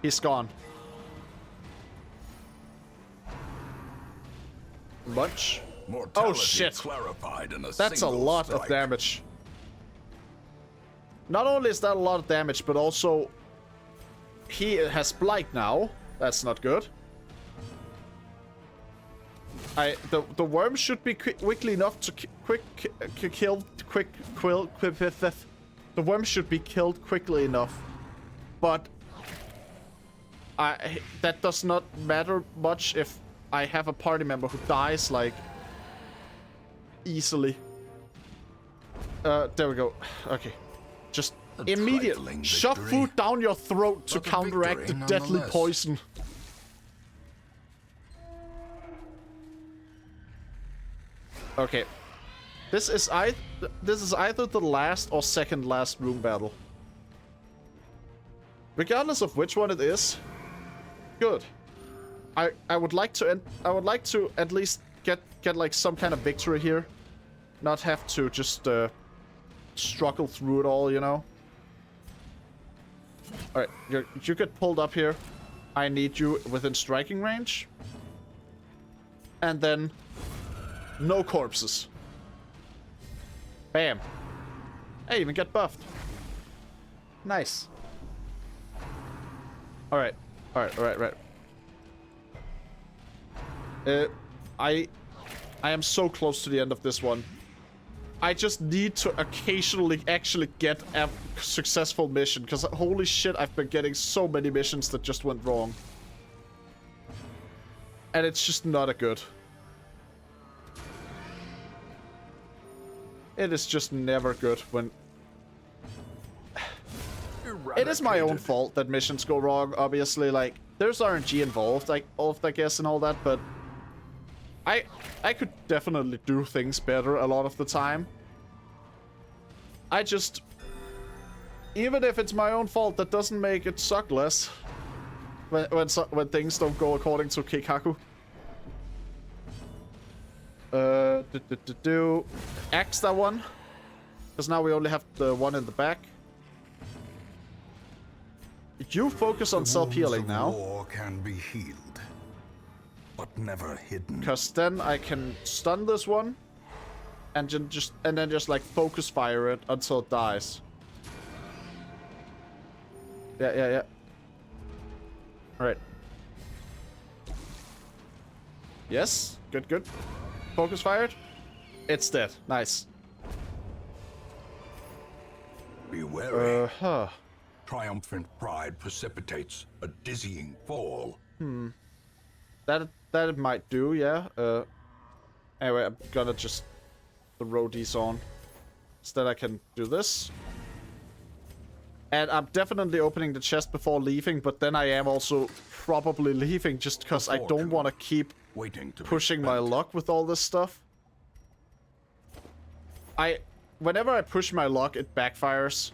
He's gone. Much? Mortality Oh shit. clarified in a That's a single lot of strike. damage. Not only is that a lot of damage, but also he has blight now. That's not good. The worm should be quickly enough to the worm should be killed quickly enough, but that does not matter much if I have a party member who dies like easily. There we go. Okay, just immediately shove food down your throat to counteract the deadly poison. Okay, this is either the last or second last room battle. Regardless of which one it is, good. I would like to at least get like some kind of victory here, not have to just struggle through it all, you know. All right, you get pulled up here. I need you within striking range, and then. No corpses. Bam. Hey, even get buffed. Nice. Alright. Alright. I am so close to the end of this one. I just need to occasionally actually get a successful mission, because holy shit, I've been getting so many missions that just went wrong. And it's just not a good. It is just never good when... It is my own fault that missions go wrong, obviously. Like, there's RNG involved, I guess, and all that, but... I could definitely do things better a lot of the time. I just... Even if it's my own fault, that doesn't make it suck less. When things don't go according to Keikaku. Axe that one. Because now we only have the one in the back. You focus on self-healing now. War can be healed, but never hidden. Because then I can stun this one. And then just like focus fire it until it dies. Yeah. Alright. Yes. Good. Focus fired. It's dead. Nice. Be wary. Huh. Triumphant pride precipitates a dizzying fall. That it might do, yeah. Anyway, I'm gonna just throw these on. Instead I can do this. And I'm definitely opening the chest before leaving, but then I am also probably leaving just because I don't want to keep pushing my luck with all this stuff. Whenever I push my luck, it backfires.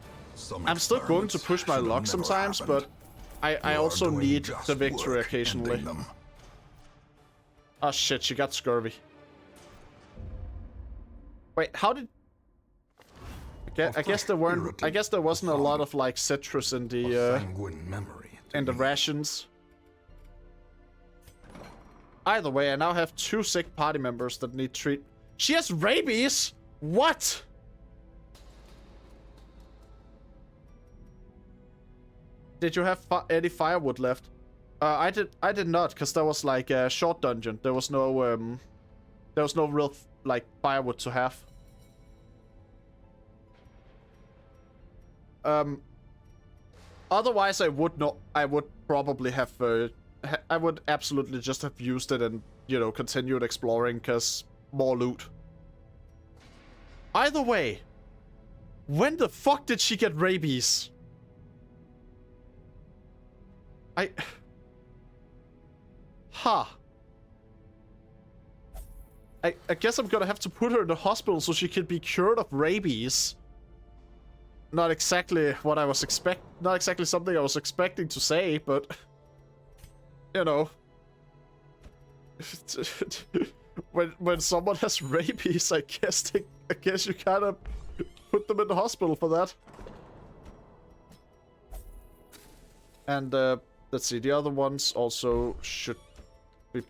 I'm still going to push my luck sometimes, but I also need the victory occasionally. Oh shit, she got scurvy. Wait, how did... I guess there weren't... I guess there wasn't a lot of, like, citrus in the, rations. Either way, I now have 2 sick party members that need treat. She has rabies? What? Did you have any firewood left? I did not, because that was like a short dungeon. There was no real like firewood to have. Otherwise I would probably have I would absolutely just have used it and, you know, continued exploring, because more loot. Either way, when the fuck did she get rabies? I guess I'm gonna have to put her in the hospital so she can be cured of rabies. Not exactly what I was not exactly something I was expecting to say, but you know, when someone has rabies, I guess you kind of put them in the hospital for that. And let's see, the other ones also should be.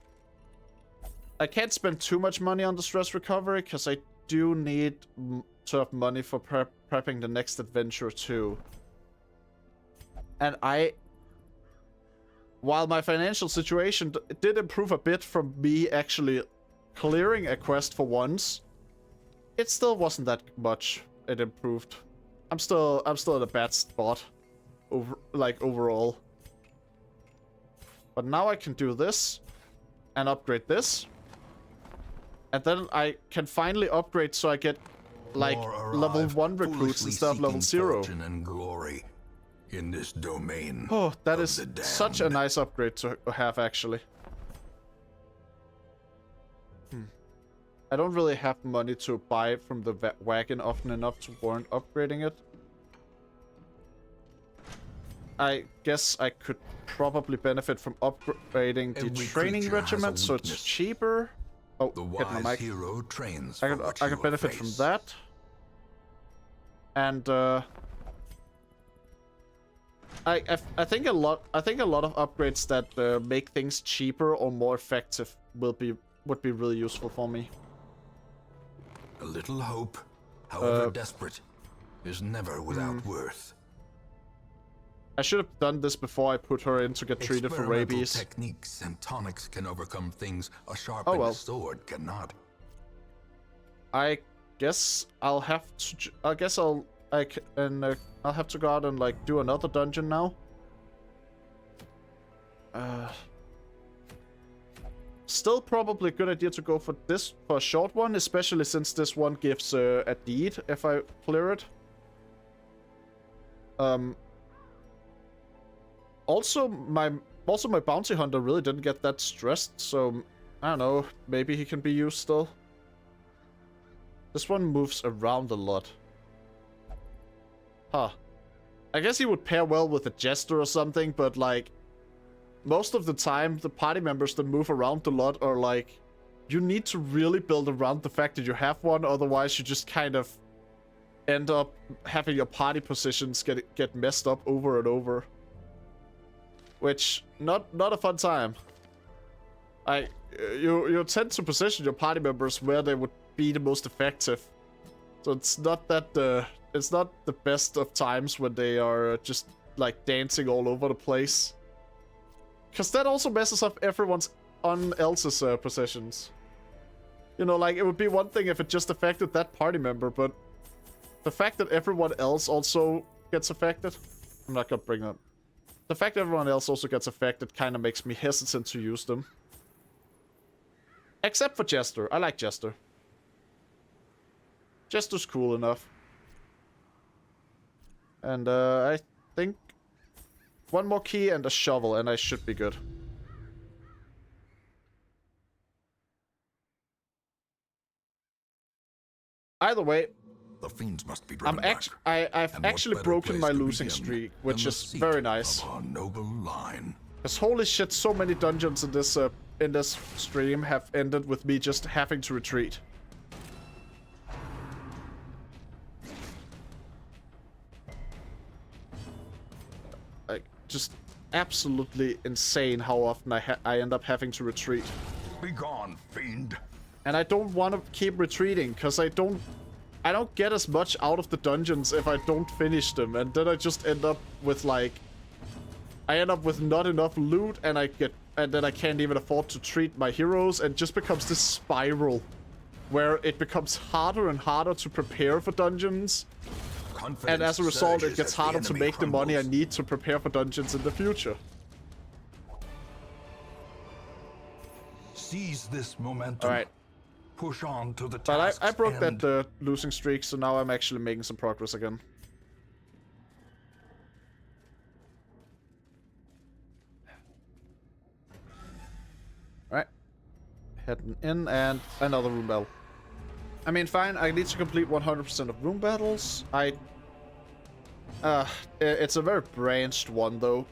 I can't spend too much money on the stress recovery because I do need to have money for prepping the next adventure too. And while my financial situation did improve a bit from me actually clearing a quest for once, it still wasn't that much it improved. I'm still in a bad spot overall. But now I can do this and upgrade this. And then I can finally upgrade so I get like level 1 recruits instead of level 0. And glory in this domain. Oh, that is such a nice upgrade to have, actually. I don't really have money to buy from the wagon often enough to warrant upgrading it. I guess I could probably benefit from upgrading the training regiment so it's cheaper. Oh, hit my mic. Hero trains I could benefit from that. And I think a lot of upgrades that make things cheaper or more effective would be really useful for me. A little hope, however desperate, is never without worth. I should have done this before I put her in to get treated for rabies. Techniques and tonics can overcome things a sharpened sword cannot. I guess I'll have to. I'll have to go out and like do another dungeon now. Still probably a good idea to go for a short one, especially since this one gives a deed if I clear it. Also my bounty hunter really didn't get that stressed, so I don't know, maybe he can be used still. This one moves around a lot. Huh. I guess he would pair well with a jester or something, but like most of the time the party members that move around a lot are like, you need to really build around the fact that you have one, otherwise you just kind of end up having your party positions get messed up over and over. Which, not a fun time. You tend to position your party members where they would be the most effective. So it's not that it's not the best of times when they are just like dancing all over the place. Cause that also messes up everyone's else's positions. You know, like it would be one thing if it just affected that party member, but the fact that everyone else also gets affected, I'm not gonna bring that. The fact that everyone else also gets affected kind of makes me hesitant to use them. Except for Jester. I like Jester. Jester's cool enough. And I think one more key and a shovel and I should be good. Either way, the fiends must be driven back. I've actually broken my losing streak, which is very nice. Noble line. Because holy shit, so many dungeons in this stream have ended with me just having to retreat. Like, just absolutely insane how often I end up having to retreat. Begone, fiend. And I don't want to keep retreating, because I don't get as much out of the dungeons if I don't finish them. And then I just end up with, like... I end up with not enough loot, and then I can't even afford to treat my heroes, and just becomes this spiral where it becomes harder and harder to prepare for dungeons. And as a result, it gets harder to make the money I need to prepare for dungeons in the future. Seize this momentum. Alright. Push on to the But task's I broke end. that losing streak, so now I'm actually making some progress again. Alright. Heading in, and another room battle. I mean, fine, I need to complete 100% of room battles. It's a very branched one, though.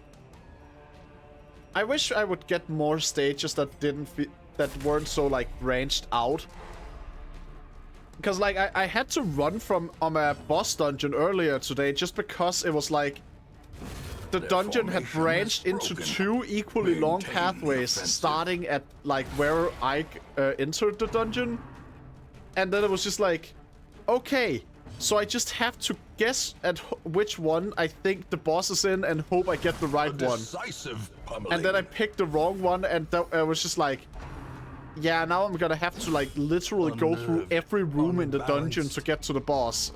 I wish I would get more stages that weren't so, like, branched out. Because, like, I had to run from a boss dungeon earlier today just because it was, like... The dungeon had branched into 2 equally long pathways, starting at, like, where I entered the dungeon. And then it was just like, okay, so I just have to guess at which one I think the boss is in and hope I get the right one. And then I picked the wrong one, and I was just like, yeah, now I'm gonna have to, like, literally go through every room in the dungeon to get to the boss.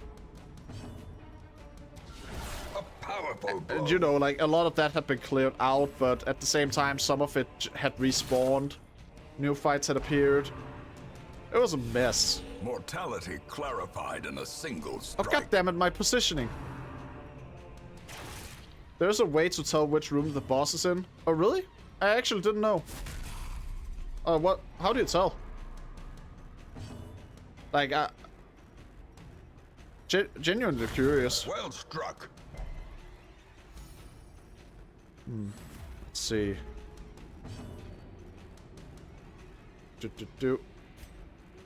And, you know, like, a lot of that had been cleared out, but at the same time, some of it had respawned. New fights had appeared. It was a mess. Mortality clarified in a single strike. Oh, goddammit, my positioning. There's a way to tell which room the boss is in. Oh, really? I actually didn't know. What? How do you tell? Like, genuinely curious. Well struck. Let's see.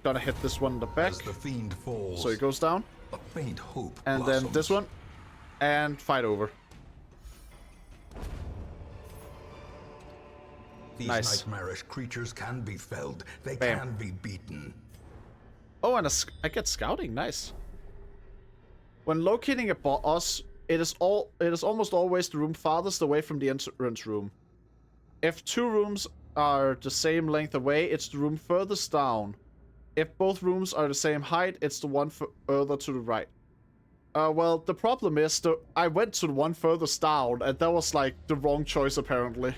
Gonna hit this one in the back. As the fiend falls, So he goes down. a faint hope And blossoms. then this one. And fight over. These Nice. nightmarish creatures can be felled. They Bam. can be beaten. Oh, and I get scouting. Nice. When locating a boss, it is almost always the room farthest away from the entrance room. If 2 rooms are the same length away, it's the room furthest down. If both rooms are the same height, it's the one further to the right. Well, the problem is I went to the one furthest down, and that was, like, the wrong choice, apparently.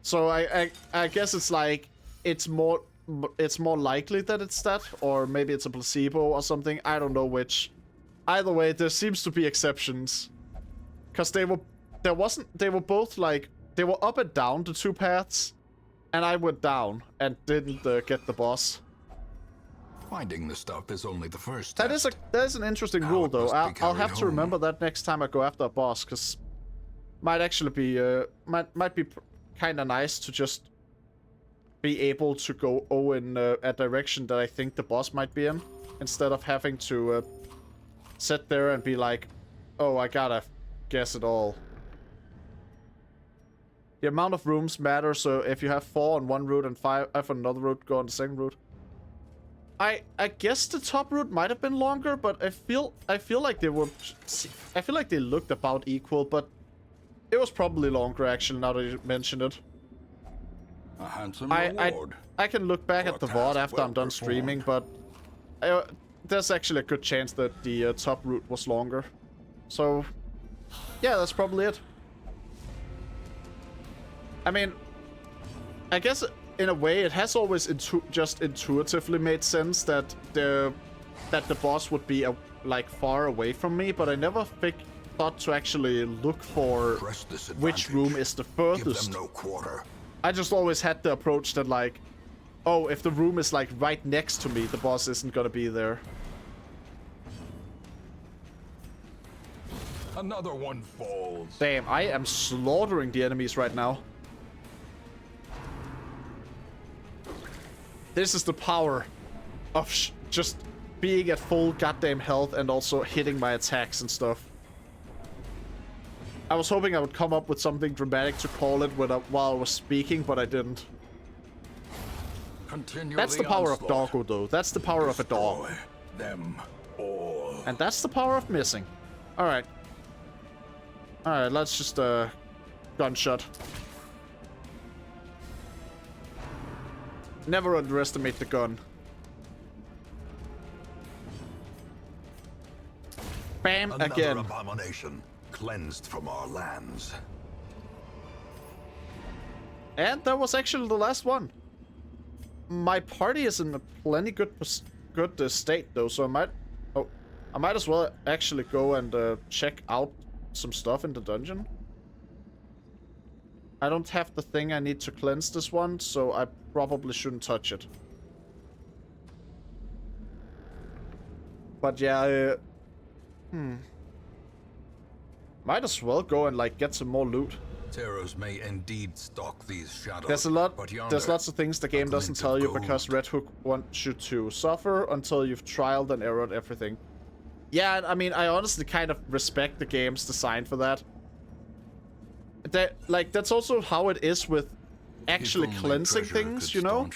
So I guess it's like, it's more likely that it's that, or maybe it's a placebo or something. I don't know which. Either way, there seems to be exceptions. Because they were both, like, they were up and down the 2 paths, and I went down and didn't get the boss. Finding the stuff is only the first step. That is an interesting Now rule, it though. must be I'll carried have to home. remember that next time I go after a boss, because might actually be might be kind of nice to just be able to go in a direction that I think the boss might be in, instead of having to sit there and be like, oh, I gotta guess it all. The amount of rooms matters, so if you have 4 on one route and 5 on another route, go on the second route. I guess the top route might have been longer, but I feel like they were... I feel like they looked about equal, but it was probably longer, actually, now that you mentioned it. A handsome reward. I can look back For at the a VOD task after well I'm done performed. streaming, but there's actually a good chance that the top route was longer. So, yeah, that's probably it. I mean, I guess in a way it has always just intuitively made sense that the boss would be like far away from me, but I never thought to actually look for Press this which advantage. room is the Give furthest. them no quarter. I just always had the approach that, like, oh, if the room is, like, right next to me, the boss isn't gonna be there. Another one falls. Damn, I am slaughtering the enemies right now. This is the power of just being at full goddamn health and also hitting my attacks and stuff. I was hoping I would come up with something dramatic to call it while I was speaking, but I didn't. continue That's the power of onslaught. Doggo, though. That's the power of a dog. Destroy them all. And that's the power of missing. Alright. Alright, let's just, gunshot. Never underestimate the gun. Bam, Another again. abomination cleansed from our lands. And that was actually the last one. My party is in a plenty good state, though, so I might as well actually go and check out some stuff in the dungeon. I don't have the thing I need to cleanse this one, so I probably shouldn't touch it. But yeah, might as well go and like get some more loot. Terrors may indeed stalk these shadows. There's lots of things the game doesn't tell you because Red Hook wants you to suffer until you've trialed and errored everything. Yeah, I mean, I honestly kind of respect the game's design for that. That's also how it is with actually cleansing things, you know?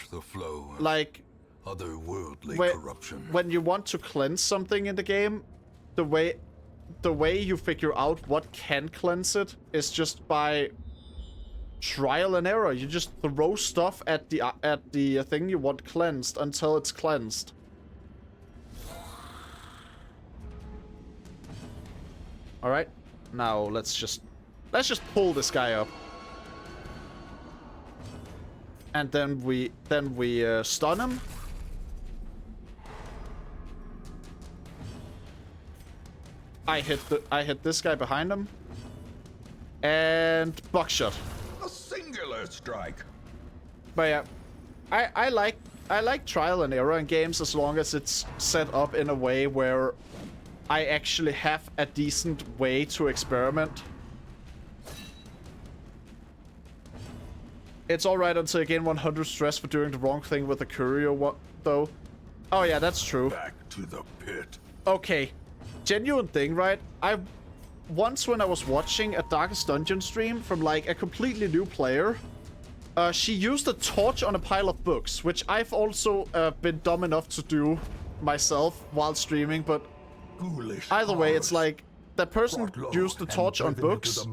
Like, otherworldly corruption. When you want to cleanse something in the game, the way you figure out what can cleanse it is just by trial and error. You just throw stuff at the thing you want cleansed until it's cleansed. All right, now let's just pull this guy up, and then we stun him. I hit this guy behind him, and buckshot. A singular strike. But yeah, I like trial and error in games as long as it's set up in a way where I actually have a decent way to experiment. It's alright until you gain 100 stress for doing the wrong thing with the courier, though. Oh yeah, that's true. Back to the pit. Okay, genuine thing, right? Once when I was watching a Darkest Dungeon stream from like a completely new player, she used a torch on a pile of books, which I've also been dumb enough to do myself while streaming, but either way, it's like that person used the torch on books.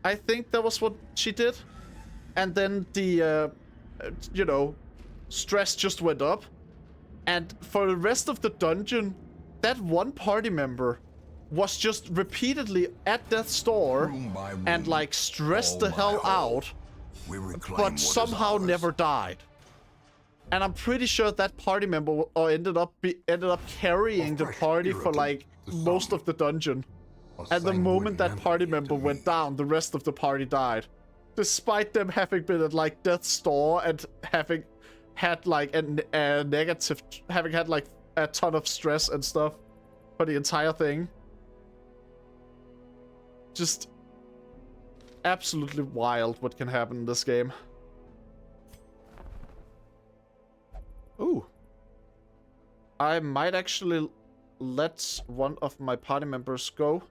I think that was what she did. And then the, you know, stress just went up. And for the rest of the dungeon, that one party member was just repeatedly at death's door and like stressed the hell out, but somehow never died. And I'm pretty sure that party member ended up carrying the party for like most of the dungeon. And the moment that party member went down, the rest of the party died. Despite them having been at like death's door and having had like a negative, having had like a ton of stress and stuff for the entire thing. Just absolutely wild what can happen in this game. Ooh. I might actually let one of my party members go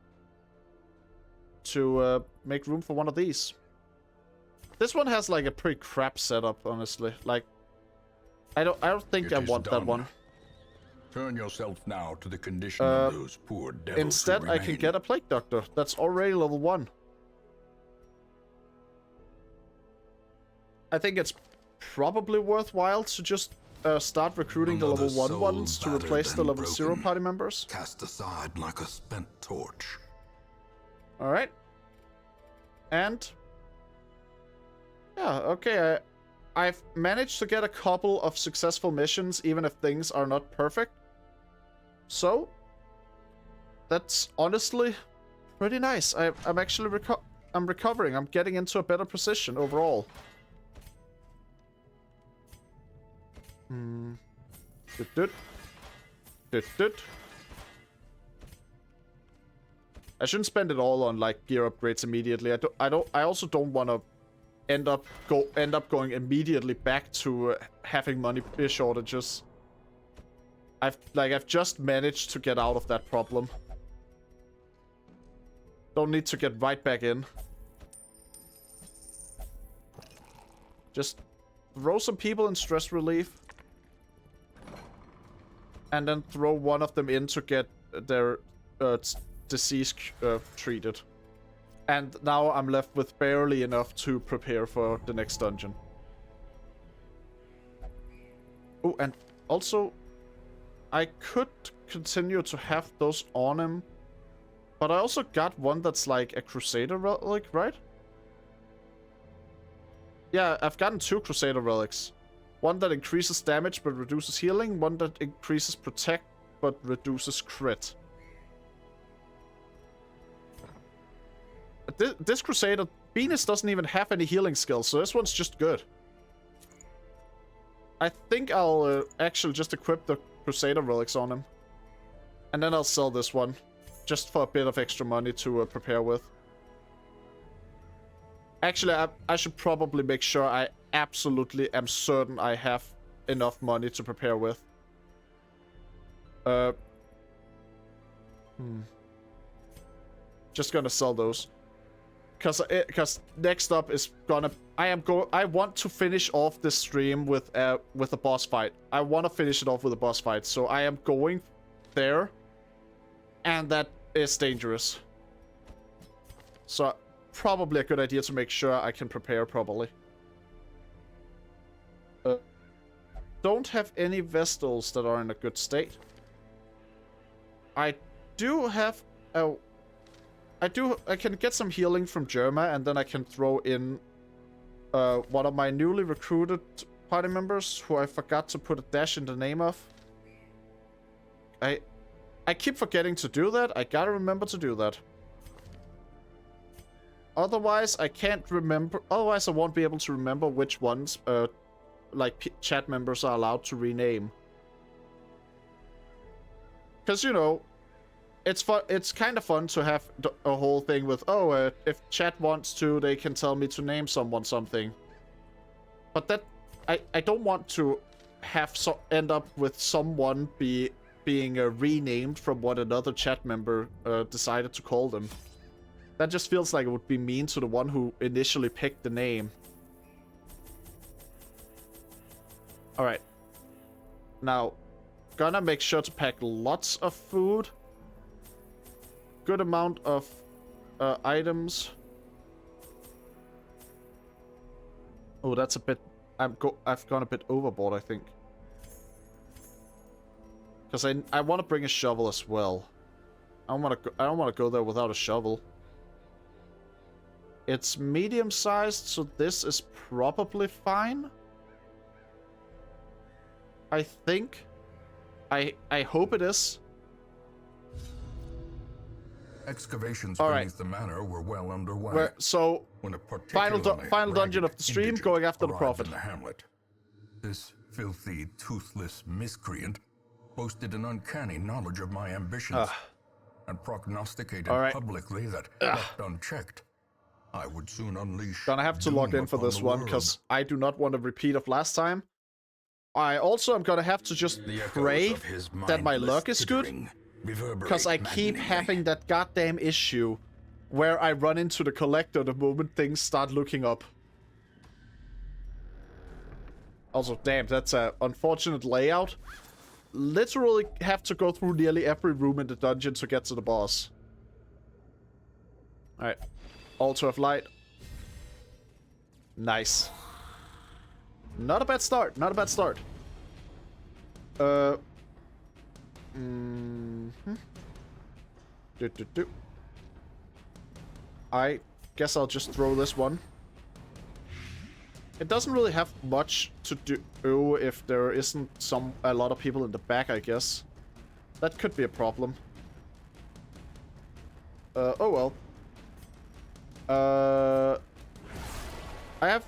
to make room for one of these. This one has like a pretty crap setup, honestly. Like, I don't think I want that one. Turn yourself now to the condition of those poor devils. Instead, I can get a Plague Doctor. That's already level 1. I think it's probably worthwhile to just start recruiting the level 1 ones to replace the level 0 party members. Cast aside like a spent torch. Alright. And yeah, okay, I've managed to get a couple of successful missions, even if things are not perfect. So, that's honestly pretty nice. I'm actually recovering. I'm getting into a better position overall. I shouldn't spend it all on like gear upgrades immediately. I also don't want to end up going immediately back to having money shortages. I've just managed to get out of that problem. Don't need to get right back in. Just throw some people in stress relief. And then throw one of them in to get their disease treated. And now I'm left with barely enough to prepare for the next dungeon. Oh, and also, I could continue to have those on him. But I also got one that's like a Crusader relic, right? Yeah, I've gotten 2 Crusader relics. One that increases damage but reduces healing. One that increases protect but reduces crit. This Crusader, Venus doesn't even have any healing skills, so this one's just good. I think I'll actually just equip the Crusader relics on him. And then I'll sell this one. Just for a bit of extra money to prepare with. Actually, I should probably make sure I absolutely am certain I have enough money to prepare with. Just gonna sell those. Cause next up is gonna... I want to finish off this stream with a boss fight. I want to finish it off with a boss fight. So I am going there. And that is dangerous. So... probably a good idea to make sure I can prepare properly. Don't have any Vestals that are in a good state. I do have a... I can get some healing from Germa, and then I can throw in one of my newly recruited party members, who I forgot to put a dash in the name of. I keep forgetting to do that. I gotta remember to do that. Otherwise, I can't remember. Otherwise, I won't be able to remember which ones, chat members are allowed to rename. Because, you know, it's fun. It's kind of fun to have a whole thing with, if chat wants to, they can tell me to name someone something. But that, I don't want to have end up with someone being renamed from what another chat member decided to call them. That just feels like it would be mean to the one who initially picked the name. Alright. Now, gonna make sure to pack lots of food. Good amount of items. Oh, that's a bit... I've gone a bit overboard, I think. Because I want to bring a shovel as well. I don't want to go there without a shovel. It's medium-sized, so this is probably fine. I think. I hope it is. Excavations beneath the manor were well underway. So, when a final dungeon of the stream, going after the prophet. In the hamlet. This filthy, toothless miscreant boasted an uncanny knowledge of my ambitions and prognosticated publicly that, left unchecked, I would soon unleash. Gonna have to log in for this one, because I do not want a repeat of last time. I also am gonna have to just pray that my luck is good, because I keep having that goddamn issue where I run into the collector the moment things start looking up. Also, damn, that's an unfortunate layout. Literally have to go through nearly every room in the dungeon to get to the boss. Alright. Altar of Light. Nice. Not a bad start. Not a bad start. I guess I'll just throw this one. It doesn't really have much to do if there isn't a lot of people in the back, I guess. That could be a problem. Oh well. I have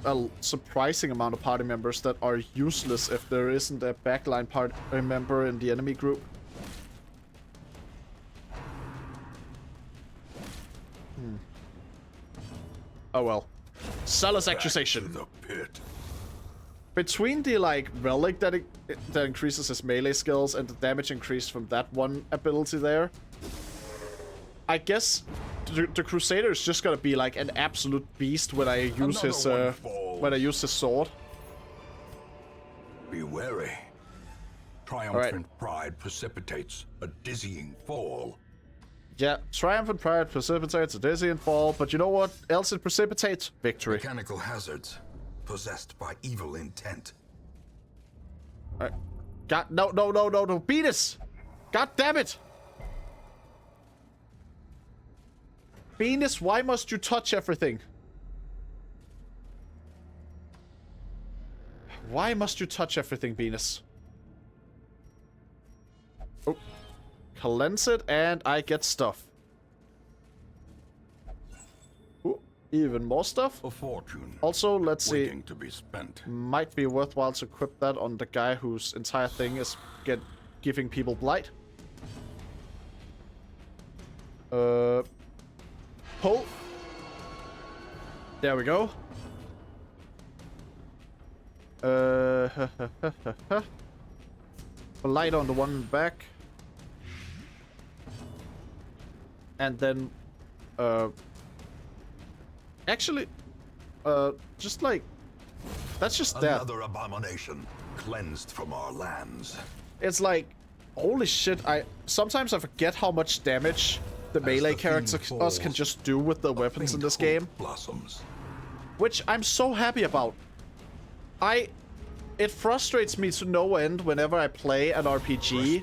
a surprising amount of party members that are useless if there isn't a backline party member in the enemy group. Oh well. Salus accusation. The pit. Between the relic that increases his melee skills and the damage increase from that one ability there, I guess the Crusader is just gonna be an absolute beast when I use his sword. Be wary. Triumphant pride precipitates a dizzying fall. Yeah, triumphant pride precipitates a dizzying fall, but you know what else it precipitates? Victory. Mechanical hazards possessed by evil intent. God, no, Venus! God damn it! Venus, why must you touch everything? Why must you touch everything, Venus? Oh. Cleanse it, and I get stuff. Ooh, even more stuff. A fortune. Also, let's see. Waiting to be spent. Might be worthwhile to equip that on the guy whose entire thing is giving people blight. Pull. There we go. Blight on the one in the back. And then, actually, just like, that's just that. Another abomination cleansed from our lands. It's like, holy shit, sometimes I forget how much damage the melee characters can just do with the weapons in this game. Blossoms. Which I'm so happy about. It frustrates me to no end whenever I play an RPG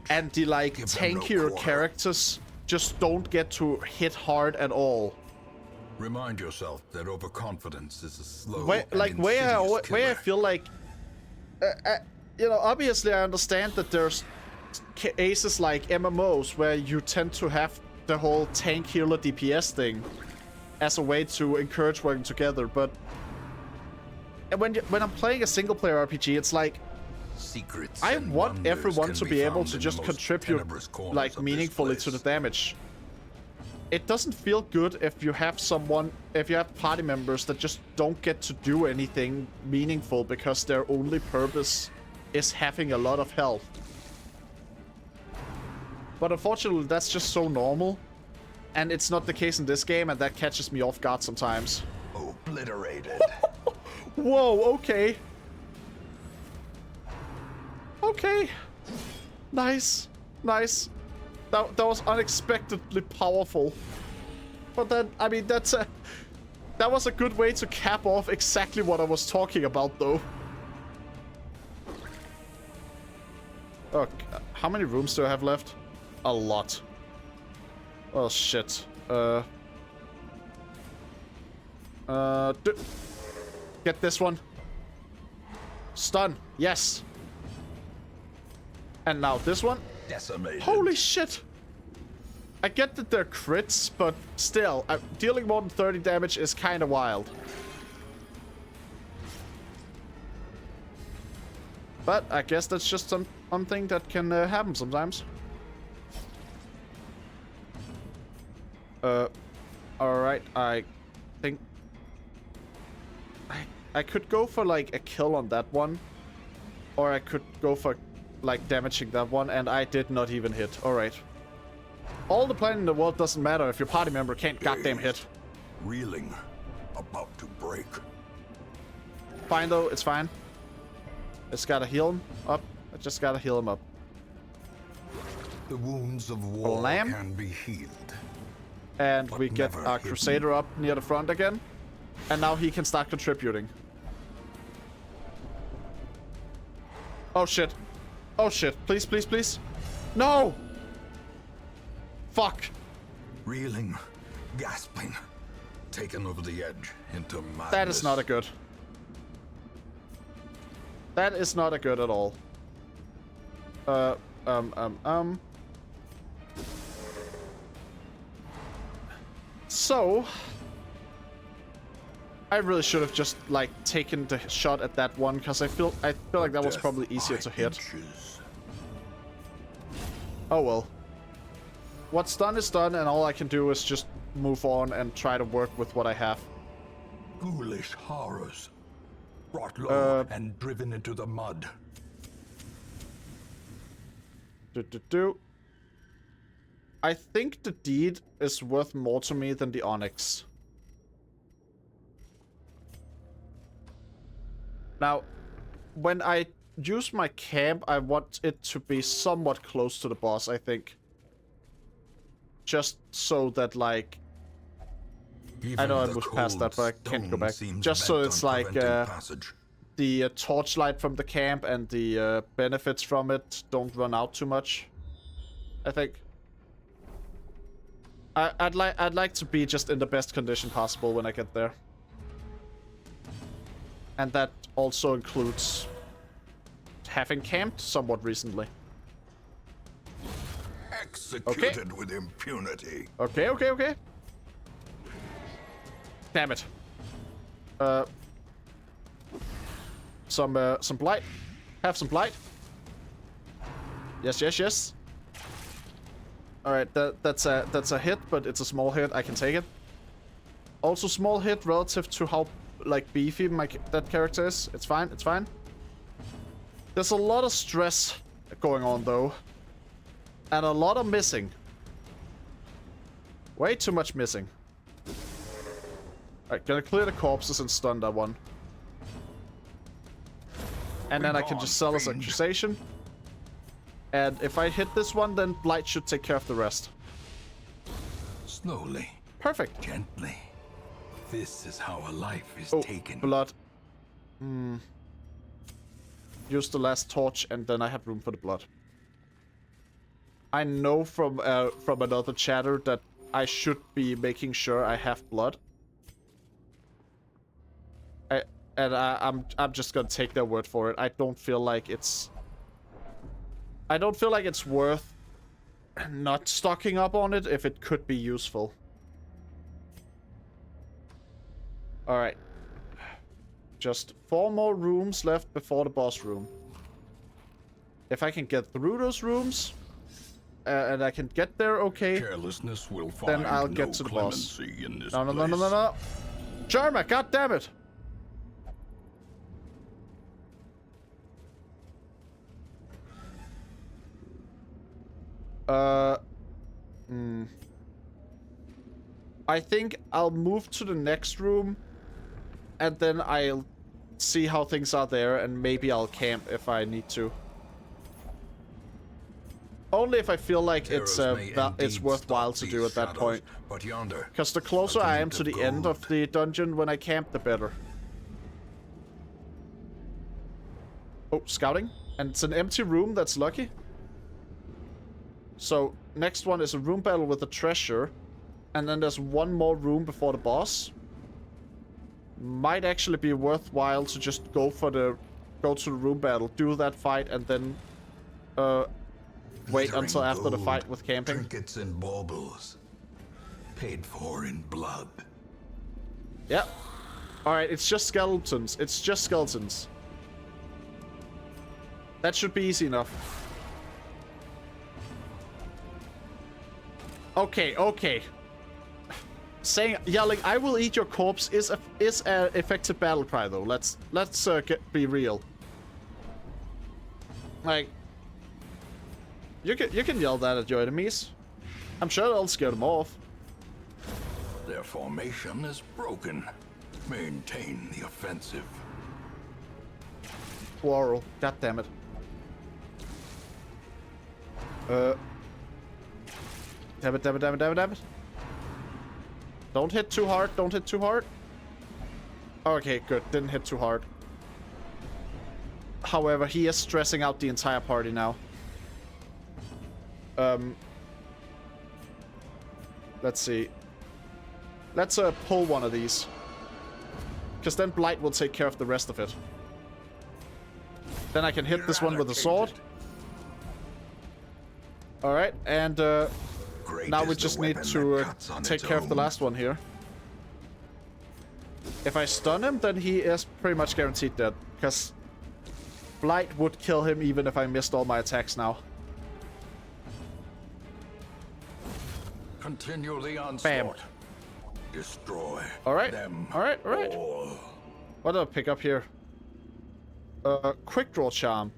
and the like tankier characters just don't get to hit hard at all. Remind yourself that overconfidence is a slow Where I feel like, you know, obviously I understand that there's cases like MMOs where you tend to have the whole tank healer DPS thing as a way to encourage working together, but when I'm playing a single player RPG, it's like, secrets I want everyone to be able to just contribute like meaningfully to the damage. It doesn't feel good if you have party members that just don't get to do anything meaningful because their only purpose is having a lot of health. But unfortunately, that's just so normal, and it's not the case in this game, and that catches me off guard sometimes. Obliterated. Whoa, okay. Okay. Nice. Nice. That was unexpectedly powerful. But then, I mean, that was a good way to cap off exactly what I was talking about, though. Okay, how many rooms do I have left? A lot. Oh, shit. Get this one. Stun. Yes. And now this one. Decimated. Holy shit. I get that they're crits, but still, dealing more than 30 damage is kind of wild. But I guess that's just something that can happen sometimes. Alright, I think I could go for like a kill on that one, or I could go for like damaging that one, and I did not even hit. Alright. All the planning in the world doesn't matter if your party member can't goddamn hit. Reeling, about to break. Fine though, it's fine. Just gotta heal him up. I just gotta heal him up. The wounds of war can be healed. And we get our Crusader up near the front again. And now he can start contributing. Oh shit. Oh shit. Please, please, please. No! Fuck. Reeling, gasping, taken over the edge into madness. That is not a good. That is not a good at all. So, I really should have just like taken the shot at that one, because I feel like that was probably easier to hit. Oh well. What's done is done, and all I can do is just move on and try to work with what I have. Ghoulish horrors, brought low and driven into the mud. I think the deed is worth more to me than the onyx. Now, when I use my camp, I want it to be somewhat close to the boss, I think. Just so that, like... Even I know I the moved past that, but I can't go stone back. seems Just so bent it's on like, preventing passage. the torchlight from the camp and the benefits from it don't run out too much, I think. I'd like to be just in the best condition possible when I get there. And that also includes having camped somewhat recently. Executed with impunity. Okay, okay, okay. Damn it. Some blight. Have some blight. Yes, yes, yes. Alright, that's a hit, but it's a small hit. I can take it. Also small hit relative to how, like, beefy that character is. It's fine, it's fine. There's a lot of stress going on, though. And a lot of missing. Way too much missing. Alright, gonna clear the corpses and stun that one. And then I can just sell as accusation. And if I hit this one, then Blight should take care of the rest. Slowly. Perfect. Gently. This is how a life is Oh, taken. blood. Use the last torch, and then I have room for the blood. I know from another chatter that I should be making sure I have blood. I'm just gonna take their word for it. I don't feel like it's worth not stocking up on it if it could be useful. Alright. Just 4 more rooms left before the boss room. If I can get through those rooms, and I can get there okay, Carelessness will find then I'll no get to the boss. clemency in this No, no, no, no, no, place. no. Jarma, goddammit! I think I'll move to the next room, and then I'll see how things are there, and maybe I'll camp if I need to. Only if I feel like it's Terrors may indeed worthwhile stalk to do these at that shadows, point. But yonder, Because the closer I am glint to the of end of gold. the dungeon when I camp, the better. Oh, scouting. And it's an empty room, that's lucky. So, next one is a room battle with a treasure. And then there's one more room before the boss. Might actually be worthwhile to just go to the room battle, do that fight, and then wait Glittering until after the gold, fight with camping. Trinkets and baubles, paid for in blood. Yeah. Alright, it's just skeletons. It's just skeletons. That should be easy enough. Okay, okay. Yelling, "I will eat your corpse" is a effective battle cry, though. Let's be real. Like, you can yell that at your enemies. I'm sure that'll scare them off. Their formation is broken. Maintain the offensive. Quarrel. God damn it. Damn it, damn it, damn it, damn it, damn it. Don't hit too hard, don't hit too hard. Okay, good. Didn't hit too hard. However, he is stressing out the entire party now. Let's see. Let's pull one of these. Because then Blight will take care of the rest of it. Then I can hit this one with a sword. Alright, and Great now is we the just need weapon to that cuts on take its care of the own. last one here. If I stun him, then he is pretty much guaranteed dead. Because Blight would kill him even if I missed all my attacks now. Continue the onslaught. Bam. Destroy Alright, them alright, alright. all. What do I pick up here? Quick draw charm.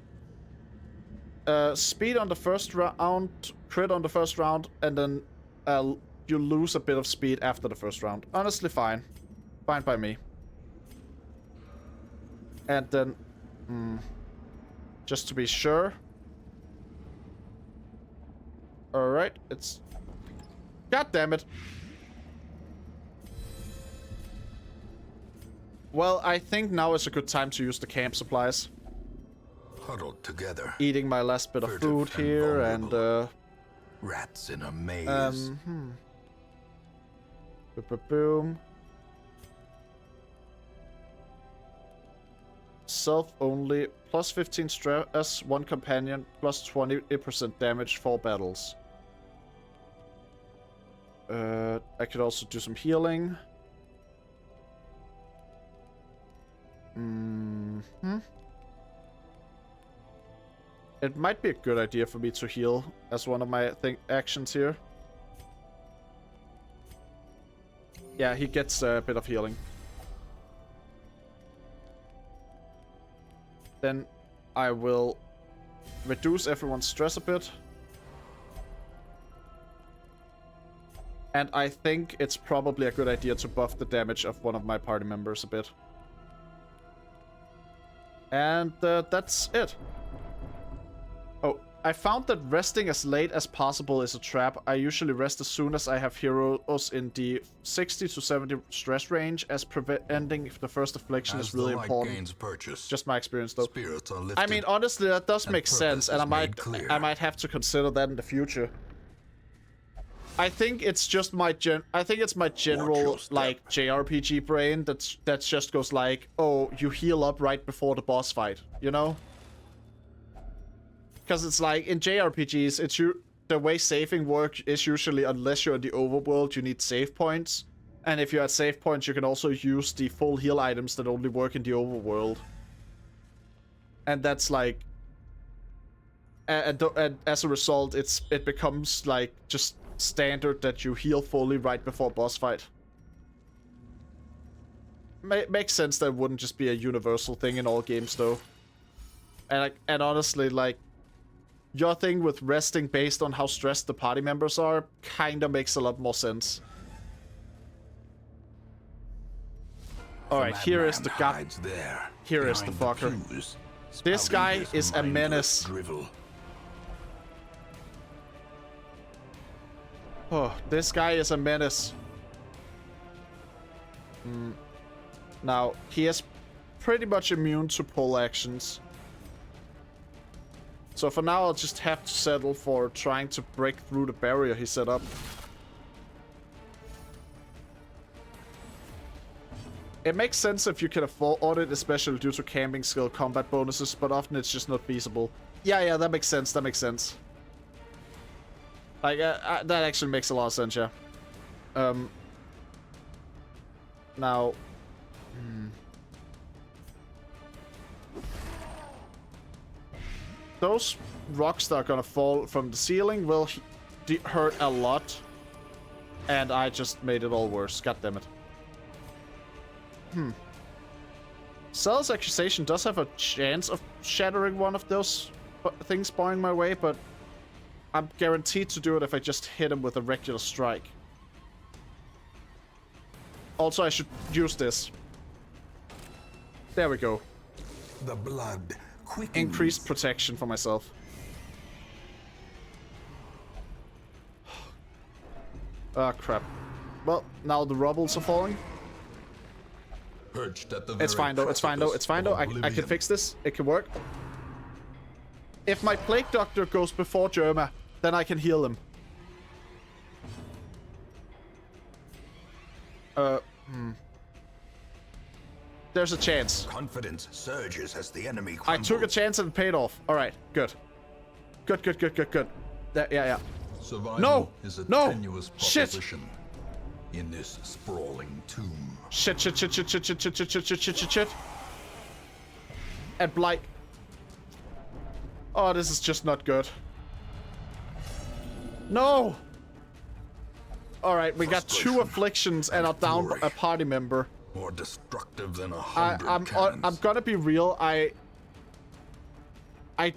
Speed on the first round, crit on the first round, and then you lose a bit of speed after the first round. Honestly, fine. Fine by me. And then Just to be sure. Alright, it's... God damn it. Well, I think now is a good time to use the camp supplies. Huddled together. Eating my last bit of Furtive food and here, vulnerable. and Rats in a maze. Boom. Self only, plus 15 stress, 1 companion, plus 20% damage, 4 battles. I could also do some healing. It might be a good idea for me to heal as one of my actions here. Yeah, he gets a bit of healing. Then I will reduce everyone's stress a bit. And I think it's probably a good idea to buff the damage of one of my party members a bit. And that's it. Oh, I found that resting as late as possible is a trap. I usually rest as soon as I have heroes in the 60 to 70 stress range, as preventing the first affliction is really important. Just my experience, though. Spirits are lifted, I mean, honestly, that does make sense, and I clear. might have to consider that in the future. I think it's just my general like JRPG brain that just goes like, oh, you heal up right before the boss fight, you know? Because it's like in JRPGs, the way saving works is usually, unless you're in the overworld, you need save points, and if you're at save points, you can also use the full heal items that only work in the overworld, and that's like, and as a result, it becomes like just standard that you heal fully right before boss fight. Makes sense that it wouldn't just be a universal thing in all games, though. And honestly, like, your thing with resting based on how stressed the party members are kinda makes a lot more sense. Alright, here is the guy. Here is the fucker. This guy is a menace. Oh, this guy is a menace. Now, he is pretty much immune to pull actions. So for now, I'll just have to settle for trying to break through the barrier he set up. It makes sense if you can afford it, especially due to camping skill combat bonuses, but often it's just not feasible. Yeah, that makes sense, that makes sense. Like, that actually makes a lot of sense, yeah. Now... Those rocks that are gonna fall from the ceiling will hurt a lot. And I just made it all worse. God damn it. Cell's accusation does have a chance of shattering one of those things barring my way, but I'm guaranteed to do it if I just hit him with a regular strike. Also, I should use this. There we go. The blood quickens. Increased protection for myself. Ah, crap. Well, now the rubbles are falling. Perched at the It's fine though, it's fine though, it's fine though. I can fix this. It can work. If my Plague Doctor goes before Jerma, then I can heal him. There's a chance. Confidence surges as the enemy crumbles. I took a chance and it paid off. Alright, good. Good. Yeah. Survival is a No! tenuous Shit! proposition in this sprawling tomb. Shit. And Blight. Oh, this is just not good. No! Alright, we got 2 afflictions and are down a party member. More destructive than 100 cannons. I'm gonna be real, I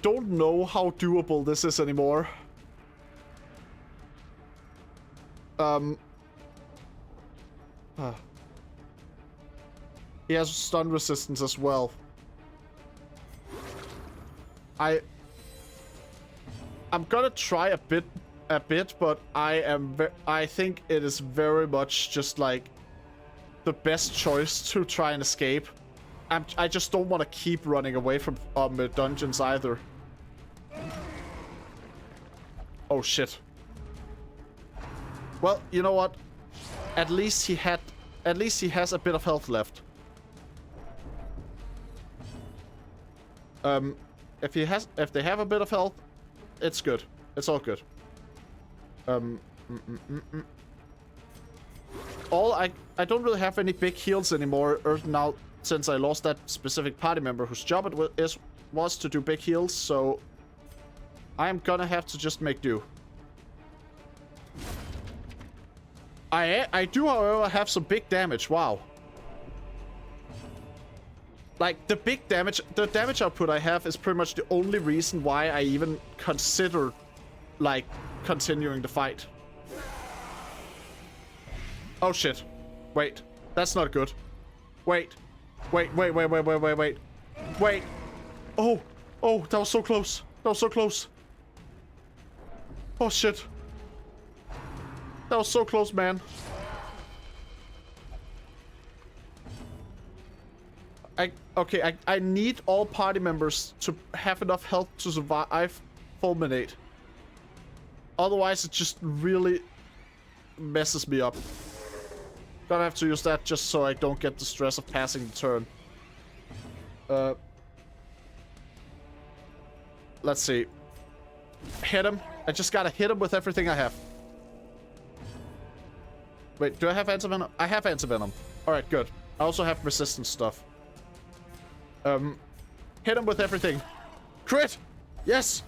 don't know how doable this is anymore. He has stun resistance as well. I'm gonna try a bit, but I think it is very much just like the best choice to try and escape. I just don't want to keep running away from dungeons either. Oh shit. Well, you know what? At least he has a bit of health left. If they have a bit of health, it's good. It's all good. I don't really have any big heals anymore now since I lost that specific party member whose job it was to do big heals, so I'm gonna have to just make do. I do, however, have some big damage. Wow. Like, the damage output I have is pretty much the only reason why I even consider, like, continuing the fight. Oh shit. Wait. That's not good. Wait. Wait. Oh, that was so close. That was so close. Oh shit. That was so close, man. I need all party members to have enough health to survive Fulminate. Otherwise, it just really messes me up. Gonna have to use that just so I don't get the stress of passing the turn. Let's see. Hit him. I just gotta hit him with everything I have. Wait, do I have anti-venom? I have anti-venom. Alright, good. I also have resistance stuff. Hit him with everything. Crit! Yes!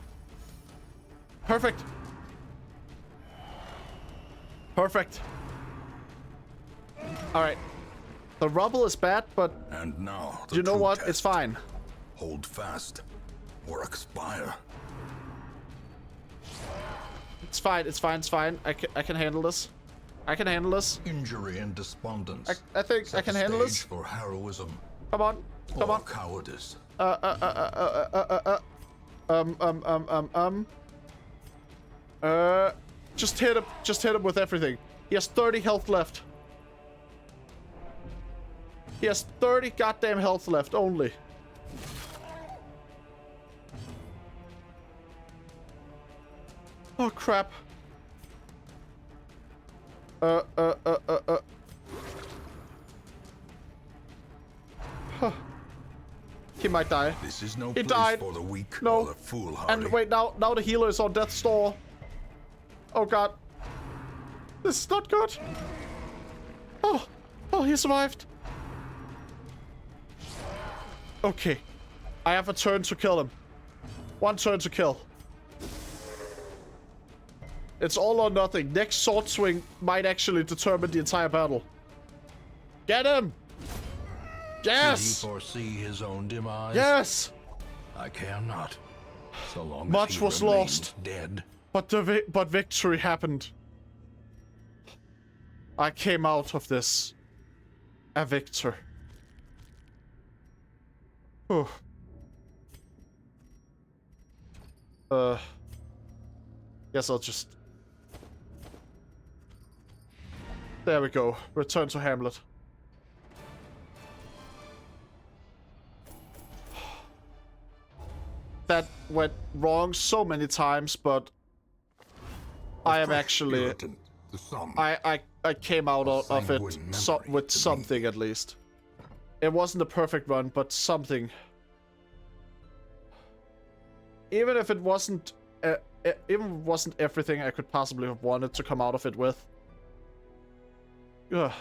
Perfect. Perfect. Alright. The rubble is bad, but... And now, you know what? It's fine. Hold fast, or expire. It's fine, it's fine, it's fine. I can handle this. I can handle this. Injury and despondence. I think I can handle this. For heroism. Come on. Come on. Cowardice. Just hit him. Just hit him with everything. He has 30 health left. He has 30 goddamn health left only. Oh crap. Huh. He might die. This is no He place died. for the weak No. or the foolhardy. And wait, now the healer is on death's door. Oh god. This is not good. Oh, he survived. Okay. I have a turn to kill him. One turn to kill. It's all or nothing. Next sword swing might actually determine the entire battle. Get him! Yes! Did he foresee his own demise? Yes! I care not. So long Much as he was remains lost. dead. But victory happened. I came out of this a victor. Whew. Guess I'll just... There we go. Return to Hamlet. That went wrong so many times, but I am actually... Irritant, the sum. I came out of it with something at least. It wasn't a perfect run, but something. Even if it wasn't everything I could possibly have wanted to come out of it with. Ugh.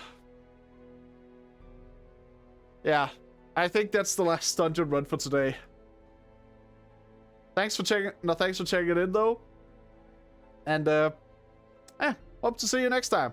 Yeah, I think that's the last dungeon run for today. Thanks for checking it in though. And hope to see you next time.